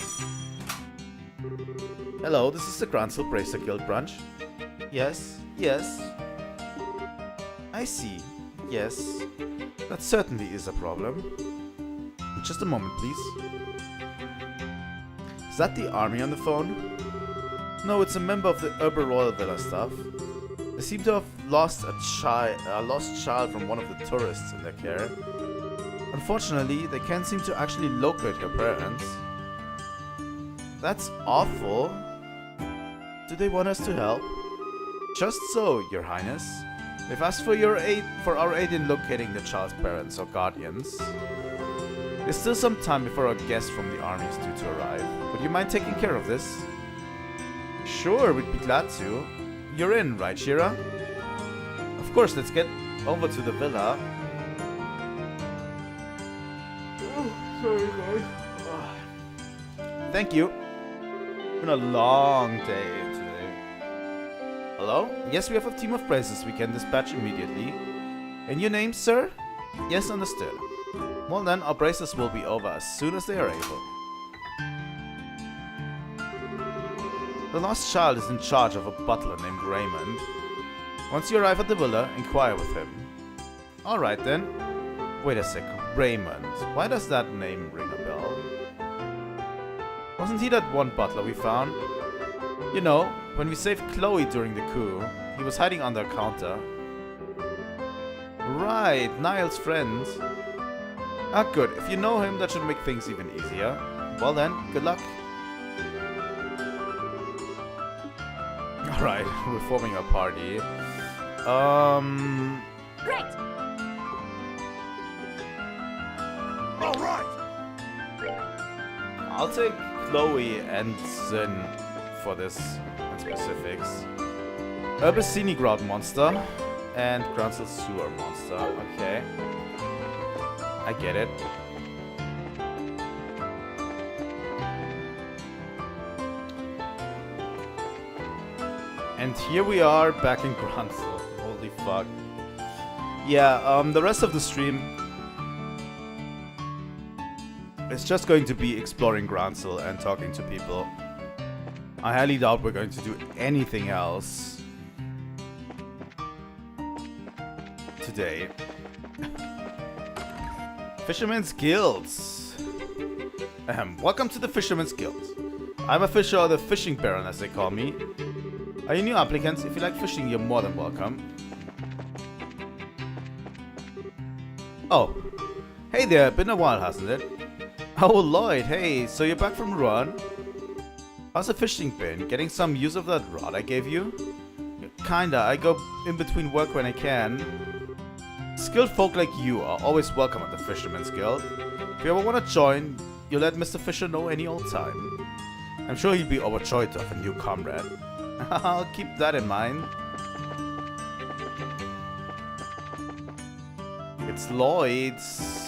Hello, this is the Grancel Bracer Guild branch. Yes, yes. I see. Yes. That certainly is a problem. Just a moment, please. Is that the army on the phone? No, it's a member of the Alba Royal Villa staff. They seem to have lost a lost child from one of the tourists in their care. Unfortunately, they can't seem to actually locate her parents. That's awful. Do they want us to help? Just so, Your Highness. They've asked for our aid in locating the child's parents or guardians. There's still some time before our guest from the army is due to arrive. Would you mind taking care of this? Sure, we'd be glad to. You're in, right, Shira? Of course, let's get over to the villa. Oh, sorry, guys. Thank you. It's been a long day today. Hello? Yes, we have a team of bracers we can dispatch immediately. And your name, sir? Yes, understood. Well then, our braces will be over as soon as they are able. The lost child is in charge of a butler named Raymond. Once you arrive at the villa, inquire with him. Alright then. Wait a sec, Raymond. Why does that name ring a bell? Wasn't he that one butler we found? You know, when we saved Chloe during the coup, he was hiding under a counter. Right, Niall's friend. Ah, good. If you know him, that should make things even easier. Well then, good luck. Alright, we're forming a party. Great! All right. I'll take Chloe and Zin for this in specifics. Urbicini Ground Monster and Grancel Sewer Monster. Okay. I get it. And here we are back in Grancel. Holy fuck. Yeah, the rest of the stream is just going to be exploring Grancel and talking to people. I highly doubt we're going to do anything else today. Fisherman's Guilds. Welcome to the Fisherman's Guild. I'm a fisher, or the fishing baron as they call me. Are you new applicants? If you like fishing, you're more than welcome. Oh. Hey there, been a while, hasn't it? Oh, Lloyd, hey, so you're back from Ruan? How's the fishing been? Getting some use of that rod I gave you? Kinda, I go in between work when I can. Skilled folk like you are always welcome at the Fisherman's Guild. If you ever want to join, you let Mr. Fisher know any old time. I'm sure he'll be overjoyed to have a new comrade. I'll keep that in mind. It's Lloyd's.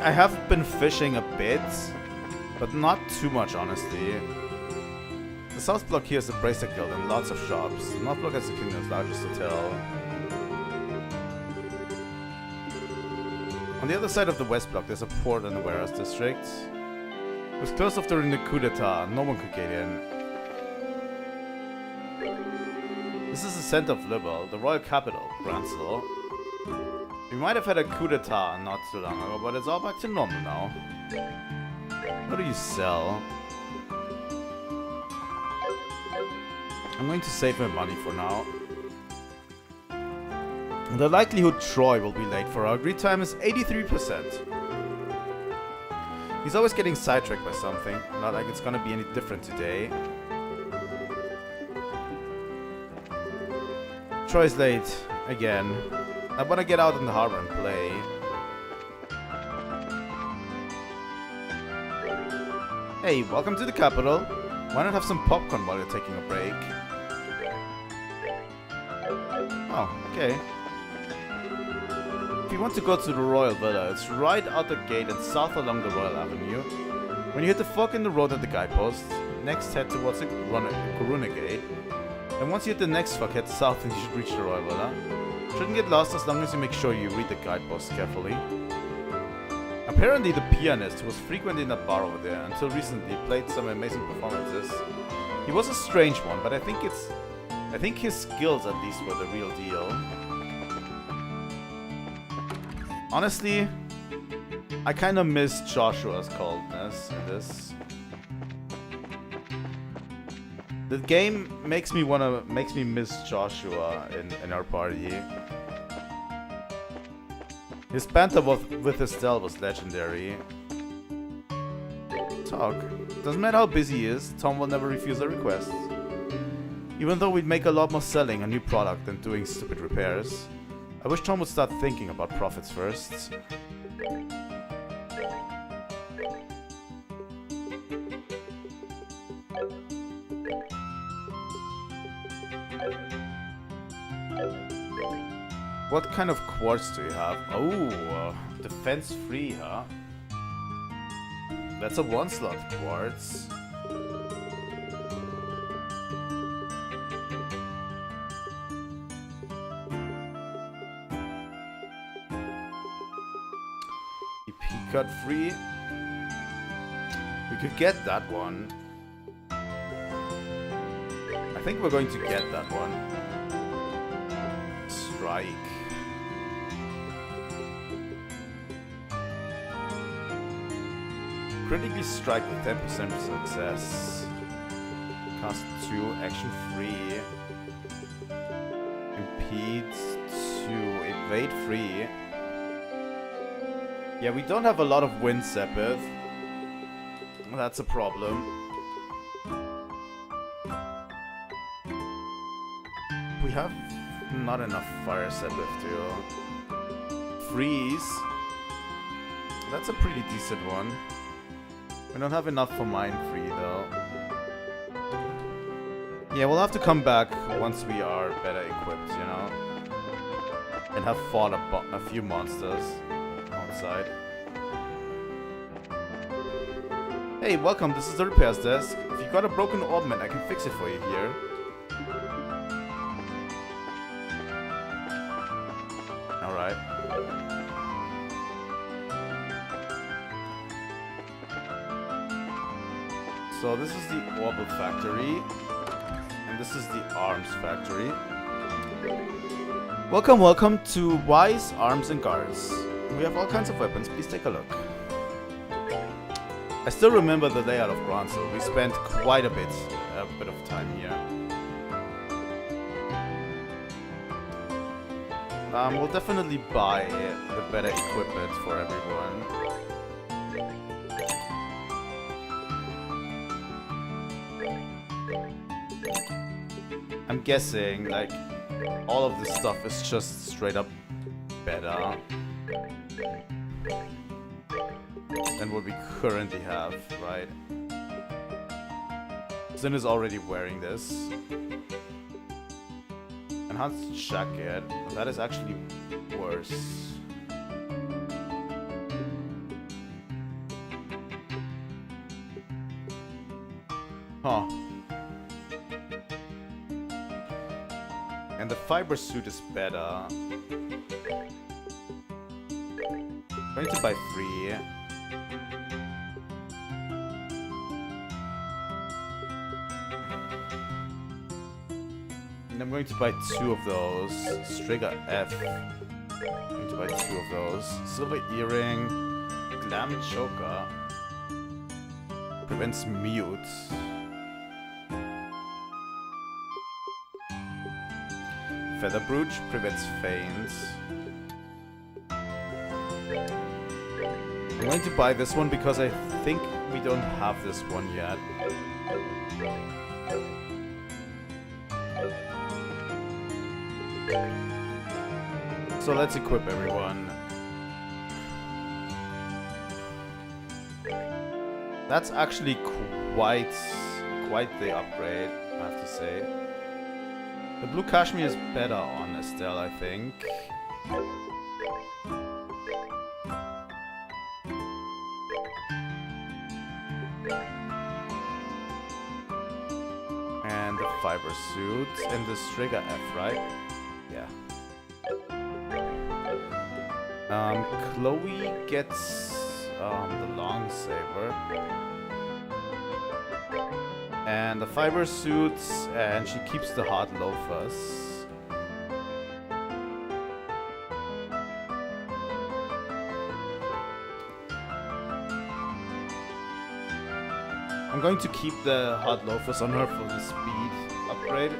I have been fishing a bit, but not too much, honestly. The south block here is the Bracer Guild and lots of shops. The north block has the kingdom's largest hotel. On the other side of the west block, there's a port and a warehouse district. It was closed off during the coup d'etat. No one could get in. This is the center of Liberal, the royal capital, Grancel. We might have had a coup d'etat not too long ago, but it's all back to normal now. What do you sell? I'm going to save my money for now. The likelihood Troy will be late for our agreed time is 83%. He's always getting sidetracked by something. Not like it's gonna be any different today. Troy's late. Again. I wanna get out in the harbor and play. Hey, welcome to the capital. Why not have some popcorn while you're taking a break? Oh, okay. If you want to go to the Royal Villa, it's right out the gate and south along the Royal Avenue. When you hit the fork in the road at the guidepost, next head towards the Corona Gate. And once you hit the next fork, head south and you should reach the Royal Villa. Shouldn't get lost as long as you make sure you read the guidepost carefully. Apparently the pianist, who was frequent in that bar over there until recently, played some amazing performances. He was a strange one, but I think his skills at least were the real deal. Honestly, I kind of miss Joshua's coldness in this. The game makes me miss Joshua in our party. His banter with Estelle was legendary. Talk. Doesn't matter how busy he is, Tom will never refuse a request. Even though we'd make a lot more selling a new product than doing stupid repairs. I wish Tom would start thinking about profits first. What kind of quartz do you have? Oh, defense free, huh? That's a one-slot quartz. Cut free. We could get that one. I think we're going to get that one. Strike. Critically strike with 10% success. Cost 2, action free. Impede 2, evade free. Yeah, we don't have a lot of wind sepith. That's a problem. We have not enough fire sepith to freeze. That's a pretty decent one. We don't have enough for mine free though. Yeah, we'll have to come back once we are better equipped, you know? And have fought a few monsters outside. Hey, welcome, this is the repairs desk. If you got a broken orbment, I can fix it for you here. Alright. So this is the Orbital Factory, and this is the Arms Factory. Welcome, welcome to Weiss Arms and Guards. We have all kinds of weapons, please take a look. I still remember the layout of Grancel. We spent quite a bit of time here. We'll definitely buy the better equipment for everyone. I'm guessing, like, all of this stuff is just straight up better than what we currently have, right? Zin is already wearing this. Enhanced jacket, that is actually worse. Huh. And the fiber suit is better. Going to buy 3. And I'm going to buy 2 of those. Strigger F. I'm going to buy 2 of those. Silver earring. Glam choker. Prevents mute. Feather brooch prevents feints. I'm going to buy this one because I think we don't have this one yet. So let's equip everyone. That's actually quite the upgrade, I have to say. The blue cashmere is better on Estelle, I think. And the fiber suit and the Strigger F, right? Yeah. Chloe gets the long saber and the fiber suits, and she keeps the hard loafers. I'm going to keep the hard loafers on her for the speed upgrade.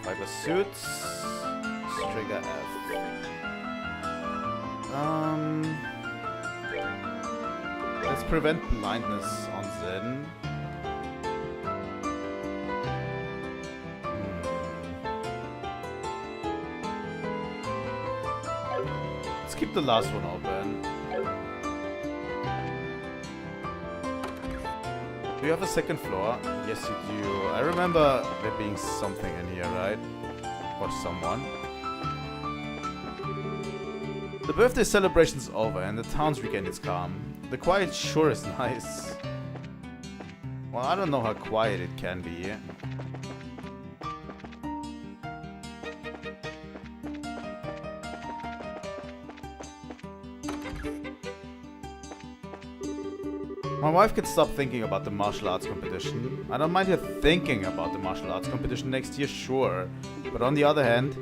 Fiber suits, Strigger F. Let's prevent blindness on Zen. Let's keep the last one open. Do you have a second floor? Yes, you do. I remember there being something in here, right? Or someone. The birthday celebration's over and the town's regained its calm. The quiet sure is nice. Well, I don't know how quiet it can be. My wife can stop thinking about the martial arts competition. I don't mind her thinking about the martial arts competition next year, sure. But on the other hand,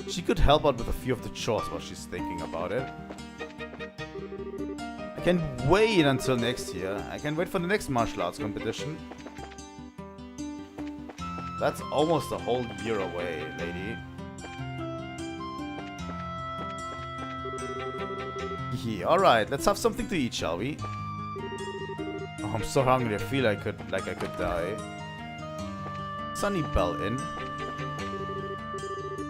she could help out with a few of the chores while she's thinking about it. I can wait until next year. I can wait for the next martial arts competition. That's almost a whole year away, lady. Yeah, alright, let's have something to eat, shall we? Oh, I'm so hungry, I feel I could die. Sunny Bell Inn.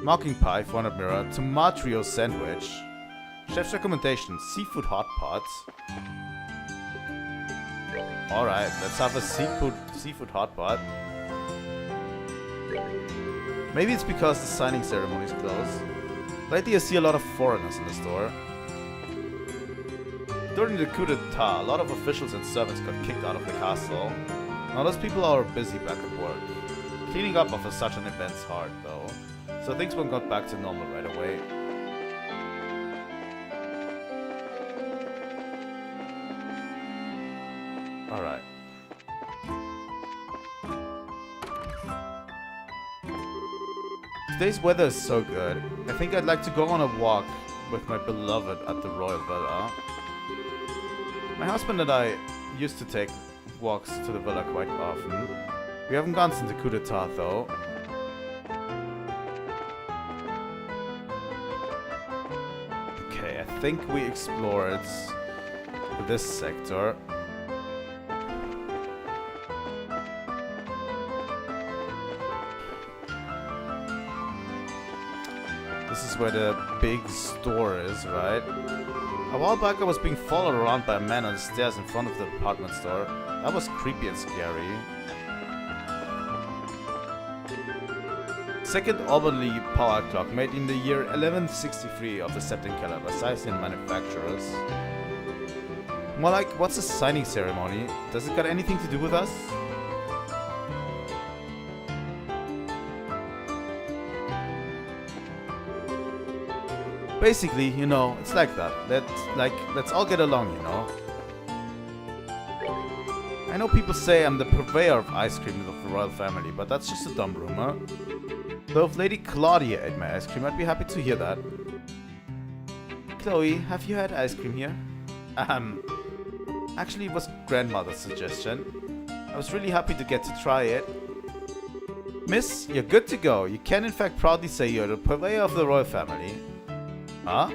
Marking pie, 400 mirror, tomato sandwich. Chef's recommendation, seafood hot pot. Alright, let's have a seafood hot pot. Maybe it's because the signing ceremony is closed. Lately I see a lot of foreigners in the store. During the coup d'etat, a lot of officials and servants got kicked out of the castle. Now those people are busy back at work. Cleaning up after such an event's hard, though. So things won't go back to normal right away. Alright. Today's weather is so good. I think I'd like to go on a walk with my beloved at the Royal Villa. My husband and I used to take walks to the villa quite often. We haven't gone since the coup d'etat, though. Okay, I think we explored this sector. This is where the big store is, right? A while back I was being followed around by a man on the stairs in front of the department store. That was creepy and scary. Second Alba power clock made in the year 1163 of the September by Zeiss manufacturers. More like, what's a signing ceremony? Does it got anything to do with us? Basically, you know, it's like that. Let's all get along, you know. I know people say I'm the purveyor of ice cream of the royal family, but that's just a dumb rumor. Though if Lady Claudia ate my ice cream, I'd be happy to hear that. Chloe, have you had ice cream here? Actually it was grandmother's suggestion. I was really happy to get to try it. Miss, you're good to go. You can in fact proudly say you're the purveyor of the royal family. Huh?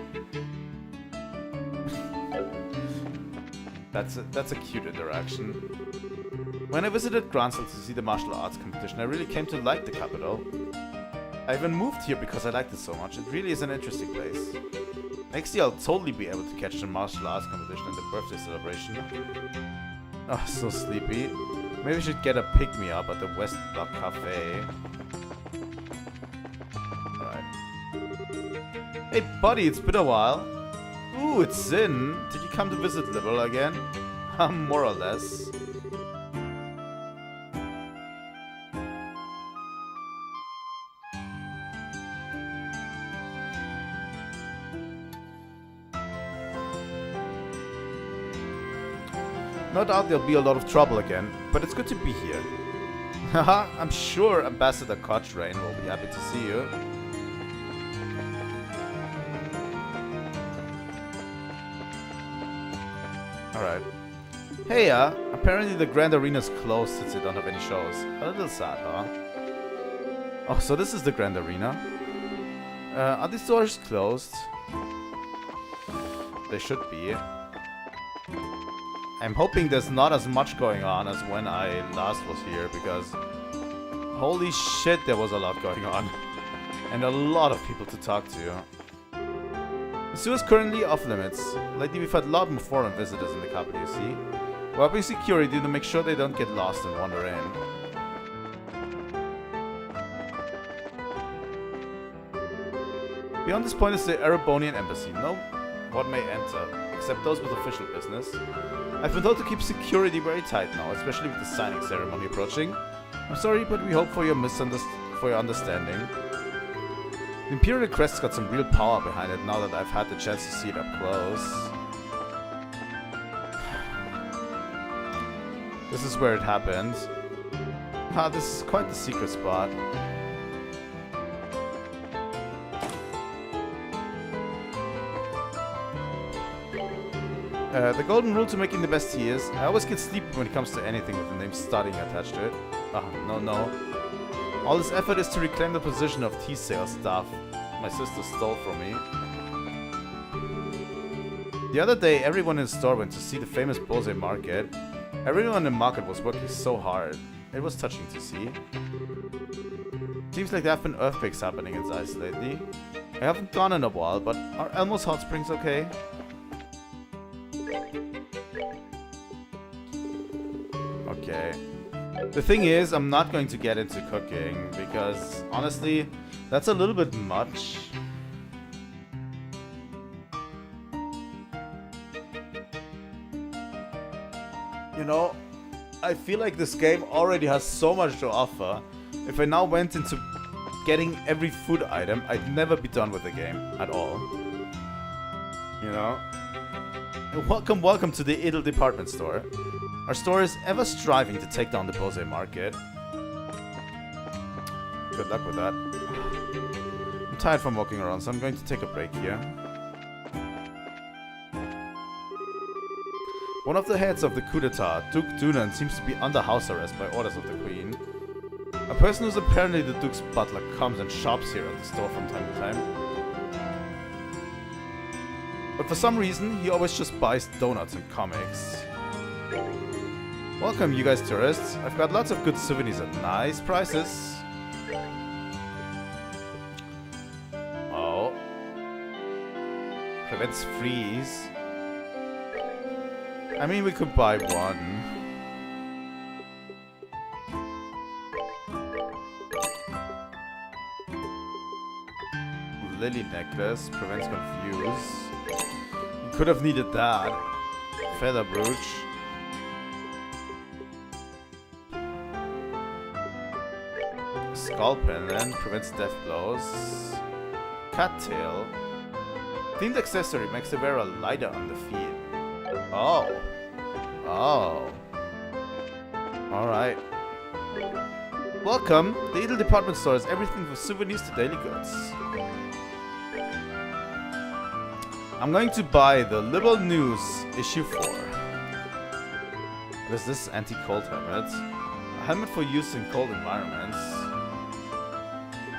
That's a cute interaction. When I visited Grancel to see the martial arts competition, I really came to like the capital. I even moved here because I liked it so much. It really is an interesting place. Next year I'll totally be able to catch the martial arts competition and the birthday celebration. Oh, so sleepy. Maybe I should get a pick-me-up at the West Block Cafe. Hey buddy, it's been a while. Ooh, it's Zin. Did you come to visit Liberal again? More or less. No doubt there'll be a lot of trouble again, but it's good to be here. Haha, I'm sure Ambassador Cochrane will be happy to see you. Alright. Hey, apparently the Grand Arena's closed since they don't have any shows. A little sad, huh? Oh, so this is the Grand Arena. Are these doors closed? They should be. I'm hoping there's not as much going on as when I last was here, because holy shit, there was a lot going on. And a lot of people to talk to. The zoo is currently off limits. Lately we've had a lot more foreign visitors in the capital, you see. We're upping security to make sure they don't get lost and wander in. Beyond this point is the Erebonian embassy. No one may enter, except those with official business. I've been told to keep security very tight now, especially with the signing ceremony approaching. I'm sorry, but we hope for your understanding. The Imperial Crest's got some real power behind it now that I've had the chance to see it up close. This is where it happened. Ah, this is quite the secret spot. The golden rule to making the best tea is, I always get sleepy when it comes to anything with the name studying attached to it. Ah, no. All this effort is to reclaim the position of tea sales staff my sister stole from me. The other day, everyone in the store went to see the famous Bose market. Everyone in the market was working so hard. It was touching to see. Seems like there have been earthquakes happening in Zeiss lately. I haven't gone in a while, but are Elmo's hot springs okay? Okay. The thing is, I'm not going to get into cooking, because, honestly, that's a little bit much. You know, I feel like this game already has so much to offer. If I now went into getting every food item, I'd never be done with the game at all. You know? Welcome to the Idle department store. Our store is ever striving to take down the Bose market. Good luck with that. I'm tired from walking around, so I'm going to take a break here. One of the heads of the coup d'etat, Duke Dunan, seems to be under house arrest by orders of the Queen. A person who's apparently the Duke's butler comes and shops here at the store from time to time. But for some reason, he always just buys donuts and comics. Welcome, you guys tourists. I've got lots of good souvenirs at nice prices. Oh. Prevents freeze. I mean, we could buy one. Lily necklace prevents confuse. You could have needed that. Feather brooch. Skull pendant prevents death blows. Cattail. Themed accessory makes the wearer lighter on the feet. Oh. Oh. Alright. Welcome. The Idle department store has everything from souvenirs to daily goods. I'm going to buy the Liberal News issue 4. What is this? Anti-cold helmet. A helmet for use in cold environments.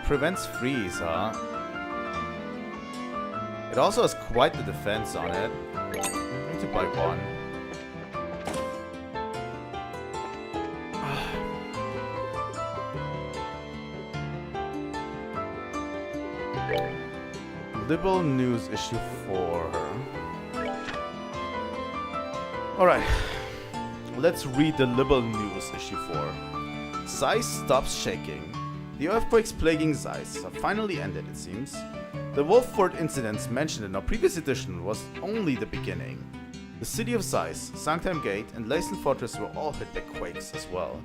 Prevents freeze, huh? It also has quite the defense on it. I'm going to buy one. Liberal News issue 4. Alright. Let's read the Liberal News issue 4. Zeiss stops shaking. The earthquakes plaguing Zeiss have finally ended, it seems. The Wolfford incidents mentioned in our previous edition was only the beginning. The city of Zeiss, Sanctum Gate, and Leysen Fortress were all hit by quakes as well,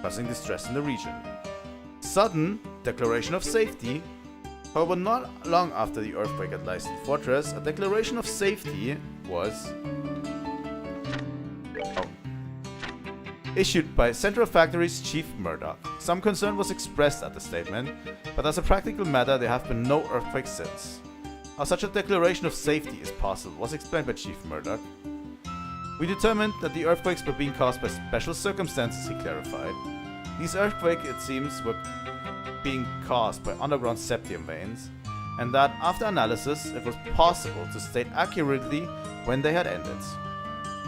causing distress in the region. Sudden declaration of safety. However, not long after the earthquake at Leysen Fortress, a declaration of safety was issued by Central Factory's Chief Murdoch. Some concern was expressed at the statement, but as a practical matter there have been no earthquakes since. How such a declaration of safety is possible was explained by Chief Murdoch. We determined that the earthquakes were being caused by special circumstances, he clarified. These earthquakes, it seems, were being caused by underground septium veins, and that after analysis it was possible to state accurately when they had ended.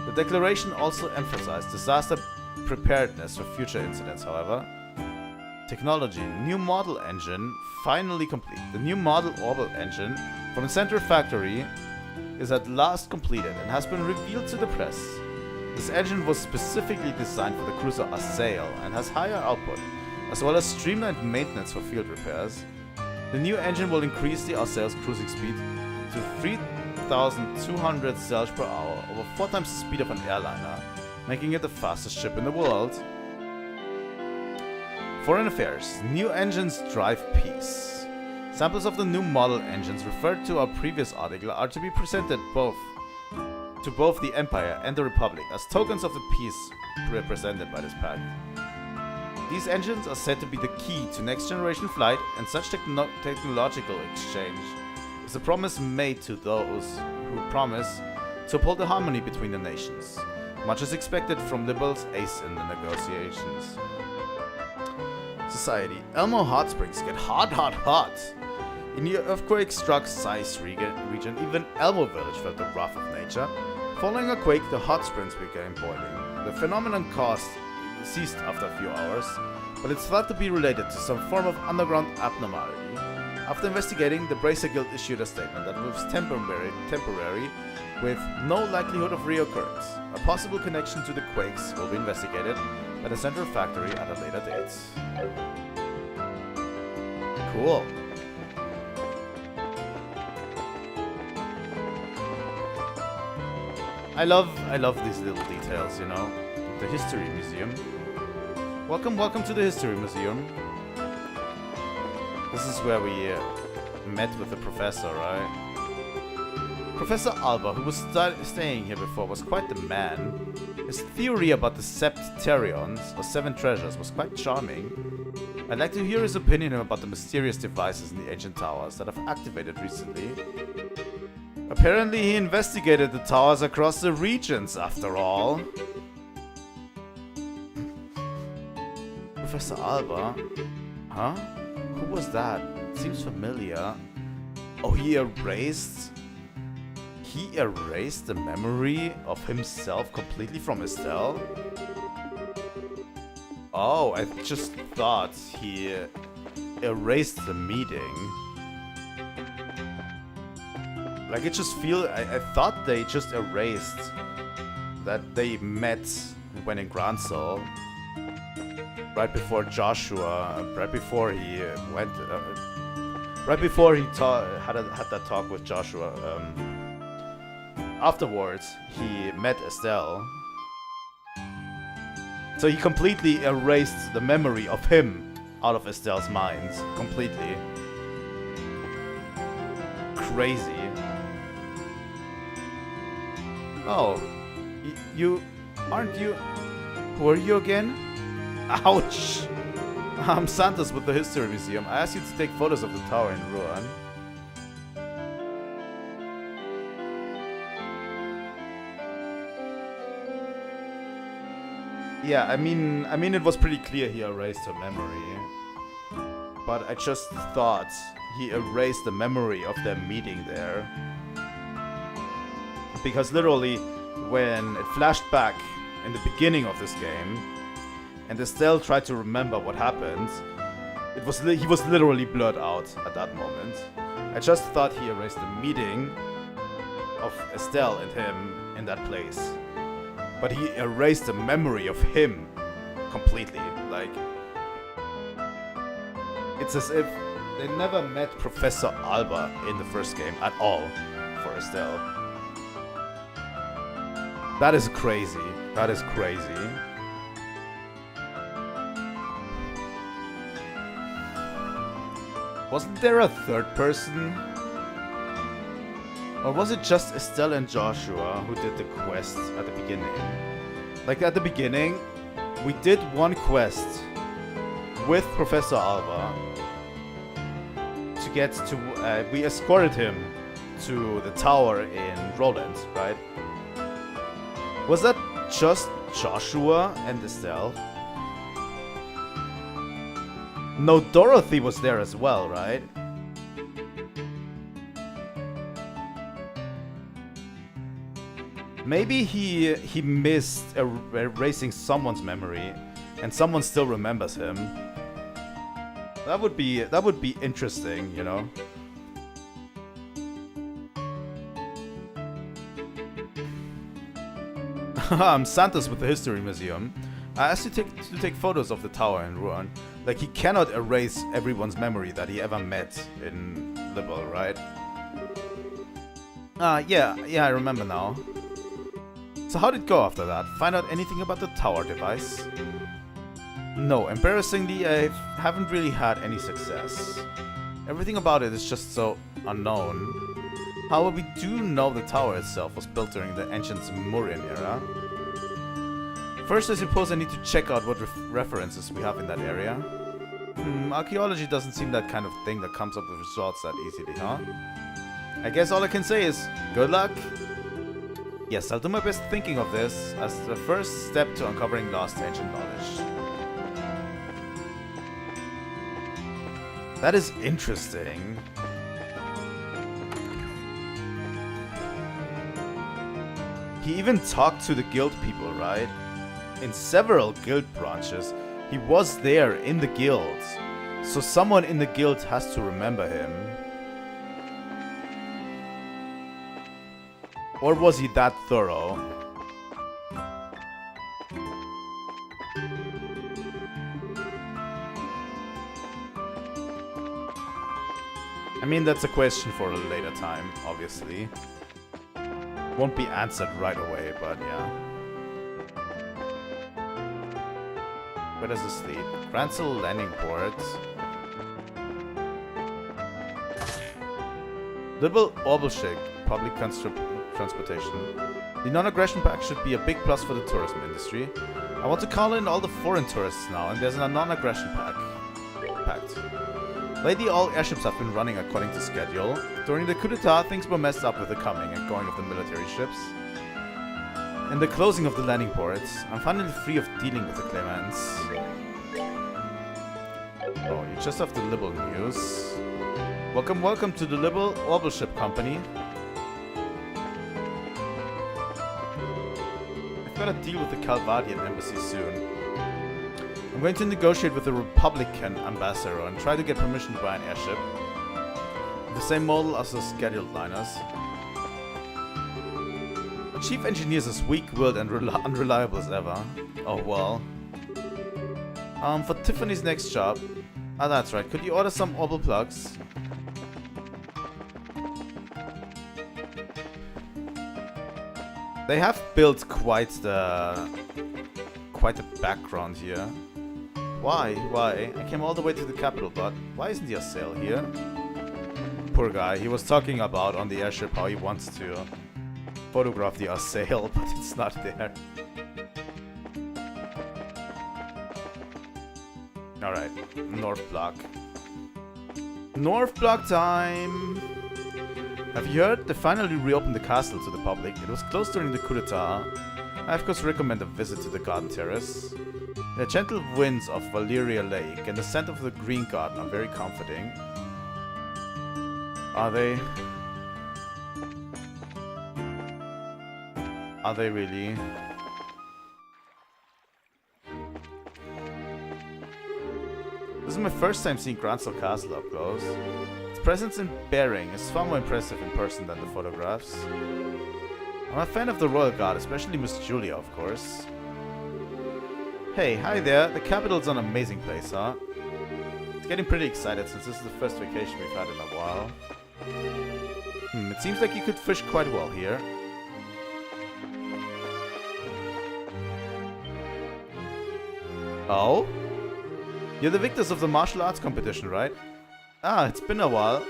The declaration also emphasized disaster preparedness for future incidents, however. Technology, new model engine, finally complete. The new model orbital engine from the Central Factory is at last completed and has been revealed to the press. This engine was specifically designed for the cruiser Assail and has higher output, as well as streamlined maintenance for field repairs. The new engine will increase the Assail's cruising speed to 3,200 sails per hour, over 4 times the speed of an airliner, making it the fastest ship in the world. Foreign Affairs. New engines drive peace. Samples of the new model engines referred to our previous article are to be presented to both the Empire and the Republic as tokens of the peace represented by this pact. These engines are said to be the key to next generation flight, and such technological exchange is a promise made to those who promise to uphold the harmony between the nations. Much is expected from Liberals' ace in the negotiations. Society. Elmo hot springs get hot, hot, hot. In the earthquake-struck Zeiss region, even Elmo Village felt the wrath of nature. Following a quake, the hot springs became boiling. The phenomenon ceased after a few hours, but it's thought to be related to some form of underground abnormality. After investigating, the Bracer Guild issued a statement that it was temporary, with no likelihood of reoccurrence. A possible connection to the quakes will be investigated by the Central Factory at a later date. Cool. I love these little details, you know. The History Museum. Welcome to the History Museum. This is where we met with the professor, right? Professor Alba, who was staying here before, was quite the man. His theory about the Septerions, or Seven Treasures, was quite charming. I'd like to hear his opinion about the mysterious devices in the ancient towers that have activated recently. Apparently he investigated the towers across the regions, after all. Professor Alba? Huh? Who was that? Seems familiar. Oh, he erased the memory of himself completely from Estelle? Oh, I just thought he erased the meeting. Like, it just I thought they just erased that they met when in Grancel. Right before Joshua, right before he went, right before he had that talk with Joshua. Afterwards, he met Estelle. So he completely erased the memory of him out of Estelle's mind. Completely. Crazy. Oh, you aren't you? Who are you again? Ouch! I'm Santos with the History Museum. I asked you to take photos of the tower in Ruan. Yeah, I mean, it was pretty clear he erased her memory. But I just thought he erased the memory of them meeting there. Because literally, when it flashed back in the beginning of this game, and Estelle tried to remember what happened, he was literally blurred out at that moment. I just thought he erased the meeting of Estelle and him in that place. But he erased the memory of him completely. Like, it's as if they never met Professor Alba in the first game at all for Estelle. That is crazy. That is crazy. Wasn't there a third person? Or was it just Estelle and Joshua who did the quest at the beginning? Like, at the beginning, we did one quest with Professor Alba to get to... we escorted him to the tower in Roland, right? Was that just Joshua and Estelle? No, Dorothy was there as well, right? Maybe he missed erasing someone's memory, and someone still remembers him. That would be interesting, you know. I'm Santos with the History Museum. I asked you to take photos of the tower in Ruan. Like, he cannot erase everyone's memory that he ever met in Liberal, right? Yeah, I remember now. So how did it go after that? Find out anything about the tower device? No, embarrassingly, I haven't really had any success. Everything about it is just so unknown. However, we do know the tower itself was built during the ancient Sumerian era. First, I suppose I need to check out what references we have in that area. Archaeology doesn't seem that kind of thing that comes up with results that easily, huh? I guess all I can say is, good luck! Yes, I'll do my best thinking of this as the first step to uncovering lost ancient knowledge. That is interesting. He even talked to the guild people, right? In several guild branches. He was there in the guild. So someone in the guild has to remember him. Or was he that thorough? I mean, that's a question for a later time, obviously. Won't be answered right away, but yeah. Where does this lead? Grancel landing port. Liberal orbital ship, public transportation. The non-aggression pact should be a big plus for the tourism industry. I want to call in all the foreign tourists now, and there's a non-aggression pact. Lately, all airships have been running according to schedule. During the coup d'etat, things were messed up with the coming and going of the military ships. And the closing of the landing ports, I'm finally free of dealing with the claimants. Oh, you just have the liberal news. Welcome, welcome to the Liberal Orbital Ship Company. I've got to deal with the Calvadian embassy soon. I'm going to negotiate with the Republican ambassador and try to get permission to buy an airship. The same model as the scheduled liners. The chief engineer is as weak-willed and unreliable as ever. Oh well. For Tiffany's next job. Ah, that's right. Could you order some orbital plugs? They have built quite the background here. Why? Why? I came all the way to the capital, but why isn't your sail here? Poor guy. He was talking about on the airship how he wants to photograph the sail, but it's not there. Alright. North Block. North Block time! Have you heard? They finally reopened the castle to the public. It was closed during the coup d'etat. I of course recommend a visit to the garden terrace. The gentle winds of Valeria Lake and the scent of the green garden are very comforting. Are they? Are they really? This is my first time seeing Grancel Castle up close. Its presence and bearing is far more impressive in person than the photographs. I'm a fan of the Royal Guard, especially Miss Julia, of course. Hey, hi there. The capital's an amazing place, huh? It's getting pretty excited since this is the first vacation we've had in a while. It seems like you could fish quite well here. Oh? You're the victors of the martial arts competition, right? Ah, it's been a while.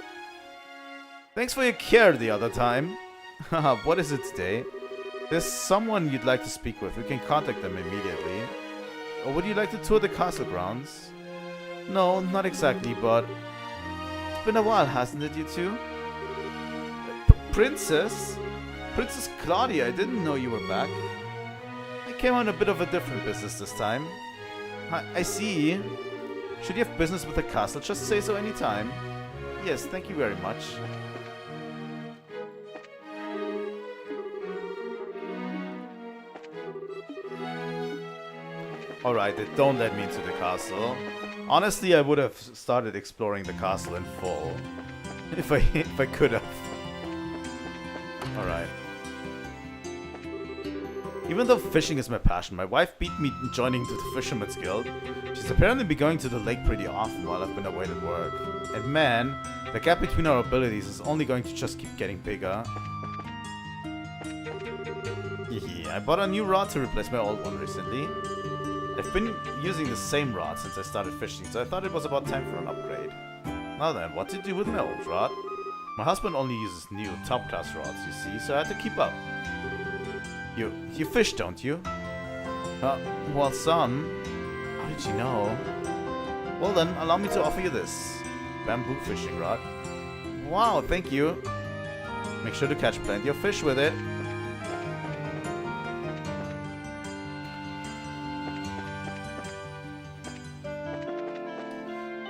Thanks for your care the other time. Haha, what is it today? There's someone you'd like to speak with. We can contact them immediately. Or would you like to tour the castle grounds? No, not exactly, but... It's been a while, hasn't it, you two? Princess? Princess Claudia, I didn't know you were back. I came on a bit of a different business this time. I see. Should you have business with the castle, just say so anytime. Yes, thank you very much. Alright, they don't let me into the castle. Honestly, I would have started exploring the castle in full. If I could have. Alright. Even though fishing is my passion, my wife beat me joining to the Fisherman's Guild. She's apparently been going to the lake pretty often while I've been away at work. And man, the gap between our abilities is only going to just keep getting bigger. I bought a new rod to replace my old one recently. I've been using the same rod since I started fishing, so I thought it was about time for an upgrade. Now then, what to do with my old rod? My husband only uses new top-class rods, you see, so I had to keep up. You fish, don't you? Well, some. How did you know? Well then, allow me to offer you this bamboo fishing rod. Wow, thank you. Make sure to catch plenty of fish with it.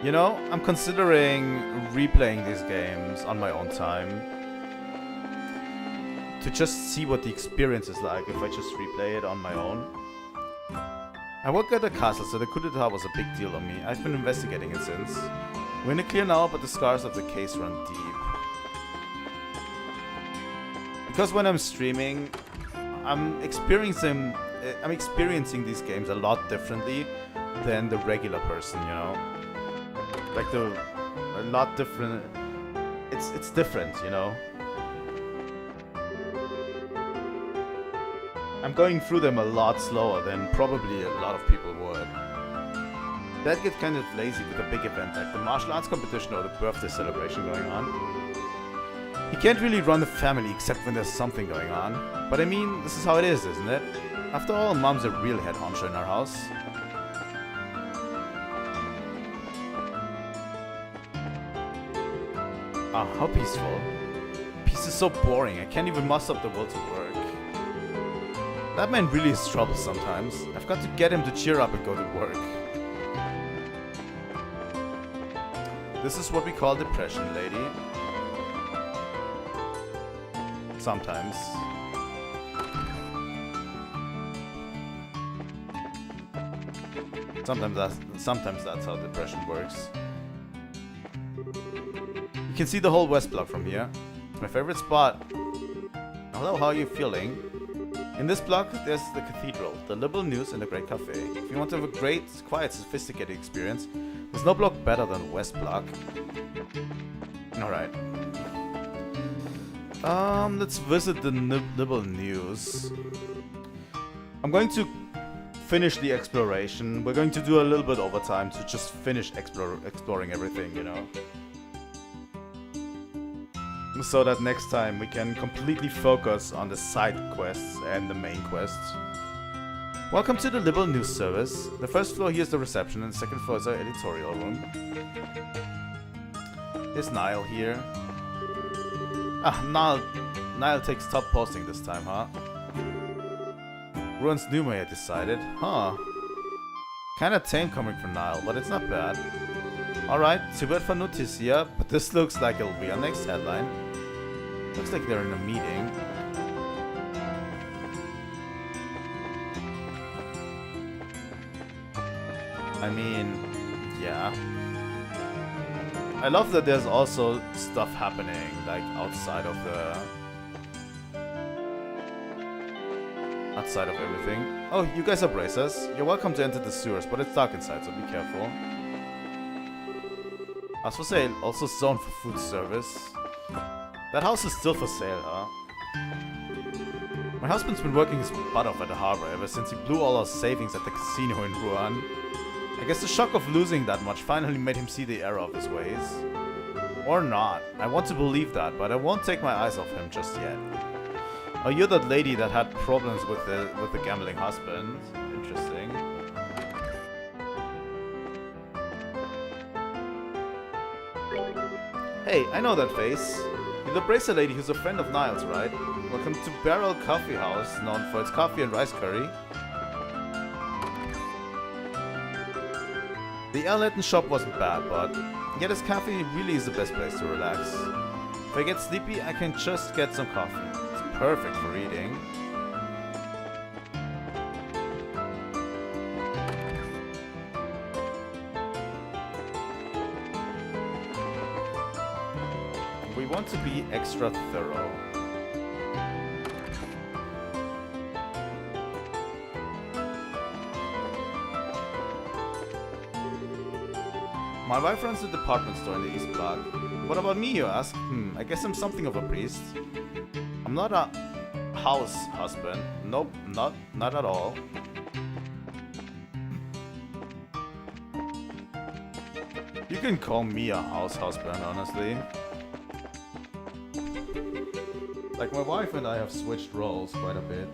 You know, I'm considering replaying these games on my own time. to just see what the experience is like if I just replay it on my own. I work at a castle, so the coup d'etat was a big deal on me. I've been investigating it since. We're in the clear now, but the scars of the case run deep. Because when I'm streaming, I'm experiencing these games a lot differently than the regular person, you know? Like a lot different. It's different, you know? I'm going through them a lot slower than probably a lot of people would. That gets kind of lazy with a big event like the martial arts competition or the birthday celebration going on. You can't really run a family except when there's something going on. But I mean, this is how it is, isn't it? After all, Mom's a real head honcho in our house. Ah, how peaceful. Peace is so boring, I can't even muster up the will to work. That man really has trouble sometimes. I've got to get him to cheer up and go to work. This is what we call depression, lady. Sometimes. Sometimes that's how depression works. You can see the whole West Block from here. It's my favorite spot. Hello, how are you feeling? In this block, there's the cathedral, the liberal news, and the great cafe. If you want to have a great, quiet, sophisticated experience, there's no block better than West Block. Alright. Let's visit the liberal news. I'm going to finish the exploration. We're going to do a little bit overtime to just finish exploring everything, you know? So that next time we can completely focus on the side quests and the main quests. Welcome to the Liberal News Service. The first floor here is the reception and the second floor is our editorial room. Is Niall here? Ah, Niall takes top posting this time, huh? Ruan's new mayor decided. Huh. Kinda tame coming from Niall, but it's not bad. Alright, too bad for Noticia, but this looks like it'll be our next headline. Looks like they're in a meeting. I mean, yeah. I love that there's also stuff happening, like, outside of everything. Oh, you guys are bracers. You're welcome to enter the sewers, but it's dark inside, so be careful. As for sale, also zoned for food service. That house is still for sale, huh? My husband's been working his butt off at the harbor ever since he blew all our savings at the casino in Ruan. I guess the shock of losing that much finally made him see the error of his ways. Or not. I want to believe that, but I won't take my eyes off him just yet. Oh, you're that lady that had problems with the gambling husband. Interesting. Hey, I know that face. You're the bracer lady who's a friend of Niall's, right? Welcome to Barrel Coffee House, known for its coffee and rice curry. The Aladdin shop wasn't bad, but yeah, this cafe really is the best place to relax. If I get sleepy, I can just get some coffee. It's perfect for reading. We want to be extra thorough. My wife runs a department store in the East Block. What about me, you ask? I guess I'm something of a priest. I'm not a house husband. Nope, not at all. You can call me a house husband, honestly. Like, my wife and I have switched roles quite a bit.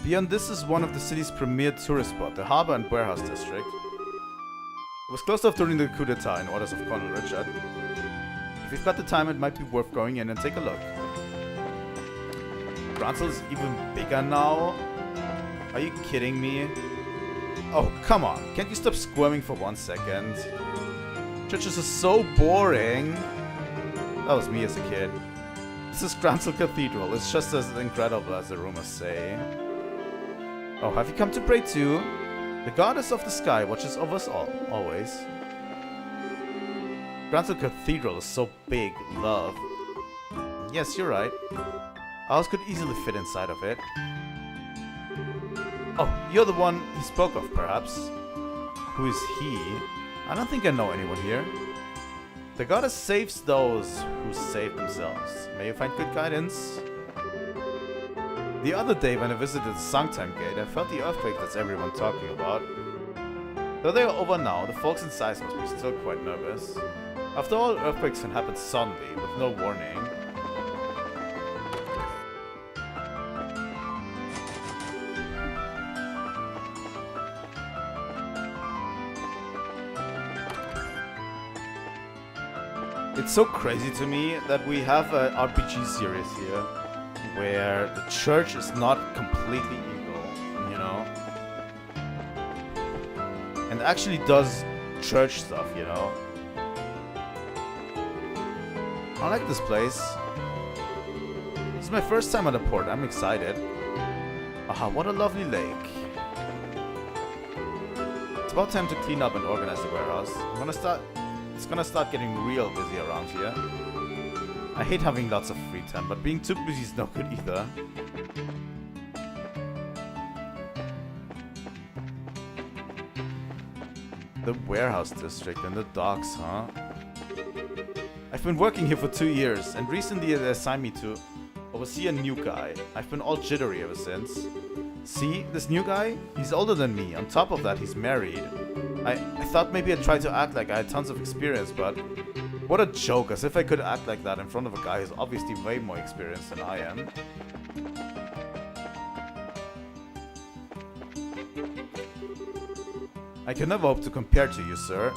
Beyond this is one of the city's premier tourist spots, the Harbor and Warehouse District. It was closed off during the coup d'etat in orders of Colonel Richard. If you've got the time, it might be worth going in and take a look. Grancel is even bigger now? Are you kidding me? Oh, come on. Can't you stop squirming for 1 second? Churches are so boring. That was me as a kid. This is Grancel Cathedral. It's just as incredible as the rumors say. Oh, have you come to pray too? The goddess of the sky watches over us all, always. Grancel Cathedral is so big, love. Yes, you're right. Ours could easily fit inside of it. Oh, you're the one he spoke of, perhaps. Who is he? I don't think I know anyone here. The goddess saves those who save themselves. May you find good guidance. The other day when I visited the Sangtime Gate, I felt the earthquake that's everyone talking about. Though they are over now, the folks in Zeiss must be still quite nervous. After all, earthquakes can happen suddenly, with no warning. It's so crazy to me that we have an RPG series here where the church is not completely evil, you know? And actually does church stuff, you know? I like this place. This is my first time at the port. I'm excited. Aha, what a lovely lake. It's about time to clean up and organize the warehouse. It's gonna start getting real busy around here. I hate having lots of free time, but being too busy is no good either. The warehouse district and the docks, huh? I've been working here for 2 years, and recently they assigned me to oversee a new guy. I've been all jittery ever since. See, this new guy? He's older than me. On top of that, he's married. I thought maybe I'd try to act like I had tons of experience, but what a joke, as if I could act like that in front of a guy who's obviously way more experienced than I am. I can never hope to compare to you, sir.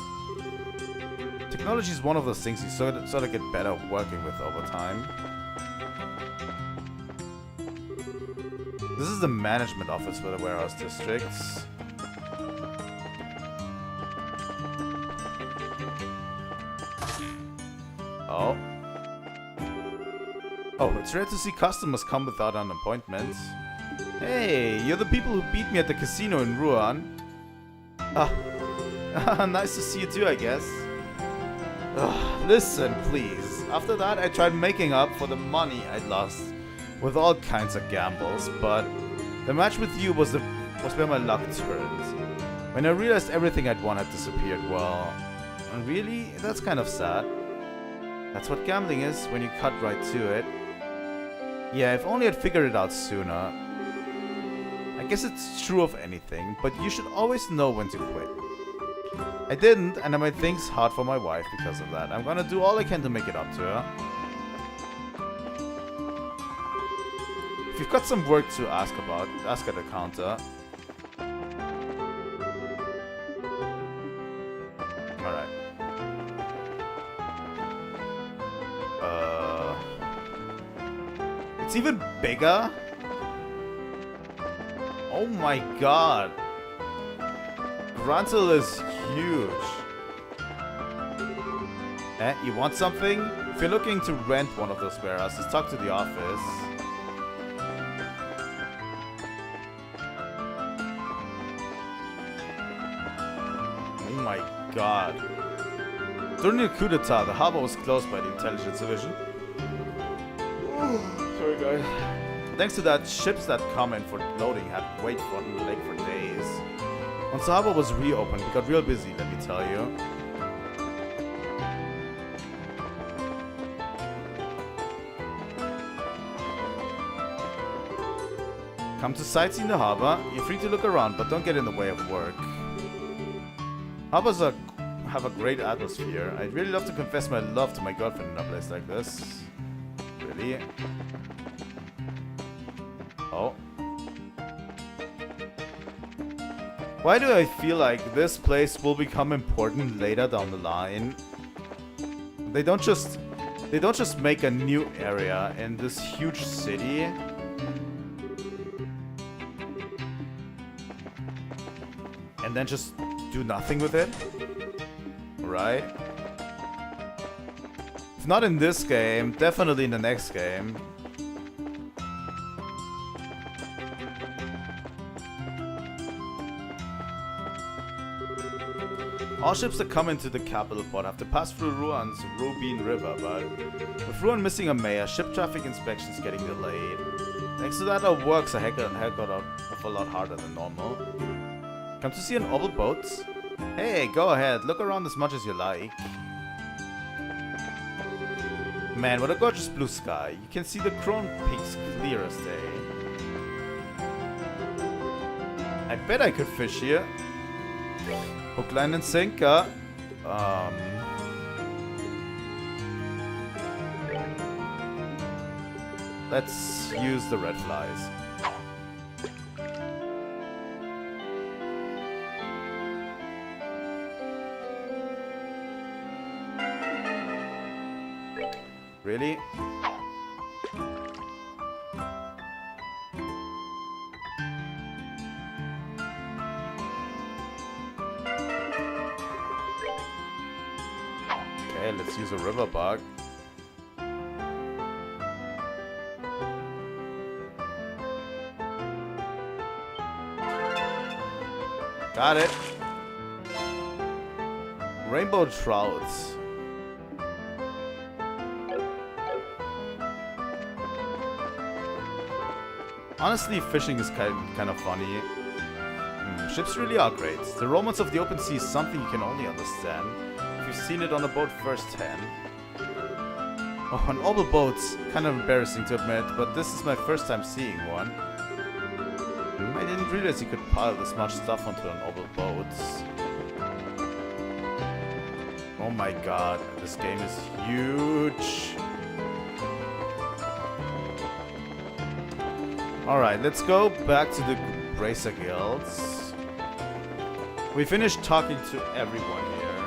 Technology is one of those things you sort of get better working with over time. This is the management office for the warehouse districts. Oh. Oh, it's rare to see customers come without an appointment. Hey, you're the people who beat me at the casino in Ruan. Ah, nice to see you too, I guess. Listen, please. After that, I tried making up for the money I'd lost with all kinds of gambles, but the match with you was where my luck turned. When I realized everything I'd won had disappeared, well, really, that's kind of sad. That's what gambling is, when you cut right to it. Yeah, if only I'd figured it out sooner. I guess it's true of anything, but you should always know when to quit. I didn't, and I made things hard for my wife because of that. I'm gonna do all I can to make it up to her. If you've got some work to ask about, ask at the counter. Alright. It's even bigger? Oh my god. Grancel is huge. You want something? If you're looking to rent one of those warehouses, talk to the office. Oh my god. During the coup d'etat, the harbor was closed by the intelligence division. Sorry guys. Thanks to that, ships that come in for loading had to wait for the lake for days. Once the harbor was reopened, we got real busy, let me tell you. Come to sightsee in the harbor. You're free to look around, but don't get in the way of work. Harbors have a great atmosphere. I'd really love to confess my love to my girlfriend in a place like this. Really? Oh. Why do I feel like this place will become important later down the line? They don't just make a new area in this huge city. And then just do nothing with it? Right? If not in this game, definitely in the next game. All ships that come into the capital port have to pass through Ruan's Ruan River, but with Ruan missing a mayor, ship traffic inspections getting delayed. Thanks to that, our work's a heck of a lot harder than normal. Come to see an Alba boat? Hey, go ahead, look around as much as you like. Man, what a gorgeous blue sky. You can see the Crown Peaks clear as day. I bet I could fish here. Hook, line, and sinker. Let's use the red flies. Really? Okay, let's use a river bug. Got it. Rainbow trouts. Honestly, fishing is kind of funny. Ships really are great. The romance of the open sea is something you can only understand if you've seen it on a boat firsthand. Oh, an Alba boat's kind of embarrassing to admit, but this is my first time seeing one. I didn't realize you could pile this much stuff onto an Alba boat. Oh my god, this game is huge. Alright, let's go back to the Bracer Guilds. We finished talking to everyone here.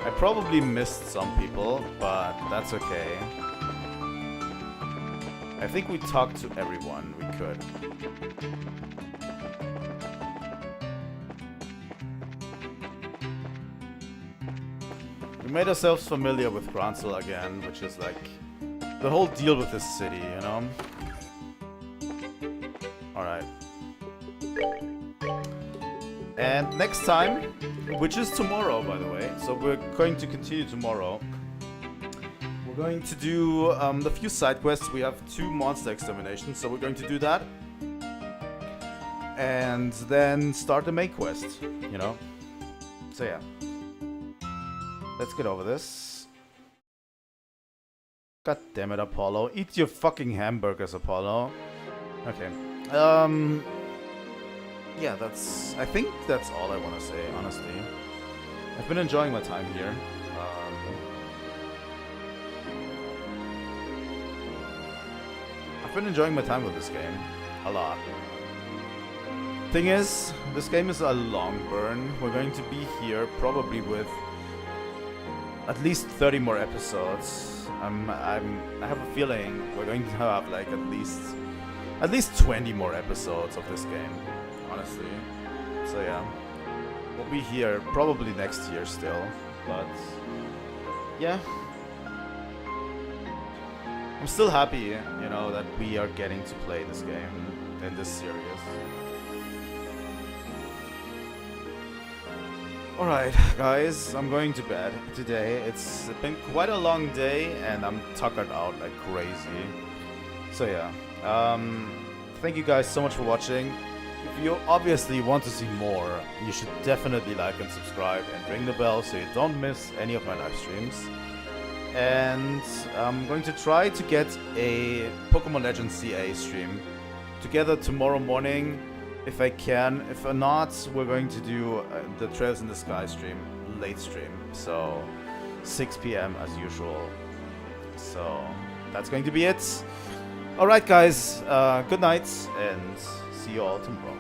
I probably missed some people, but that's okay. I think we talked to everyone we could. We made ourselves familiar with Grancel again, which is like the whole deal with this city, you know? Alright. And next time, which is tomorrow by the way, so we're going to continue tomorrow. We're going to do the few side quests. We have 2 monster exterminations, so we're going to do that. And then start the main quest, you know? So yeah. Let's get over this. God damn it, Apollo. Eat your fucking hamburgers, Apollo. Okay. Yeah, I think that's all I want to say, honestly. I've been enjoying my time here. I've been enjoying my time with this game. A lot. Thing is, this game is a long burn. We're going to be here probably with at least 30 more episodes. I have a feeling we're going to have like at least 20 more episodes of this game, honestly. So yeah, we'll be here probably next year still, but yeah. I'm still happy, you know, that we are getting to play this game in this series. Alright, guys, I'm going to bed today. It's been quite a long day and I'm tuckered out like crazy. So yeah, thank you guys so much for watching. If you obviously want to see more, you should definitely like and subscribe and ring the bell so you don't miss any of my live streams. And I'm going to try to get a Pokemon Legends CA stream together tomorrow morning if I can. If not, we're going to do the Trails in the Sky stream, late stream, so 6 PM as usual. So that's going to be it. Alright guys, good night and see you all tomorrow.